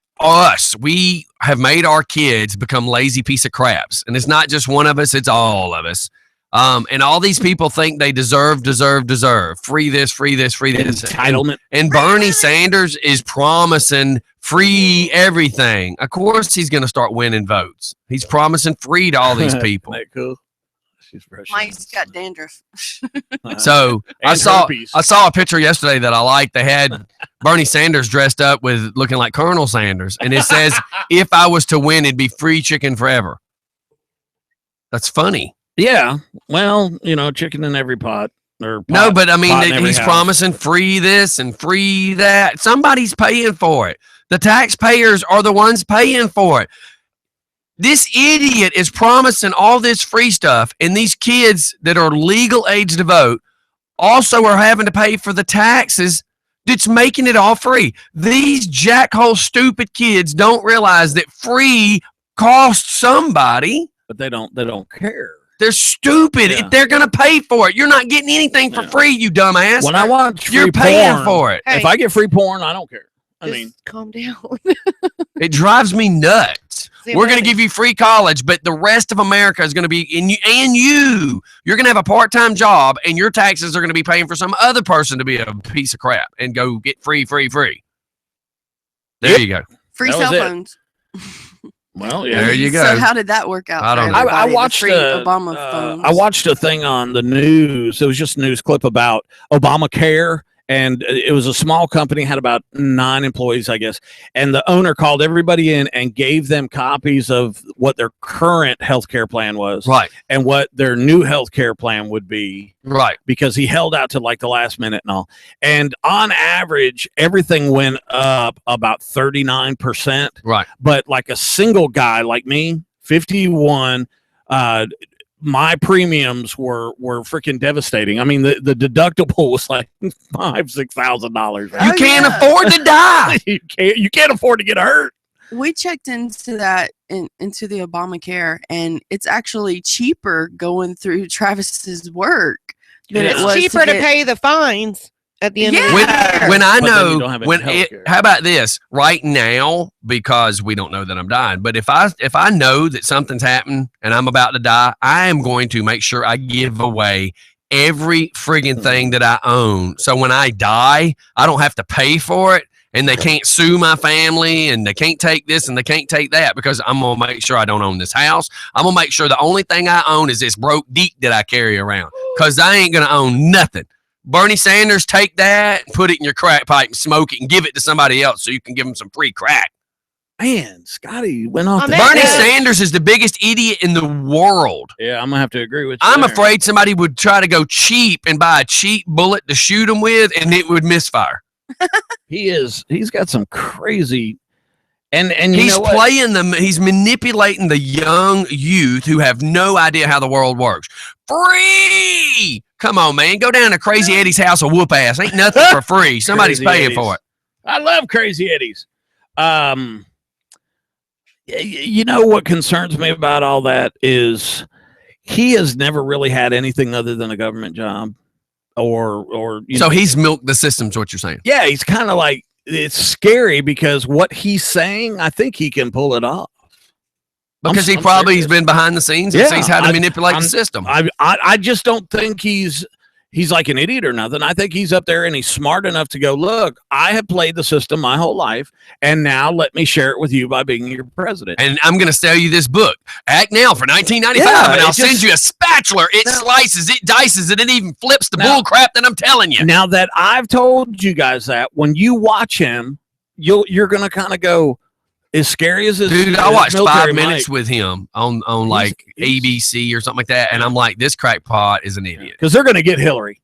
we have made our kids become lazy piece of craps. And it's not just one of us, it's all of us. And all these people think they deserve. Free this. Entitlement. And Bernie Sanders is promising free everything. Of course, he's going to start winning votes. He's promising free to all these people. Isn't that cool? She's brushing. Mike's got dandruff. So I And saw herpes. a picture yesterday that I liked. They had Bernie Sanders dressed up with looking like Colonel Sanders, and it says, "If I was to win, it'd be free chicken forever." That's funny. Yeah. Well, chicken in every pot. Or pot, No, but I pot in mean, every he's house. promising free this and free that. Somebody's paying for it. The taxpayers are the ones paying for it. This idiot is promising all this free stuff, and these kids that are legal age to vote also are having to pay for the taxes that's making it all free. These jackhole stupid kids don't realize that free costs somebody. But they don't care. They're stupid. Yeah. They're going to pay for it. You're not getting anything for Yeah. free, you dumbass. When I watch You're free paying porn, for it. Hey, if I get free porn, I don't care. I just mean, calm down. It drives me nuts. See, We're going to Bernie- give you free college, but the rest of America is going to be you're going to have a part-time job, and your taxes are going to be paying for some other person to be a piece of crap and go get free. There you go. Free That cell was it. phones. well, yeah. There you go. So how did that work out? I don't for know. I everybody, the watched free Obama phones. I watched a thing on the news. It was just a news clip about Obamacare, and it was a small company, had about 9 employees, I guess. And the owner called everybody in and gave them copies of what their current health care plan was, Right. and what their new health care plan would be, Right. because he held out to like the last minute and all. And on average, everything went up about 39%. Right. But like a single guy like me, 51, my premiums were freaking devastating. I mean, the deductible was like $5,000-$6,000. You can't afford to die. You can't afford to get hurt. We checked into that into the Obamacare, and it's actually cheaper going through Travis's work than Yeah. it It's was cheaper to get- pay the fines at the end of the Yeah. year. When I But then you know don't have any healthcare. how about this right now, because we don't know that I'm dying, but if I know that something's happened and I'm about to die, I am going to make sure I give away every friggin' thing that I own. So when I die, I don't have to pay for it, and they can't sue my family, and they can't take this and they can't take that, because I'm gonna make sure I don't own this house. I'm gonna make sure the only thing I own is this broke deek that I carry around, because I ain't gonna own nothing. Bernie Sanders, take that and put it in your crack pipe and smoke it and give it to somebody else so you can give them some free crack. Man, Scotty went off. On the that Bernie note- Sanders is the biggest idiot in the world. Yeah, I'm gonna have to agree with you. I'm there. afraid somebody would try to go cheap and buy a cheap bullet to shoot him with, and it would misfire. He's got some crazy, and you He's know what? playing them. He's manipulating the young youth who have no idea how the world works. Free! Come on, man. Go down to Crazy Eddie's house and whoop ass. Ain't nothing for free. Somebody's Crazy paying Eddie's. for it. I love Crazy Eddies. You know what concerns me about all that is he has never really had anything other than a government job, or you So know, he's milked the system's what you're saying. yeah, he's kind of like, it's scary because what he's saying, I think he can pull it off. Because he I'm probably has serious. been behind the scenes and Yeah, sees how to manipulate I'm- the system. I just don't think he's like an idiot or nothing. I think he's up there and he's smart enough to go, look, I have played the system my whole life, and now let me share it with you by being your president. And I'm going to sell you this book. Act now for $19.95, Yeah, and I'll it send just- you a spatula. It No. slices, it dices, and it even flips the No. bull crap that I'm telling you. Now that I've told you guys that, when you watch him, you're gonna kind of go, as scary as this. Dude, I his watched military 5 minutes might, with him on like ABC or something like that, and I'm like, this crackpot is an idiot. because they're gonna get Hillary.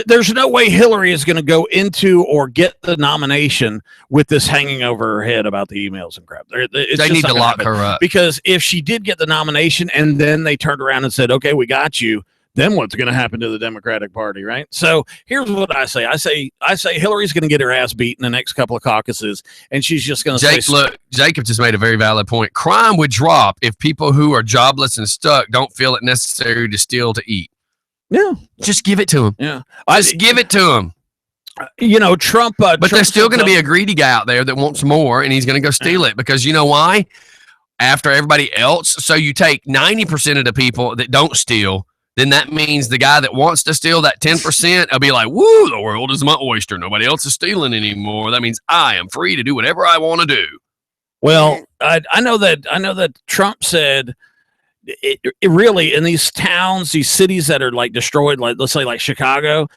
There's no way Hillary is going to go into or get the nomination with this hanging over her head about the emails and crap. It's They just need not to gonna lock happen. her up. Because if she did get the nomination and then they turned around and said, okay, we got you, then what's going to happen to the Democratic Party, right? So here's what I say. I say Hillary's going to get her ass beat in the next couple of caucuses, and she's just going to say, Jacob just made a very valid point. Crime would drop if people who are jobless and stuck don't feel it necessary to steal to eat. yeah, Just give it to them. yeah. Just give it to them. You know, Trump. But there's still going to be a greedy guy out there that wants more, and he's going to go steal it because you know why? After everybody else, so you take 90% of the people that don't steal, then that means the guy that wants to steal that 10% will be like, woo, the world is my oyster. Nobody else is stealing anymore. That means I am free to do whatever I want to do. Well, I know that Trump said it really in these towns, these cities that are like destroyed, like let's say like Chicago,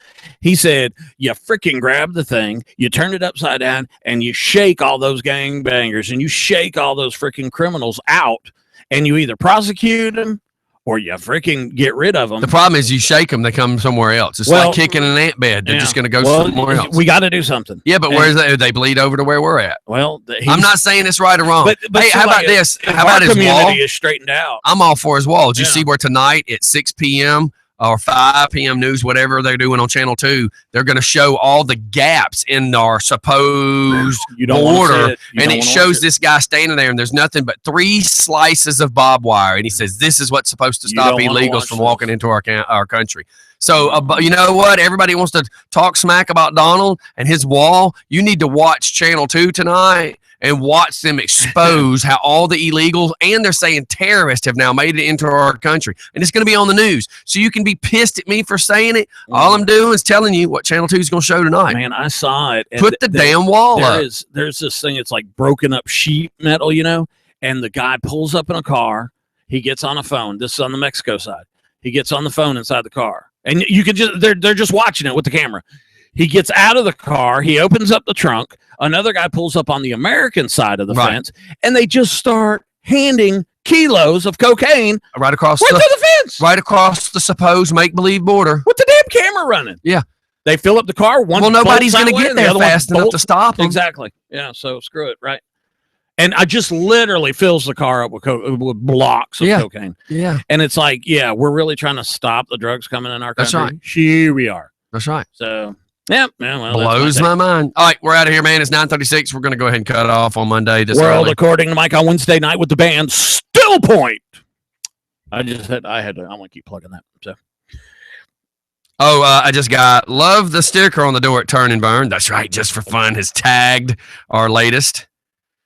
he said you freaking grab the thing, you turn it upside down, and you shake all those gangbangers and you shake all those freaking criminals out, and you either prosecute them or you freaking get rid of them. The problem is you shake them, they come somewhere else. It's Well, like kicking an ant bed. They're yeah. just going to go Well, somewhere else. we got to do something. Yeah, but And- where's that? They bleed over to where we're at. Well, I'm not saying it's right or wrong. But hey, see, how about like, this? if How about our his wall? community is straightened out? I'm all for his wall. Did you Yeah. see where tonight at 6 p.m. or 5 p.m. news, whatever they're doing on Channel 2, they're going to show all the gaps in our supposed You don't wanna see border. it. You And don't it wanna shows watch it. this guy standing there, and there's nothing but 3 slices of barbed wire. And he says, this is what's supposed to You stop don't wanna illegals watch from this. walking into our country. So, you know what? Everybody wants to talk smack about Donald and his wall. You need to watch Channel 2 tonight and watch them expose how all the illegals and they're saying terrorists have now made it into our country. And it's going to be on the news. So you can be pissed at me for saying it. All I'm doing is telling you what Channel 2 is going to show tonight. Man, I saw it. and Put the damn wall up. There's this thing. It's like broken up sheet metal, you know. And the guy pulls up in a car. He gets on a phone. This is on the Mexico side. He gets on the phone inside the car, and you can just they're just watching it with the camera. He gets out of the car. He opens up the trunk. Another guy pulls up on the American side of the Right. fence, and they just start handing kilos of cocaine Right across right the, through the fence right across the supposed make-believe border. with the damn camera running. Yeah. They fill up the car. One Well, nobody's bolts going to that way, get and the there other one fast enough to bolts- stop them. Exactly. Yeah. So screw it. Right. And I just literally fills the car up with with blocks of Yeah. cocaine. Yeah, And it's like, yeah, we're really trying to stop the drugs coming in our That's country. right. Here we are. that's right. So, yeah. Well, Blows my mind. All right, we're out of here, man. It's 9:36. We're going to go ahead and cut it off on Monday. This World early. according to Mike on Wednesday night with the band Still Point. I want to keep plugging that. So. Oh, I just got love the sticker on the door at Turn and Burn. That's right, just for fun. Has tagged our latest.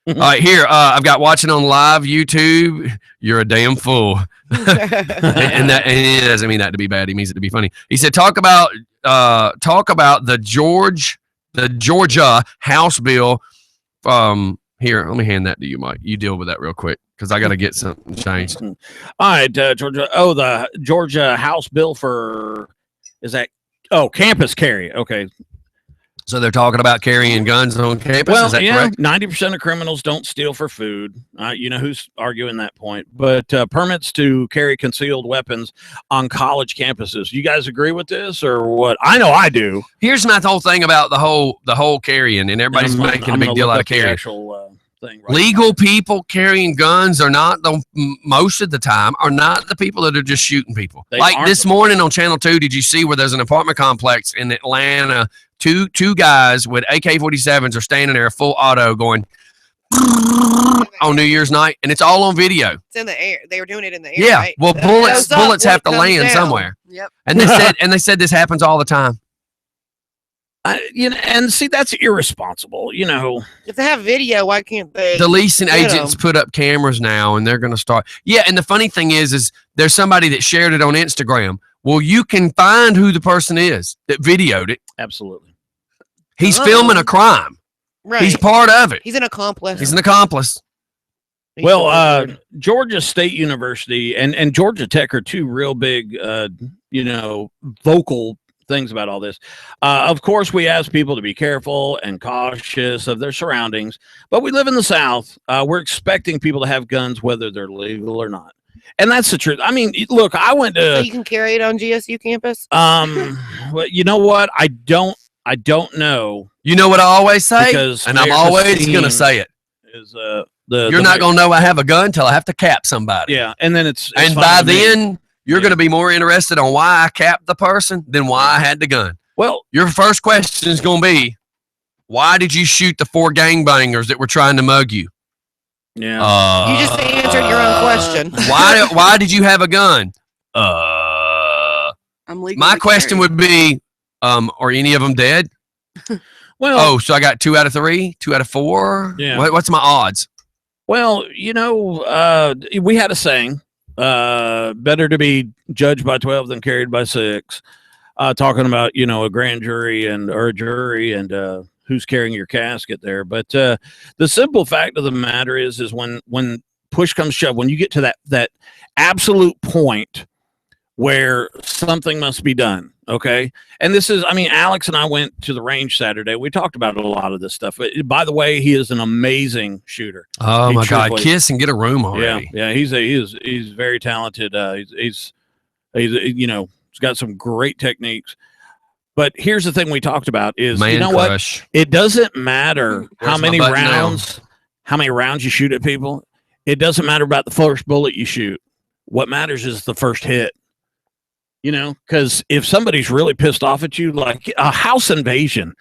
All right, here I've got watching on live YouTube. You're a damn fool, and it doesn't mean that to be bad. He means it to be funny. He said, talk about the Georgia House bill. Here, let me hand that to you, Mike. You deal with that real quick because I got to get something changed. All right, Georgia. Oh, the Georgia House bill for is that? Oh, campus carry. Okay. So they're talking about carrying guns on campus. Well, Is that yeah, correct? 90% of criminals don't steal for food. You know who's arguing that point. But permits to carry concealed weapons on college campuses. You guys agree with this or what? I know I do. Here's my whole thing about the whole carrying, and everybody's making a big deal out of carrying. Actual thing. Right Legal people carrying guns are not most of the time are not the people that are just shooting people. They Like aren't this the- morning on Channel 2, did you see where there's an apartment complex in Atlanta? Two guys with AK-47s are standing there full auto going on New Year's night, and it's all on video. It's in the air. They were doing it in the air. Yeah, right? well, It bullets goes up bullets when have it to comes land down. somewhere, Yep. and they said this happens all the time. And see, that's irresponsible. You know, If they have video, why can't they? The leasing get agents 'em? put up cameras now, and they're going to start. Yeah, and the funny thing is there's somebody that shared it on Instagram. Well, you can find who the person is that videoed it. absolutely. He's Oh. filming a crime. Right. He's part of it. He's an accomplice. He's an accomplice. Well, Georgia State University and Georgia Tech are two real big, vocal things about all this. Of course, we ask people to be careful and cautious of their surroundings, but we live in the South. We're expecting people to have guns, whether they're legal or not. And that's the truth. I mean, look, I went So to, you can carry it on GSU campus. well, you know what? I don't know. You know what I always say? Because And I'm there's a always going to scene say it. Is You're not going to know I have a gun till I have to cap somebody. Yeah, and then it's And fine by with me. then, you're going to be more interested on why I capped the person than why I had the gun. Well, your first question is going to be, why did you shoot the 4 gangbangers that were trying to mug you? Yeah. You just answered your own question. Why did you have a gun? I'm legal. My to question carry. would be, are any of them dead? Well, Oh, so I got 2 out of 3, 2 out of 4. Yeah. What's my odds? well, we had a saying, better to be judged by 12 than carried by 6. Talking about, a grand jury or a jury and who's carrying your casket there. But the simple fact of the matter is when push comes shove, when you get to that absolute point where something must be done. Okay. And this is, Alex and I went to the range Saturday. We talked about a lot of this stuff. By the way, he is an amazing shooter. Oh He my God! truthfully- Kiss and get a room already. Yeah. He's very talented. He's got some great techniques. But here's the thing we talked about is, Man what? crush. It doesn't matter how Where's my many button now? rounds you shoot at people. It doesn't matter about the first bullet you shoot. What matters is the first hit. Because if somebody's really pissed off at you, like a house invasion,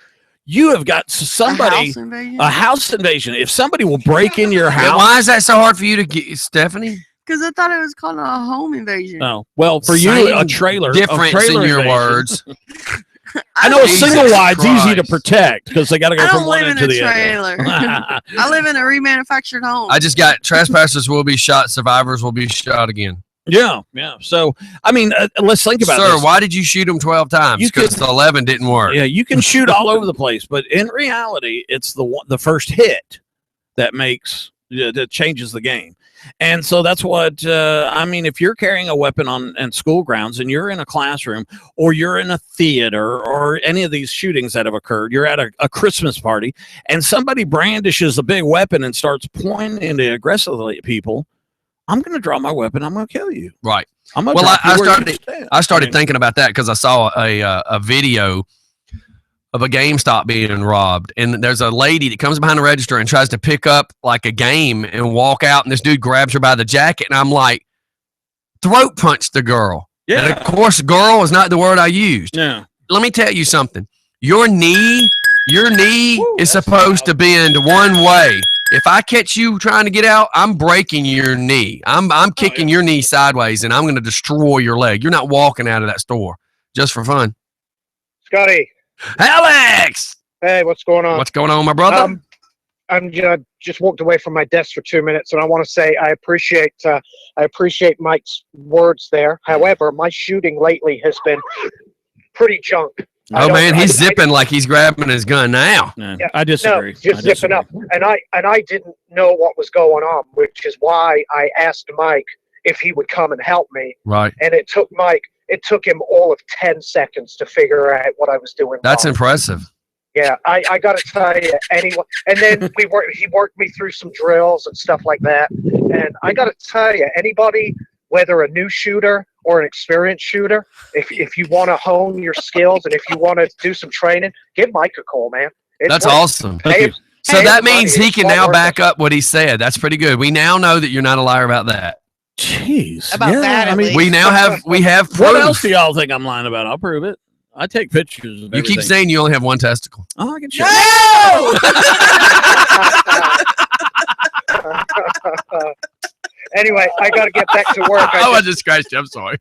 you have got somebody, a house invasion. If somebody will break in your Yeah, house. why is that so hard for you to get, Stephanie? Because I thought it was called a home invasion. Oh, well, for you, a Same trailer. difference a trailer in your invasion. words. I know a Jesus single wide's easy to Christ. protect because they got to go I from don't one live end in to a the trailer. other. I live in a remanufactured home. I just got trespassers will be shot, survivors will be shot again. Yeah. So, let's think about Sir, this. why did you shoot them 12 times? You Because could- the 11 didn't work. Yeah, you can shoot all over the place, but in reality, it's the first hit that that changes the game. And so that's what if you're carrying a weapon on school grounds and you're in a classroom or you're in a theater or any of these shootings that have occurred, you're at a Christmas party and somebody brandishes a big weapon and starts pointing it aggressively at people, I'm going to draw my weapon. I'm going to kill you. Right. I'm going Well, to I started thinking about that because I saw a video of a GameStop being robbed, and there's a lady that comes behind the register and tries to pick up like a game and walk out, and this dude grabs her by the jacket, and I'm like, throat punch the girl. Yeah. And of course, girl is not the word I used. Yeah. Let me tell you something. Your knee is supposed to bend one way. If I catch you trying to get out, I'm breaking your knee. I'm kicking your knee sideways, and I'm going to destroy your leg. You're not walking out of that store just for fun. Scotty. Alex! Hey, what's going on? What's going on, my brother? I'm just walked away from my desk for 2 minutes, and I want to say I appreciate Mike's words there. However, my shooting lately has been pretty junk. Oh man, he's zipping like he's grabbing his gun now. Yeah, I disagree. No, just zipping up, and I didn't know what was going on, which is why I asked Mike if he would come and help me. Right. And it took him all of 10 seconds to figure out what I was doing. That's wrong. impressive. Yeah, I got to tell you, anyone. And then he worked me through some drills and stuff like that. And I got to tell you, anybody, whether a new shooter or an experienced shooter, if you want to hone your skills and if you want to do some training, give Mike a call, man. That's awesome. So that means he can now back up what he said. That's pretty good. We now know that you're not a liar about that. Jeez. About that, I mean, we now have proof. What else do y'all think I'm lying about? I'll prove it. I take pictures of You keep everything. saying you only have one testicle. Oh, I can show Anyway, I got to get back to work. I just scratched you. I'm sorry.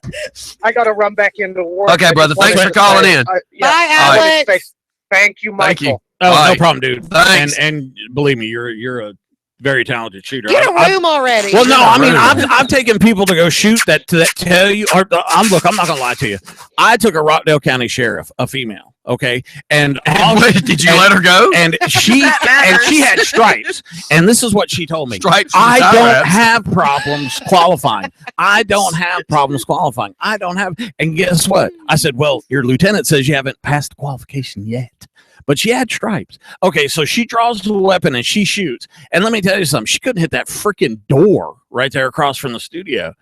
I got to run back into work. Okay, brother. Thanks for calling in. Bye, Alex. Thank you, Michael. Thank you. Oh, All no right. problem, dude. Thanks. And believe me, you're a very talented shooter. Get a room already. Well, no, I mean, I'm taking people to go shoot that tell you. Or I'm not gonna lie to you. I took a Rockdale County sheriff, a female. Okay, and Wait, did you let her go? And she had stripes. And this is what she told me. Stripes. I don't have problems qualifying. I don't have problems qualifying. I don't have. And guess what? I said, well, your lieutenant says you haven't passed the qualification yet. But she had stripes. Okay, so she draws the weapon and she shoots. And let me tell you something. She couldn't hit that freaking door right there across from the studio.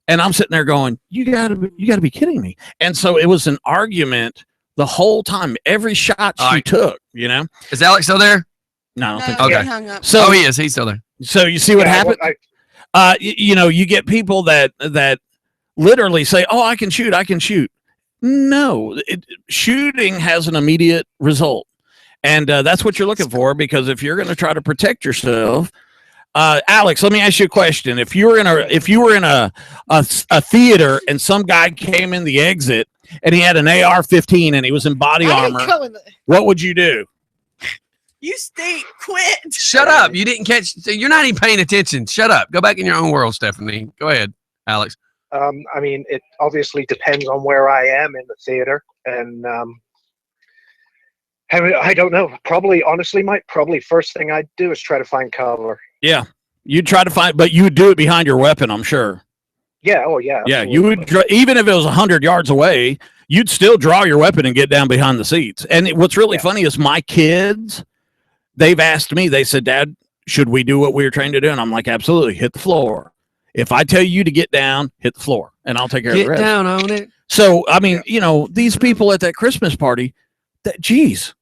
And I'm sitting there going, you gotta be kidding me. And so it was an argument the whole time. Every shot she took, you know. Is Alex still there? No, I don't think Okay. so. He hung up. So he is. He's still there. So you see what happened? You know, you get people that literally say, "Oh, I can shoot. I can shoot." No, shooting has an immediate result, and that's what you're looking for. Because if you're going to try to protect yourself, Alex, let me ask you a question: If you were in a theater and some guy came in the exit and he had an AR-15 and he was in body armor, what would you do? You stink. Quit. Shut up. You didn't catch. You're not even paying attention. Shut up. Go back in your own world, Stephanie. Go ahead, Alex. I mean, it obviously depends on where I am in the theater, and I don't know. Probably, honestly, Mike, first thing I'd do is try to find cover. Yeah, you'd try to find, but you would do it behind your weapon, I'm sure. Yeah. Oh, yeah. Yeah, you would, even if it was 100 yards away, you'd still draw your weapon and get down behind the seats. And what's really funny is my kids, they've asked me, they said, Dad, should we do what we were trained to do? And I'm like, absolutely, hit the floor. If I tell you to get down, hit the floor, and I'll take care of the Get rest. down on it. So, I mean, you know, these people at that Christmas party, geez,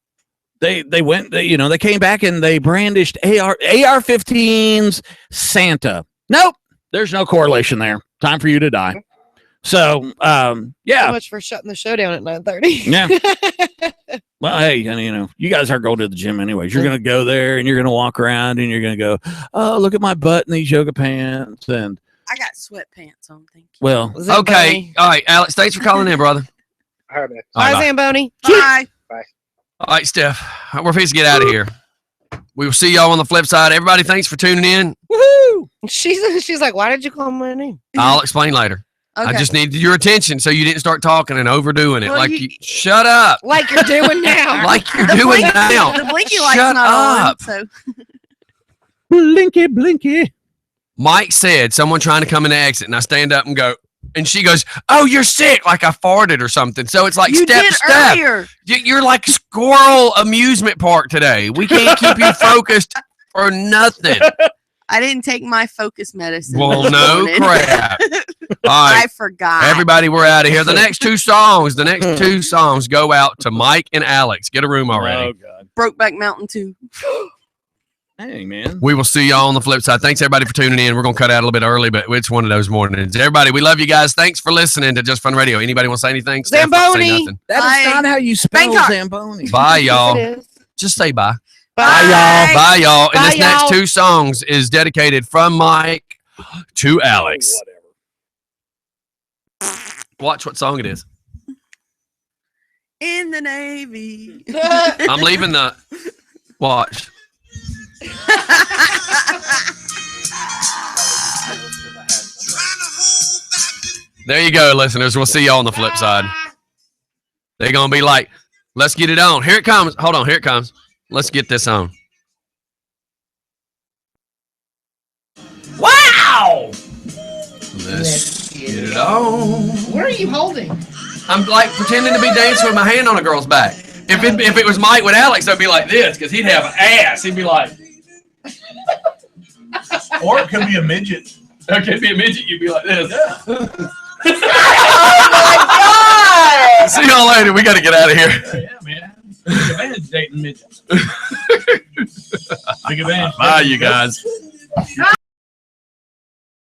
they went, they came back and they brandished AR-15s Santa. Nope, there's no correlation there. Time for you to die. So, yeah. So much for shutting the show down at 9:30. Yeah. Well, hey, and you guys aren't going to the gym anyways. You're going to go there and you're going to walk around and you're going to go, oh, look at my butt in these yoga pants. And I got sweatpants on. Thank you. well, Okay. All right, Alex. Thanks for calling in, brother. All right, man. Bye, Bye. Zamboni. Bye. Bye. All right, Steph. We're fixing to get out of here. We will see y'all on the flip side. Everybody, thanks for tuning in. Woohoo! She's like, why did you call my name? I'll explain later. Okay. I just needed your attention so you didn't start talking and overdoing it. Well, like you- you shut up. Like you're doing now. Like you're The doing blink- now. The blinky light's Shut not up. on. So blinky, blinky. Mike said someone trying to come in the exit, and I stand up and go, and she goes, "Oh, you're sick," like I farted or something. So it's like you step did step. earlier. You're like Squirrel Amusement Park today. We can't keep you focused for nothing. I didn't take my focus medicine. Well, this no morning. crap. All right. I forgot. Everybody, we're out of here. The next two songs go out to Mike and Alex. Get a room already. Oh, God. Brokeback Mountain 2. Hey, man. We will see y'all on the flip side. Thanks, everybody, for tuning in. We're going to cut out a little bit early, but it's one of those mornings. Everybody, we love you guys. Thanks for listening to Just Fun Radio. Anybody want to say anything? Steph, don't say Zamboni. nothing. That Bye. is not how you spell Bangkok. Zamboni. Bye, y'all. Yes, it is. Just say bye. Bye. y'all. Bye, y'all. And Bye, this next y'all. two songs is dedicated from Mike to Alex. Watch what song it is. In the Navy. I'm leaving the watch. There you go, listeners. We'll see y'all on the flip side. They're going to be like, let's get it on. Here it comes. Hold on. Here it comes. Let's get this on. Wow! Let's get it on. What are you holding? I'm like pretending to be dancing with my hand on a girl's back. If it was Mike with Alex, I'd be like this because he'd have an ass. He'd be like, Or it could be a midget. okay, be a midget. You'd be like this. Oh my God! See y'all later. We got to get out of here. Yeah, man. Take advantage dating midgets. Take advantage. Bye, you guys.